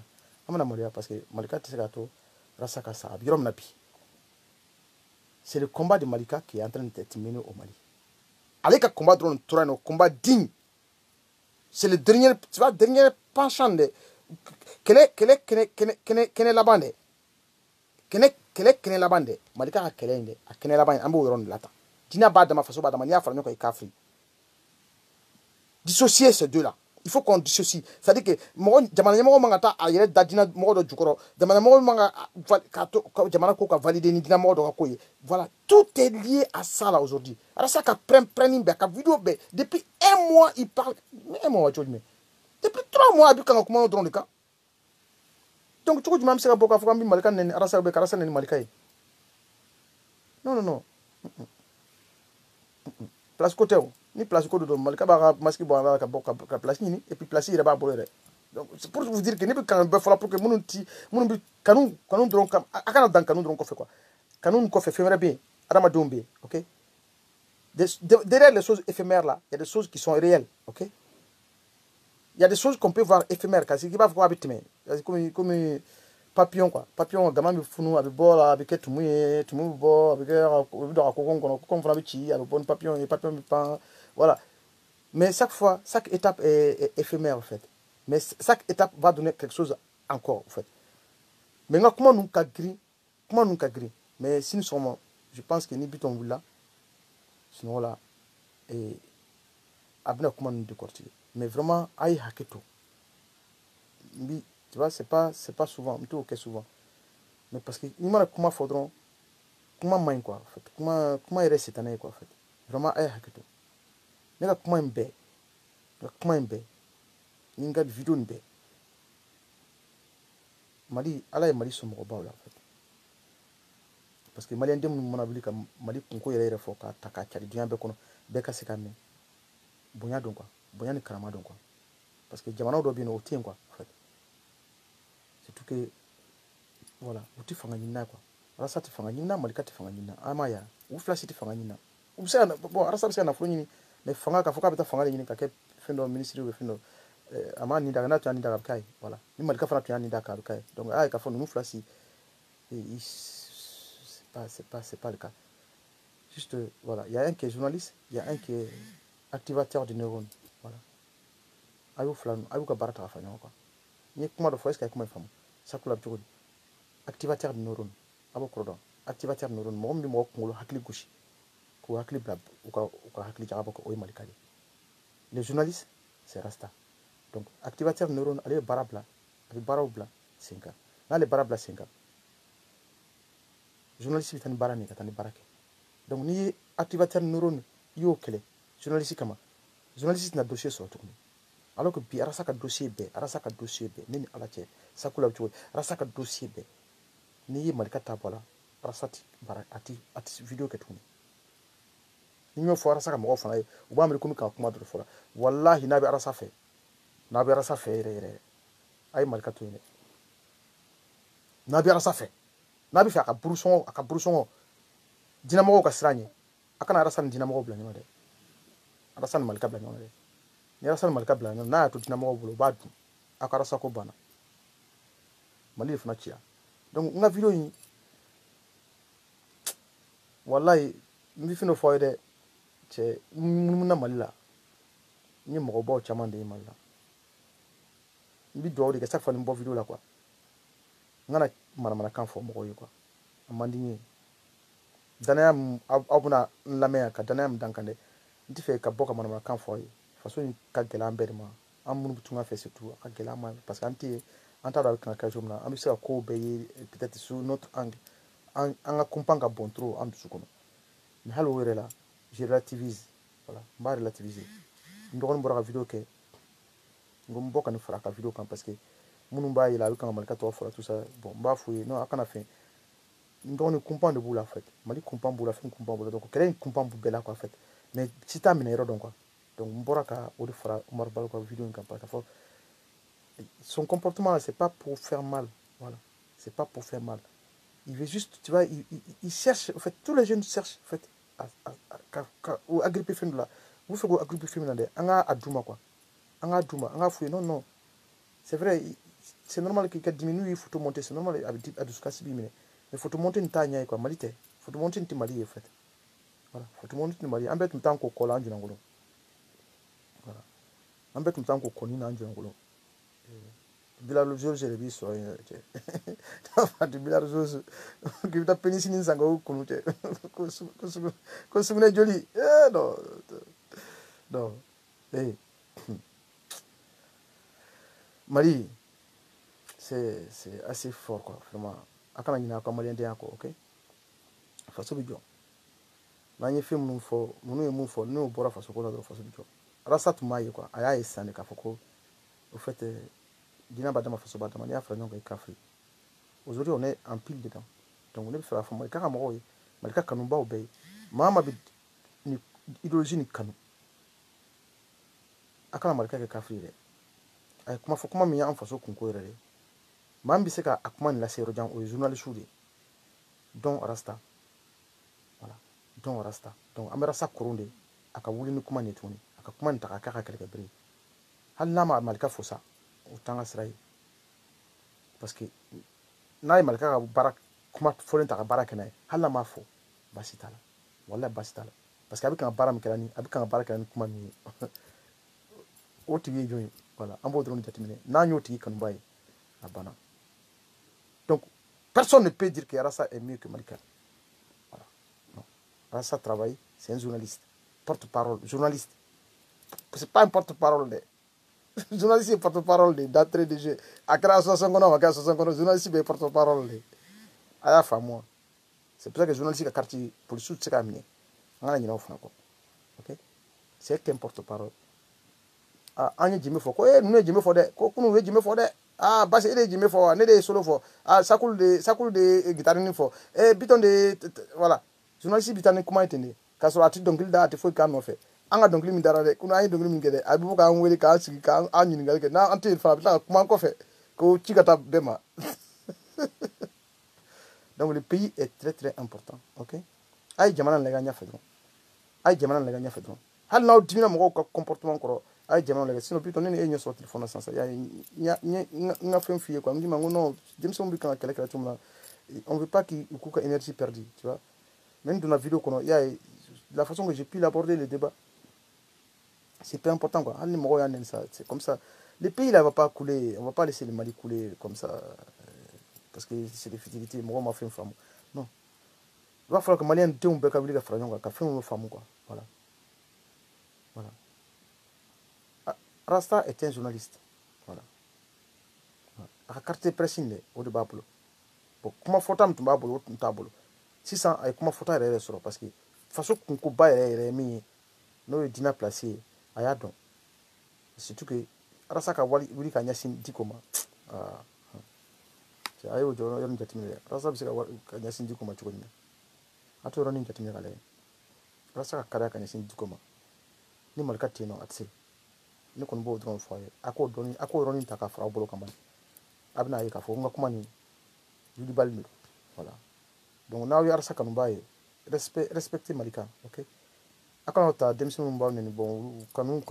amana malia parce que Malika tese to rasa ka sa yorom na bi. C'est le combat de Malika qui est en train d'être mené au Mali. Allez qu'à combat drone un combat digne. C'est le dernier, tu vois, dernier penchant de quel est la bande. Quel est la bande. Malika a quel est la bande. Ambo ron lata. Dina ba dama faso ba dama nia fala nyoko ikafri. Dissocier ces deux là. Il faut qu'on dissocie. C'est-à-dire que jamana mo mangata a yere dadina mo do jukoro. Jamana mo manga jamana ko ka valider ni dina mo do ko yi. Voilà, tout est lié à ça là aujourd'hui. Alors ça ka prenne ka vidéo be depuis un mois il parle mais un mois mais depuis 3 mois abi kan ko drone ka. Donc tu ko juma mseka boka fuka mbi malika nen arasa be karasa nen malika yi. Non. Place côté ni place côté de Malika ba maski bo ka place ni et puis place il ba bolere. Donc c'est pour vous dire que ne peut quand même faire pour que mon bi kanun drone kam akana dan kanun drone ko fait quoi. Kanun ko fait ferait bien adama dombe, OK? Derrière les choses éphémères là, il y a des choses qui sont réelles, OK? Il y a des choses qu'on peut voir éphémères parce qu'il va voir habiter comme papillon quoi. Papillon gamin me funu avec bola avec tout bo avec do ko comme fana bichi avec bon papillon et papillon me pan voilà. Mais chaque étape est éphémère en fait. Mais chaque étape va donner quelque chose encore en fait. Maintenant comment nous gris mais si nous sommes je pense que ni biton là sinon là et abna comment nous décortiquer. Mais vraiment aïe haketo. Tu vois, c'est pas souvent, mais tout ok souvent. Mais parce que il m'a comment faudront comment main quoi en fait. Comment il reste cette année quoi en fait. Vraiment haketo. Nega comment mbe. Comment mbe. Ninga vidéo mbe. Mali ala Mali so mo ba en fait. Parce que Mali ndem mo na bili ka Mali kunko yere fo ka taka chali dunya be kono be ka sekame. Bonya don quoi. Bonya ni karama don quoi. Parce que jamana do bi no tien quoi en fait. C'est tout que voilà, uti fanga nyina quoi. Rasa ti fanga nyina Malika ti fanga nyina. Amaya, u flash ti fanga nyina. U se bon rasa se na fulu nyini, mais fanga ka foka beta fanga nyini ka ke fendo ministry we fendo ama ni daga na tu ni daga kai. Voilà. Ni Malika fana tu ni daga kai. Donc ay ka fo nous flash c'est pas le cas. Juste voilà, il y a un qui est journaliste, il y a un qui est activateur de neurones. Voilà. Ayu flan, ayu ka barata ka fanya quoi. Ni kuma do fois ka kuma famu. Ça kula bjogodi. Activateur de neurones abo cordon activateur de neurones mo mbi mo ko hakli gauche ko hakli blab ko hakli jaba ko oy Malika les journalistes c'est rasta donc activateur de neurones allez barabla avec barabla 5 ans na les barabla 5 ans journaliste bitani barani katani barake donc ni activateur de neurones yo kele journaliste kama journaliste na dossier sur tout alors que bi arasa ka dossier be nini alache sakula bjogodi arasa ka dossier be ni Malika tabola rasati bara ati video ketuni ni fo arasa ka mo fana u ba mi ko mi ka kuma do fora wallahi nabi arasa fe re ay Malika to ne nabi arasa fe nabi fa aka bruson dina mo ka sranye akana arasa dina mo bla nyama de arasa Malika bla nyama de ni arasa Malika bla nyama na to dina mo blo ba du aka arasa ko bana Mali fana chia. Donc nga vidéo yi wallahi mi fino foyde che mun na Malila ni mo bo chama de Malila bi do de chaque fois ni bo vidéo la quoi ngana mana kan fo mo ko yi quoi amandi ni danayam abuna lamea ka danayam dankande nti fe ka boka mana kan fo yi façon ka gela mbere ma amun butunga fe surtout ka gela ma parce que an t'a dɔn a bɛ kan ka kɛ cogo min na an bɛ se ka kow bɛɛ ye peut-être sur notre angle an ka kumpan ka bon trop an dusu kɔnɔ mais hali o yɛrɛ la je relativise voilà n b'a relativiser n dɔgɔnin bɔra ka video kɛ n ko n bɔ ka nin fara a ka video kan parce que minnu b'a yɛlɛ a bɛ kan ka Malika tɔgɔ fɔra tout ça bon n b'a f'u ye non a kana fɛn n dɔgɔnin kumpan de b'u la en fait Mali kumpan b'u la fɛn kumpan b'u la donc kɛlɛ in kumpan b'u bɛɛ la quoi en fait mais si t'a minɛ yɔrɔ dɔn quoi donc n bɔra ka o de fara Umaru Balo ka video in kan parce que k'a fɔ son comportement là c'est pas pour faire mal voilà c'est pas pour faire mal il veut juste tu vois il cherche en fait tous les jeunes cherchent en fait à agripper film là vous faites quoi agripper film là an ka a d'u ma quoi an ka d'u ma an ka f'u ye non non c'est vrai c'est normal que ka diminuer photo monter c'est normal a dusukasi b'i minɛ mais photo monter nin t'a ɲɛ ye quoi Mali tɛ photo monter nin tɛ Mali ye en fait voilà photo monter tɛ Mali ye an bɛɛ tun bɛ taa ko kɔ la an junakolo voilà an bɛɛ tun bɛ taa ko kɔni na an junakolo Bilal George de b'i sɔrɔ yen cɛ fati Bilal George k'i bɛ taa pénicilline san k'o kunu cɛ ko sugunɛ joli non non Mali c'est assez fort quoi vraiment a kana ɲinɛ aw ka maliyɛndenya kɔ ok faso bɛ jɔ n'an ye fɛn minnu fɔ ninnu ye mun fɔ n'o bɔra faso ko la dɔrɔn faso bɛ jɔ Rasta tun b'a ye quoi a y'a ye sisan de k'a fɔ ko au fait diinɛ b'a dama faso b'a dama n'i y'a fara ɲɔgɔn kan i kafiri aujourd'hui on est en pile dedans donc ne bɛ fɛ k'a fɔ Malika ka mɔgɔw ye Malika kanubaw bɛɛ ye maa maa bɛ ni idéologie ni kanu a kana Malika kɛ kafiri dɛ a ye kuma fɔ kuma min y'an faso kunko yɛrɛ de maa min bɛ se ka a kuma nin lase yɔrɔ jan o ye journaliste de dɔn Rasta voilà dɔn Rasta donc an bɛ Rasta koron de a ka wuli ni kuma nin ye tuguni a ka kuma nin ta k'a kɛ a ka kɛlɛkɛbere ye hali n'a ma Malika fo sa o t'an ka sira ye parce que n'a ye Malika ka baara kuma fɔlen ta ka baara kɛ n'a ye hali n'a m'a fɔ baasi t'a la walahi baasi t'a la parce que a bɛ kan ka baara min kɛra ni a bɛ kan ka baara kɛra ni kuma min ye o tigi ye jɔn ye voilà an b'o dɔrɔn de jateminɛ n'an y'o tigi kanuba ye a banna donc personne ne peut dire que Rasta est mieux que Malika voilà non Rasta travaille c'est un journaliste porte-parole journaliste c'est pas un porte-parole de journaliste est porte-parole d'entrée de jeu a kɛra association kɔnɔ a ma kɛ association kɔnɔ journaliste bɛ porte-parole de a y'a faamu c'est pour ça que journaliste ka carte policier tɛ se k'a minɛ an kana ɲinɛ o fana kɔ ok c'est qu'un porte-parole an ye jime fɔ ko ninnu ye jime fɔ dɛ ko kunun ye jime fɔ dɛ basi e de ye jime fɔ wa ne de ye solo fɔ sakulu de ye gitarini fɔ Bitɔn de ye voilà journaliste bɛ taa ni kuma ye ten de k'a sɔrɔ a tɛ dɔnkili da a tɛ foyi k'a nɔfɛ an ka dɔnkili min dara dɛ kunun an ye dɔnkili min kɛ dɛ a bɛ bɔ k'an wele k'an sigi k'an ɲininkali kɛ n'an tɛ yen fana a bɛ tila ka kuma an kɔfɛ k'o ci ka taa bɛɛ ma donc le pays est très très important ok a ye jamana lajɛ an ɲɛfɛ dɔrɔn a ye jamana lajɛ an ɲɛfɛ dɔrɔn hali n'aw dimina mɔgɔw ka comportement kɔrɔ a ye jamana lajɛ sinon Bitɔn ne ni e ɲɛ sɔrɔ téléphone na sisan n ka fɛn f'i ye quoi n k'i ma n ko non denmisɛnw bɛ kan ka kɛlɛ kɛlɛ cogo min na on veut pas qu'ils k'u ka énergie perdue tu vois mais n donna vidéo kɔnɔ y'a ye la façon que j'ai pu l'aborder le débat c'est pas important quoi hali ni mɔgɔw y'a nɛni ça c'est comme ça le pays là va pas couler on va pas laisser le Mali couler comme ça parce que c'est des futilités mɔgɔw ma fɛn faamu non il va falloir que maliyɛn denw bɛɛ ka wuli ka fara ɲɔgɔn kan ka fɛn minnu faamu quoi voilà voilà Rasta est un journaliste voilà a ka carte de presse in dɛ o de b'a bolo bon kuma fɔta min tun b'a bolo o tun t'a bolo sisan a ye kuma fɔta yɛrɛ sɔrɔ parce que faso kunkoba yɛrɛ ye min ye n'o ye diinɛ place ye a y'a dɔn surtout que Rasta ka wuli ka ɲɛsin Diko ma a y'o yɔrɔnin jateminɛ dɛ Rasta bɛ se ka ɲɛsin Diko ma cogo jumɛn a t'o yɔrɔnin jateminɛ ka lajɛ Rasta ka kariya ka ɲɛsin Diko ma ni Malika tɛ yen nɔ a tɛ se ne kɔni b'o dɔrɔn fɔ a ye a k'o yɔrɔnin ta ka fara aw bolo kan bani a bɛna ye k'a fɔ n ka kuma nin wulibali de don voilà donc n'aw ye Rasta kanuba ye respectez Malika ok a kana ta denmisɛnninw b'aw nɛni bon kanu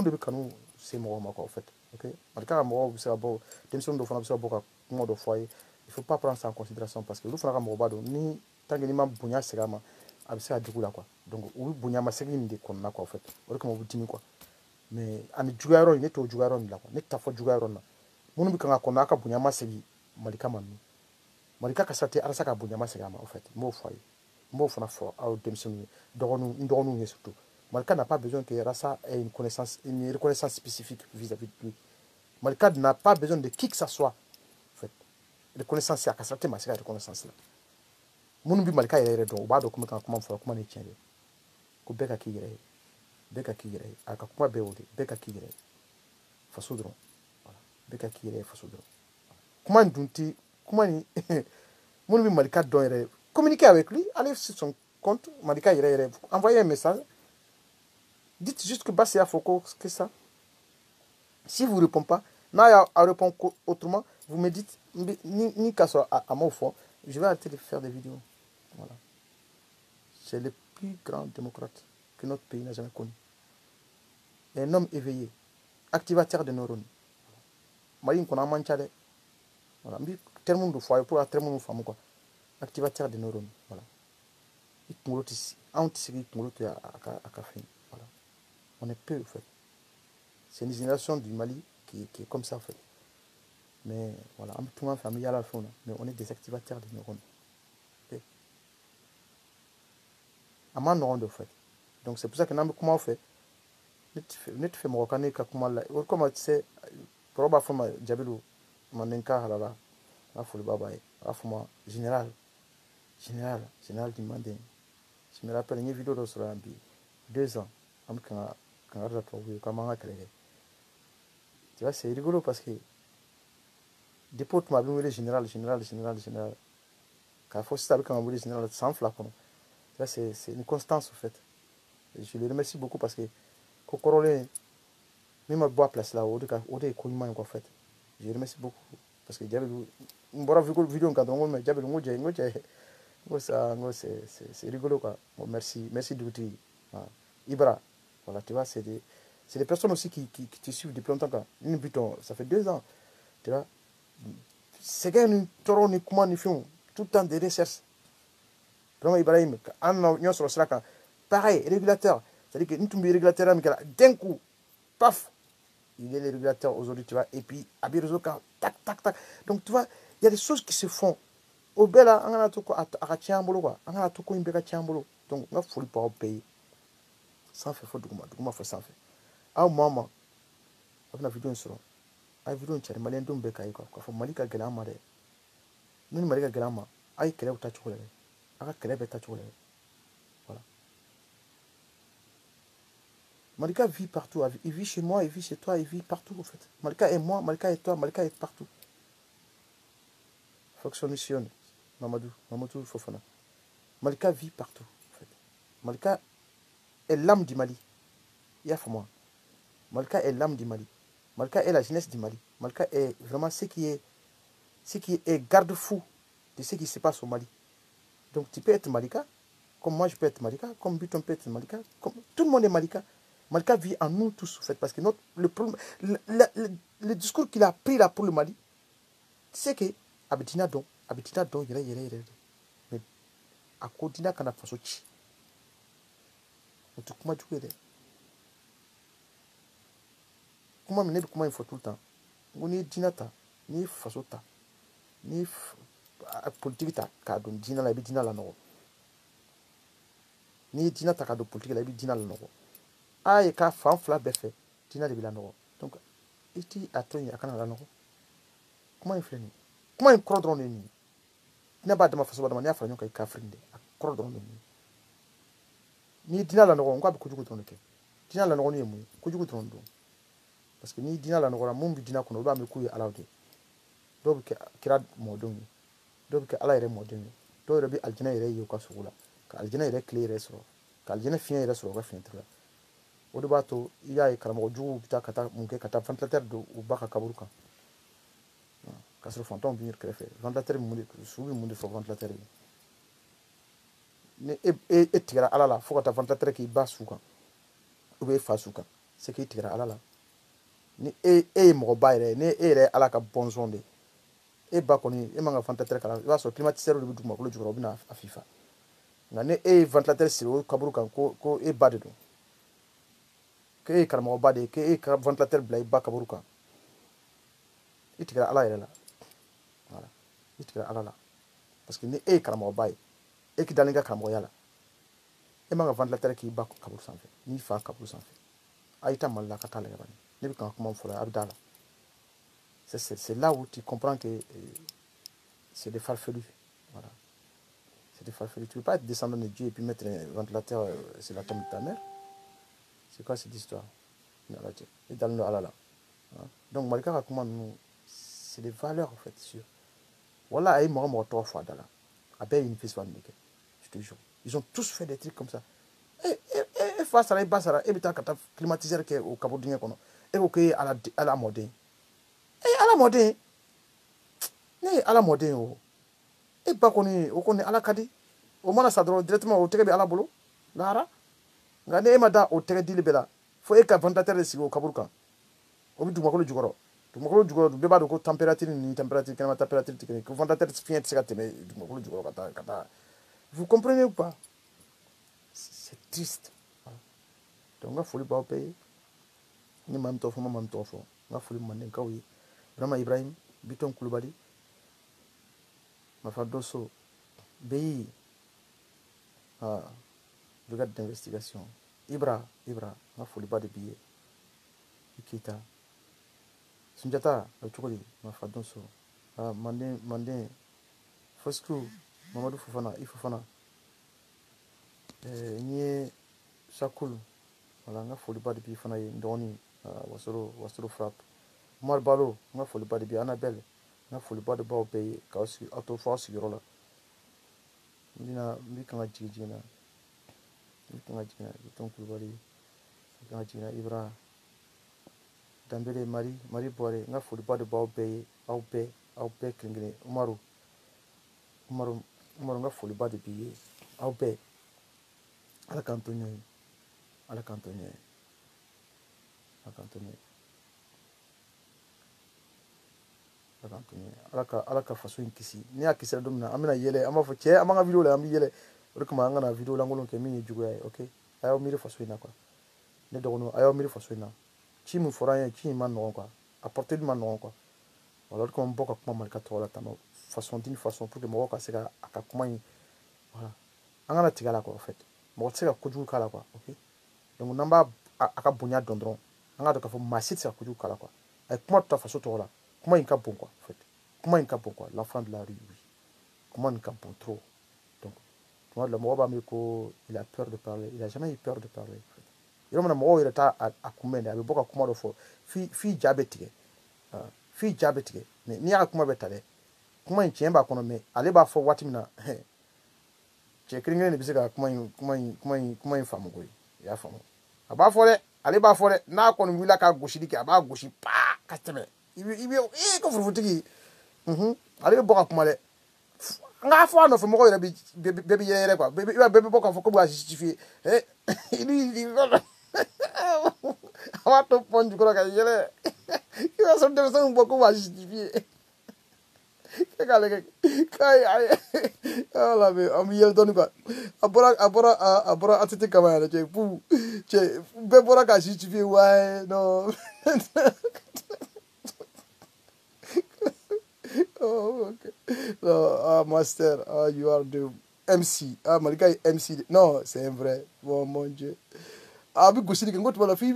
de bɛ kanu se mɔgɔw ma quoi en fait ok Malika ka mɔgɔw bɛ se ka bɔ denmisɛnnin dɔw fana bɛ se ka bɔ ka kuma dɔ fɔ a ye il faut pas prendre ça en considération parce que olu fana ka mɔgɔba don ni tant que n'i ma bonya segin a ma a bɛ se ka digi u la quoi donc u bɛ bonya masegin nin de kɔnɔna quoi en fait o de kama u bɛ dimi quoi mais ani juguya yɔrɔ in ne t'o juguya yɔrɔ in la quoi ne t'a fɔ juguya yɔrɔ in na minnu bɛ kan ka kɔnɔ a ka bonya masegin Malika ma ninnu Malika ka sira tɛ Rasta ka bonya masegin a ma en fait n b'o fɔ a ye n b'o fana fɔ aw denmisɛnninw ye n dɔgɔninw ye surtout Malika n'a pas besoin que Rasta ait une reconnaissance spécifique vis-à-vis de lui Malika n'a pas besoin de qui que ce soit. En fait. Reconnaissance, il y a qu'à ma reconnaissance là. Mon bi Malika est donc, on va comment faire, comment les tiens. Ko beka kigere. Beka kigere. Aka kuma beode. Beka kigere. Faso dron. Voilà. Beka kigere faso dron. Comment dunti, comment ni, mon bi Malika don communiquez avec lui, allez sur son compte, Malika envoyez un message. Dites juste que Bassia Foko, que ça. Si vous ne répondez pas, n'a à répondre autrement, vous me dites, ni qu'à soit à mon fond, je vais arrêter de faire des vidéos. Voilà. C'est le plus grand démocrate que notre pays n'a jamais connu. Un homme éveillé, activateur de neurones. Marine qu'on a manchade. Voilà. Tellement de fois, pour tellement de femmes, quoi. Activateur de neurones. Voilà. Il t'moulot ici. Il t'moulot à café. Voilà. On est peu, en fait. C'est une génération du Mali qui est comme ça, en fait. Mais voilà, tout le monde familial à la fin, mais on est des activateurs de neurones. Okay. À ma neurones, en fait. Donc c'est pour ça que nous, comment on fait? Nous fait marocain, comment là, comment tu sais, pour avoir fait ma diabète, mon encar là là, la folie babaye, la fois général du Manding. Je me rappelle une vidéo de cela, 2 ans, quand on a trouvé comment on a créé. Tu vois, c'est rigolo parce que des potes m'avaient dit général. Quand il faut savoir comment on dit général, sans flacon. Tu vois, c'est une constance en fait. Et je le remercie beaucoup parce que Kokorole, même à bois place là, au est connu en fait. Je le remercie beaucoup parce que j'avais une bonne vidéo quand on m'a dit c'est rigolo quoi. Bon, merci Douti. Voilà. Ibra, voilà, tu vois, c'est des personnes aussi qui te suivent depuis longtemps. Une buton, ça fait 2 ans. Tu vois, c'est qu'un taureau ni comment ni film, tout le temps des recherches. Vraiment Ibrahim, on sur le pareil, régulateur. C'est-à-dire que nous sommes régulateur, d'un coup, paf, il est le régulateur aujourd'hui, tu vois, et puis Abirozoka, tac. Donc tu vois, il y a des choses qui se font. Au bela, on a tout quoi à Tiambolo, quoi. On a tout quoi une béca Tiambolo. Donc on a folie pas au pays. Sans fait, faut douguma fait sans fait. Ah, maman, on a vidéo sur. A vidéo sur malien dum béca quoi. Faut malika gelama de. Nous malika gelama. Aïe, qu'elle est au tachoulet. Ah, qu'elle est tachoulet. Voilà. Malika vit partout. Il vit chez moi, il vit chez toi, il vit partout, en fait. Malika est moi, Malika est toi, Malika est partout. Fonctionne. Mamadou Fofana. Malika vit partout, en fait. Malika est l'âme du Mali. Il y a pour moi. Malika est l'âme du Mali. Malika est la jeunesse du Mali. Malika est vraiment ce qui est garde-fou de ce qui se passe au Mali. Donc tu peux être Malika, comme moi je peux être Malika, comme Buton peut être Malika, comme tout le monde est Malika. Malika vit en nous tous, en fait, parce que le discours qu'il a pris là pour le Mali, c'est que Abitina don, yere. Mais à Kodina kana faso chi. Mais tu comment tu es comment il faut tout le temps. On est dinata, ni faso ta, ni politique ta, kadon dina la bi dina la no. Ni dina ta kadon politique la bi dina la no. Ah, et quand fan fla befe, dina de bilano. Donc, iti atoni akana la no. Comment il fait ni? Comment il croit dans le ni? N'a pas de ma façon de manière à faire un cafrinde. Croit dans le ni dina la no, on va beaucoup de temps. Dina la no ni mu, kujugu tondo. Parce que ni dina la no la mumbi dina kono ba me kuyi alawde. Do bi kira modon. Do bi ala ere modon. Do rebi aljina ere yo ka sugula. Ka aljina ere clear ere so. Ka aljina fien ere so ka fien tra. O de bato iya e karamo jugu bita kata munke kata ventilateur do u baka kaburuka. Ka so fantom venir krefe. Ventilateur mundi subi mundi fo ventilateur. Ni e tira ala la fo kata ventilateur ki ba suka. O be fa suka. C'est ki tira ala la. Ni mo ba ere ni ere ala ka bonzon de. E ba koni e manga ventilateur kala ba so climatiseur do duma ko lo juro bina afifa. Ngane ventilateur si o kaburuka ko e ba de do. Que karamo bade que ventilateur blay ba kaburuka itikira ala yela voilà itikira ala la parce que ni karamo bay e ki dalinga karamo yala e manga ventilateur ki ba kaburu sanfe ni fa kaburu sanfe ayita malla ka tala yabani ni bi kan kuma fura abdala C'est là où tu comprends que c'est des farfelus. Voilà. C'est des farfelus. Tu ne peux pas être descendant de Dieu et puis mettre un ventilateur sur la tombe de ta mère. C'est quoi cette histoire? Et dans le halala. Donc, Malika Rakouman, c'est des valeurs en fait, sûr. Voilà, il m'a dit 3 fois dans la. Avec une fille, je te jure. Ils ont tous fait des trucs comme ça. Et face à la base, et puis tu as climatiseur qui est au Cabodien. Et ok, à la mode. Et à la mode. Et à la mode. Et pas qu'on est à la kadi. Au moins, ça doit directement au télé à la bolo. Lara. Gane mada au télé d'Ilibela. Faut que ventilateur de sigo au Kaburukan. Au bout du Makolo Jugoro. Du Makolo Jugoro, du débat de température, ni température, température technique. Le ventilateur de Fiat Sekateme, du Makolo Jugoro. Vous comprenez ou pas? C'est triste. Donc, il faut le payer. Ni mam tofo, mam tofo. Il faut le mander. Vraiment, Ibrahim, Biton Koulibaly, Mafadoso, BI, brigade d'investigation. Ibra, il faut le bas de billets. Ikita. Sunjata, Chokoli, Mafadoso, Mandin, Foscrew, Mamadou Fofana, Ifofana. Nye Shakul, voilà, il faut le bas de billets. Fana, Ndoni, Wasoro Frappe. Omar Balo, il faut le bas de billets. Annabelle, il faut le bas de bas au pays. Kaosi, Autoforce, Yorola. Mina, Mikanga Jigina. Mikanga Jigina, Biton Koulibaly, Mikanga Jigina, Ibra. Dambele Marie Boire, nga faut le bas de bas au pays. Au pays, Klingene. Umaru, nga faut le bas de billets. Au pays. À la cantonnier. À la cantonnier. À la cantonnier. À la façon kisi. Ni a kisi la domina. Amina yele. Ama fo che. Ama nga vidéo la. Ami yele. Rukuma nga na vidéo la ngolon ke mini jugo ya. Ok. Ayo mire façon ina quoi. Ne dogono. Ayo mire façon ina. Chi mu fora ya. Chi man non quoi. Apporter du man non quoi. Alors comme beaucoup comme Malika Tola tano. Façon d'une façon pour que moi ka seka akakuma yi. Voilà. Anga na tigala quoi en fait. Mo seka kuju kala quoi. Ok. Donc namba aka bonya dondron. Anga do ka fo masit seka kuju kala quoi. Ay kuma ta façon tola. Comment il capte bon quoi en fait? Comment il capte bon quoi? L'enfant de la rue, oui. Comment il capte bon trop? Donc, moi, le mot il a peur de parler. Il n'a jamais eu peur de parler. En fait. Il y a à combien il y a beaucoup à comment le faut. Fille diabétique. Fille diabétique. Mais ni à comment bête aller. Comment il tient pas qu'on met. Allez bas for what mina. J'ai écrit une biscuit comment il femme quoi. Il y a femme. À bas for allez bas for n'a qu'on lui la ka gauche dit qu'il a bas gauche pas customer. Il ko furufutigi ale be boka kumale nga fo no fo mo yere be yere quoi be boka fo ko ba justifier il awa to ponju ko ka yere il va sortir ça un beaucoup ba justifier kale kai ay ala be am yel don quoi abora atete kamera che pu che be bora ka justifier ouais non. Oh, okay. No, Master, you are the MC. Malika est MC. Non, c'est un vrai. Bon, mon Dieu. Abi gosiri que ngoto bala fi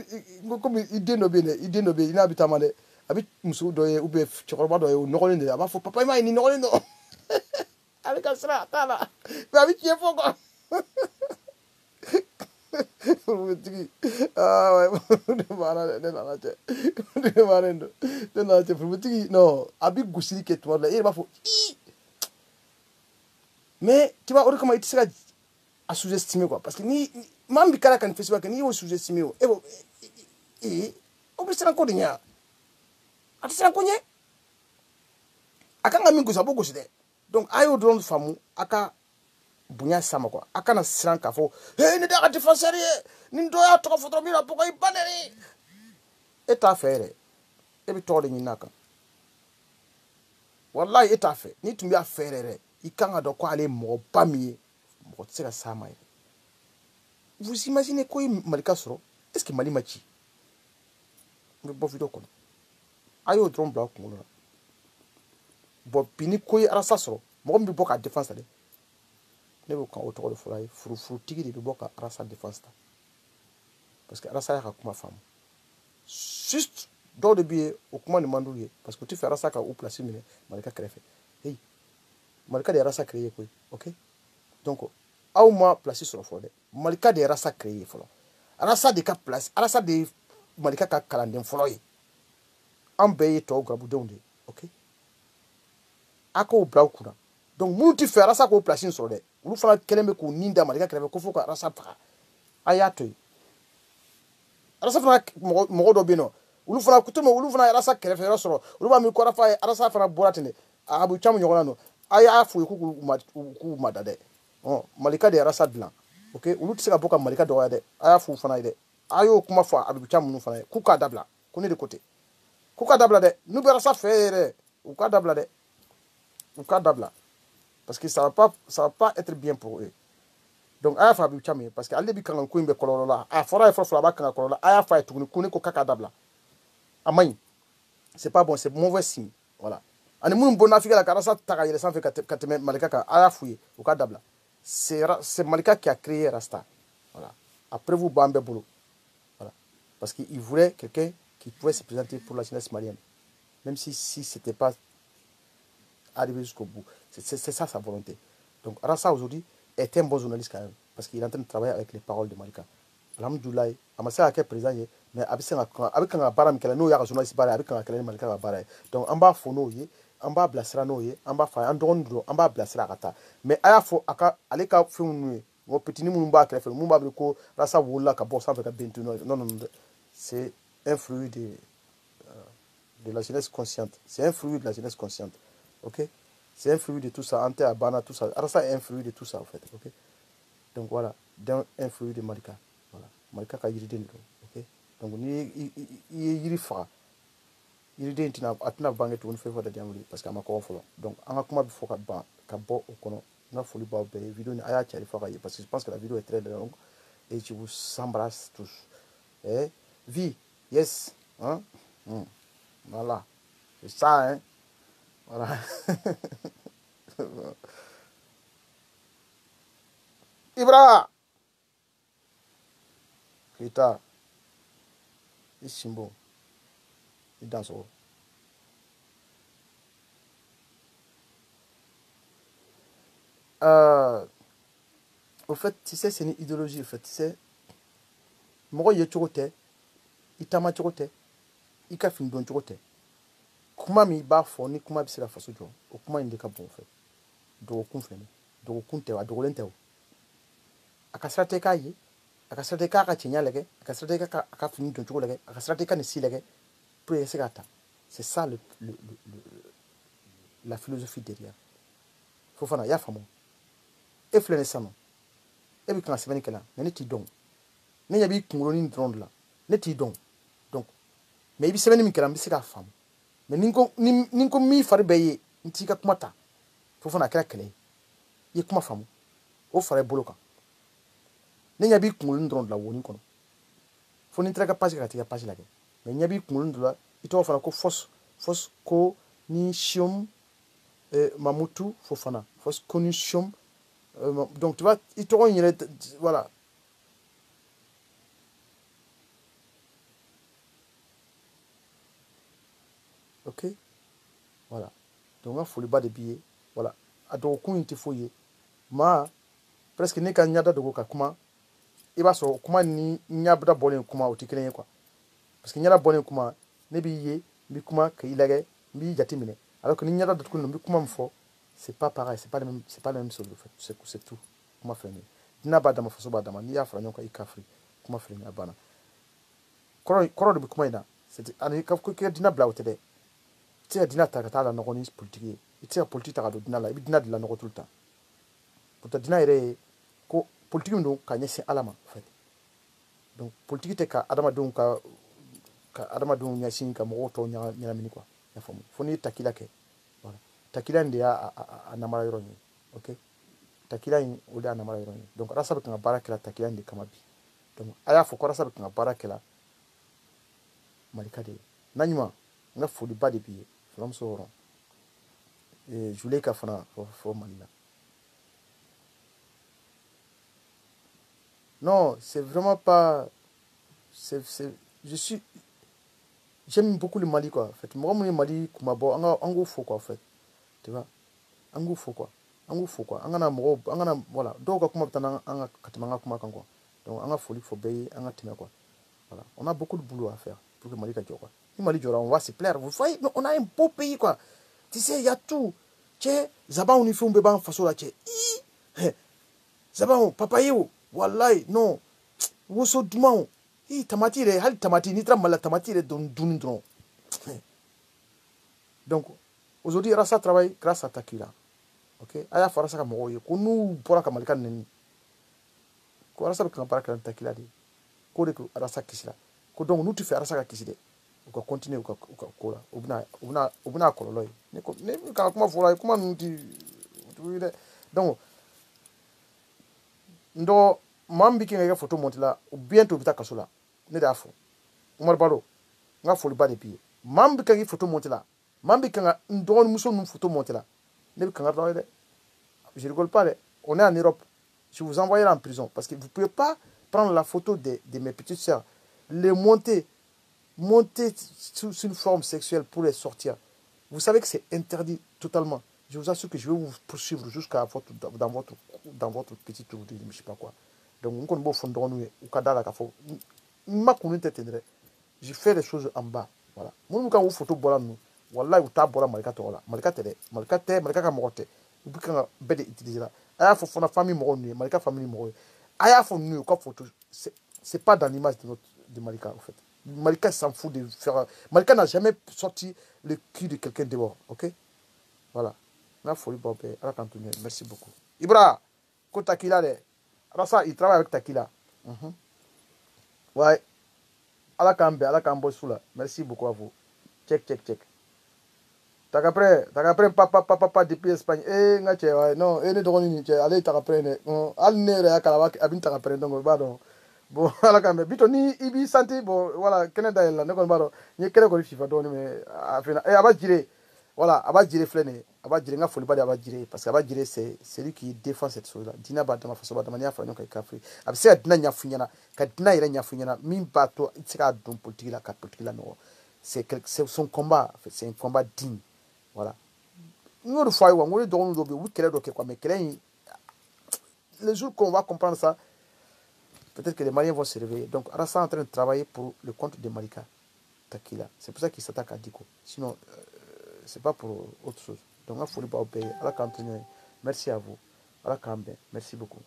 comme idée no bene, ina bitamane. Abi musu doye ube chokoroba doye no nde aba fo papa mai ni no no. Abi kasra tala. Abi kiefo ko. Ouais, non, Abi Goussili qui est toi là, il va faut. Mais tu vois, comment il sera à sous-estimer quoi. Parce que ni, même si quelqu'un fait ça, ni au sous-estimer. Et bon, on peut se rendre compte de ça. On se rend compte. Akanga mingo sabo gosside. Donc, ayo drone famu, aka. Bunya sama quoi akana siran ka fo ni daga défenseur ni do ya to ko foto mi la poko ibaneri eta fere e bi to de ni naka wallahi eta fe ni tumbi a fere re ikanga do ko ale mo pamie mo tsira sama. Vous imaginez quoi Malika soro est-ce que Mali machi me bo video ko ayo drone bla ko ngona bo pini ko arasa soro mo mbi boka défense ale ne bɛ kan o tɔgɔ de fɔra a ye furufurutigi de bɛ bɔ ka arasa défense ta parce que arasa y'a ka kuma faamu juste dɔw de bɛ yen o kuma nin man d'u ye parce que u tɛ fɛ arasa ka u place minɛ Malika kɛrɛfɛ hey Malika de ye arasa créé koyi ok donc aw ma place sɔrɔ fɔlɔ dɛ Malika de ye arasa créé fɔlɔ arasa de ka place arasa de ye Malika ka kalanden fɔlɔ ye an bɛɛ ye tɔw garabudenw de ye ok a k'o bila u kunna donc minnu tɛ fɛ arasa k'o place in sɔrɔ dɛ olu fana kɛlen bɛ k'u nin da Malika kɛrɛfɛ ko fo ka arasa faga a y'a to yen arasa fana mɔgɔ dɔ bɛ yen nɔ olu fana ye arasa kɛrɛfɛ yɔrɔ sɔrɔ olu b'a min ko arasa fana bɔra ten dɛ a bɛ caman ɲɔgɔn na nɔ a y'a f'u ye k'u ma da dɛ Malika de ye arasa dilan ok olu tɛ se ka bɔ ka Malika dɔgɔya dɛ a y'a f'u fana ye dɛ a y'o kuma fɔ a bɛ caman minnu fana ye k'u k'a dabila ko ne de ko ten k'u k'a dabila dɛ n'u bɛ arasa fɛ yɛrɛ u k'a dabila dɛ u k'a dabila parce que ça va pas être bien pour eux donc a y'a fɔ a bɛ caman ye parce que ale de bɛ kan ka ko in bɛ kɔlɔlɔ la a fɔra ye fɔlɔ a b'a kan ka kɔlɔlɔ la a y'a fɔ a ye tuguni ko ne ko k'a k'a dabila a man ɲi c'est pas bon c'est mauvais signe voilà ani minnu bɔ nafika la ka arasa ta ka yɛlɛ sanfɛ ka tɛmɛ Malika kan a y'a f'u ye u k'a dabila c'est Malika qui a créé Rasta voilà après vous b'an bɛɛ bolo voilà parce que il voulait quelqu'un qui pouvait se présenter pour la jeunesse malienne même si c'était pas arrivé jusqu'au bout c'est ça sa volonté donc Rasta aujourd'hui est un bon journaliste quand même parce qu'il est en train de travailler avec les paroles de Malika alhamdoulilah a ma se ka kɛ président ye mais a bɛ kan ka baara min kɛ n'o y'a ka journaliste baara ye a bɛ kan ka kɛlɛ ni Malika ka baara ye donc an b'a fɔ n'o ye an b'a bilasira n'o ye an b'a fɔ a ye an dɔgɔnin don an b'a bilasira a ka taa mais a y'a fɔ ale ka fɛnw n'u ye n petini minnu b'a kɛrɛfɛ minnu b'a wele ko Rasta wolola ka bɔ sanfɛ ka ben ten non c'est un fruit de la jeunesse consciente c'est un fruit de la jeunesse consciente ok c'est un fruit de tout ça Ante Abana tout ça Rasta est un fruit de tout ça en fait ok donc voilà un fruit de Malika voilà Malika ka yiriden de don ok donc ni i ye yiri faga yiriden a tɛna bange tuguni fɛn fɔ da diyan wuli parce que a ma kɔgɔ fɔlɔ donc an ka kuma bɛ fɔ ka ban ka bɔ o kɔnɔ n ka foli b'aw bɛɛ ye vidéo ni a y'a cari fɔ ka ye parce que je pense que la vidéo est très longue et je vous embrasse tous vie yes hein voilà c'est ça hein voilà Ibra Kita Isimbo Idanso au fait tu sais c'est une idéologie au fait tu sais mɔgɔ ye cogo tɛ i taama cogo tɛ i ka fini dɔn cogo tɛ kuma min i b'a fɔ ni kuma bɛ se ka faso jɔ o kuma in de ka bon o fɛ dɔgɔkun filɛ nin dɔgɔkun tɛ a dogolen tɛ o a ka sira tɛ k'a ye a ka sira tɛ k'a ka cɛɲa lajɛ a ka sira tɛ k'a ka fini dɔn cogo lajɛ a ka sira tɛ k'a ni si lajɛ pour que i ka se k'a ta c'est ça la philosophie derrière Fofana i y'a faamu e filɛ nin sisan nɔ e bɛ kan ka sɛbɛnni kɛ la mais ne t'i dɔn ne ɲɛ b'i kunkolonin dɔrɔn de la ne t'i dɔn donc mais i bɛ sɛbɛnni min kɛra n bɛ se k'a faamu mais ni n ko min fari bɛɛ ye n t'i ka kuma ta Fofana a kɛra kɛlɛ ye i ye kuma faamu o fara i bolo kan ne ɲɛ b'i kunkolonin dɔrɔn de la wonin kɔnɔ fo ni n taara i ka page ka t'i ka page lajɛ mais n ɲɛ b'i kunkolonin dɔ la i tɔgɔ fana ko Fos ko ni Siom Mamutu Fofana Fos ko ni Siom donc tu vois i tɔgɔ in yɛrɛ voilà ok voilà donc n ka foliba de b'i ye voilà a dɔgɔkun in tɛ foyi ye maa presque ne ka ɲada dogo ka kuma i b'a sɔrɔ kuma ni ɲada bɔlen kuma o tɛ kelen ye quoi parce que ɲada bɔlen kuma ne b'i ye n bɛ kuma k'i lajɛ n b'i jate minɛ alors que ni ɲada datugulen don n bɛ kuma min fɔ c'est pas pareil c'est pas la même chose en fait c'est tout kuma filɛ nin ye diinɛ b'a dama faso b'a dama n'i y'a fara ɲɔgɔn kan i kafiri kuma filɛ nin ye a banna kɔrɔ de bɛ kuma in na ani ko i ka diinɛ bila o tɛ dɛ i tɛ se ka diinɛ ta ka taa lanɔgɔ ni politique ye i tɛ se ka politique ta ka don diinɛ la i bɛ diinɛ de lanɔgɔ tout le temps pourtant diinɛ yɛrɛ ye ko politique min don ka ɲɛsin ala ma en fait donc politique tɛ ka adamadenw ka adamadenw ɲɛsin ka mɔgɔw tɔw ɲɛnamini quoi i y'a faamu fo n'i ye takila kɛ voilà takila in de y'a namara yɔrɔ in ye ok takila in o de y'a namara yɔrɔ in ye donc Rasta bɛ kan ka baara kɛla takila in de kama bi donc a y'a fɔ ko Rasta bɛ kan ka baara kɛla Malika de ye n'a ɲuman n ka foliba de b'i ye fulamuso hɔrɔn Zuleka fana fɔ Mali la non c'est vraiment pas je suis j'aime beaucoup le Mali, quoi. En fait, moi, mon Mali, comme bon, en gros, faut quoi, en fait. Tu vois, en gros, faut quoi. En gros, faut quoi. En gana, voilà. Donc, comment t'en as katimanga kuma quoi. Donc, en a folie, faut payer, en a timé, quoi. Voilà. On a beaucoup de boulot à faire pour que Mali gagne, quoi. Le Mali, on va se plaire. Vous voyez, on a un beau pays, quoi. Tu sais, il y a tout. Tchè, Zaba, on y fait un bébé en façon là, tchè. Zaba, papa, yo, wallahi, non. Woso dumao. Tamati, hal tamati, ni tramala tamati, don dun. Donc, aujourd'hui, Rassa travaille grâce à Takila. Ok? Aya fara saka mogo ye. Ko n'u bɔra ka Malika neni. Ko Rassa bɛ kan baara kɛ ni Takila de ye. Ko de ko Rassa kisira. Ko donc n'u tɛ fɛ Rassa ka kisi dɛ. U ka continuer u ka ko la. U bɛna kɔlɔlɔ ye. Ne bɛ ka kuma fɔ la ye. Kuma ninnu ti dɛ. Donc, ndo maa min bɛ kɛ ka photo monter la, bientôt u bɛ taa kaso la. Ne de y'a fɔ. Umaru Baro, n ka foliba de b'i ye. Maa min bɛ kɛ photo monter la, maa min bɛ kan n dɔgɔnimuso ninnu photo monter la, ne bɛ kangari d'aw ye dɛ. Je rigole pas, on est en Europe. Je vous envoyerai en prison. Parce que vous ne pouvez pas prendre la photo de mes petites sœurs, les monter sous une forme sexuelle pour les sortir. Vous savez que c'est interdit totalement. Je vous assure que je vais vous poursuivre jusqu'à dans votre petit tour de je ne sais pas quoi. Donc, on connaît fondre nous ou kadala ka fo. Ma communauté tendre. Je fais les choses en bas. Voilà. Moi, quand vous photo bola nous, wallahi ou ta bola malika tola. Malika ka mogote. Ou bien quand bête utiliser là. Aya fo fona famille moro nu, malika famille moro. Aya fo nu quoi photo. C'est pas dans l'image de Malika en fait. Malika s'en fout de faire. Malika n'a jamais sorti le cul de quelqu'un dehors, ok? Voilà. La folie, Bobé. Merci beaucoup. Ibra, ko Takila, Rassa, il travaille avec Takila. Ouais. Ala Kambo Soula. Merci beaucoup à vous. Check. Takapre, papa, depuis Espagne. Ngache, ouais, non, ne drone ni, allez, takapre, al nere, akala, abin takapre, donc, pardon. Bon, ala kambe. Bito ni, ibi santi, bon, voilà, Canada, là, ne kon baro. Ni kele ko FIFA, donc, mais, afina, aba jire. Voilà, aba jire flene. Aba jire, nga foliba de aba jire. Parce que aba jire, c'est lui qui défend cette chose-là. Dina ba dama faso ba dama nya fa nyoka ikafri. Abse dina nya funyana, ka dina ire nya funyana, min ba to, itika don politique la, ka politique la, non. C'est son combat, en fait, c'est un combat digne. Voilà. Nous, le foyer, on est dans mais les jours qu'on va comprendre ça, peut-être que les Maliens vont se réveiller. Donc, Rassa est en train de travailler pour le compte de Malika Takila. C'est pour ça qu'il s'attaque à Diko. Sinon, c'est pas pour autre chose. Donc, il faut le payer. Merci à vous. Merci beaucoup.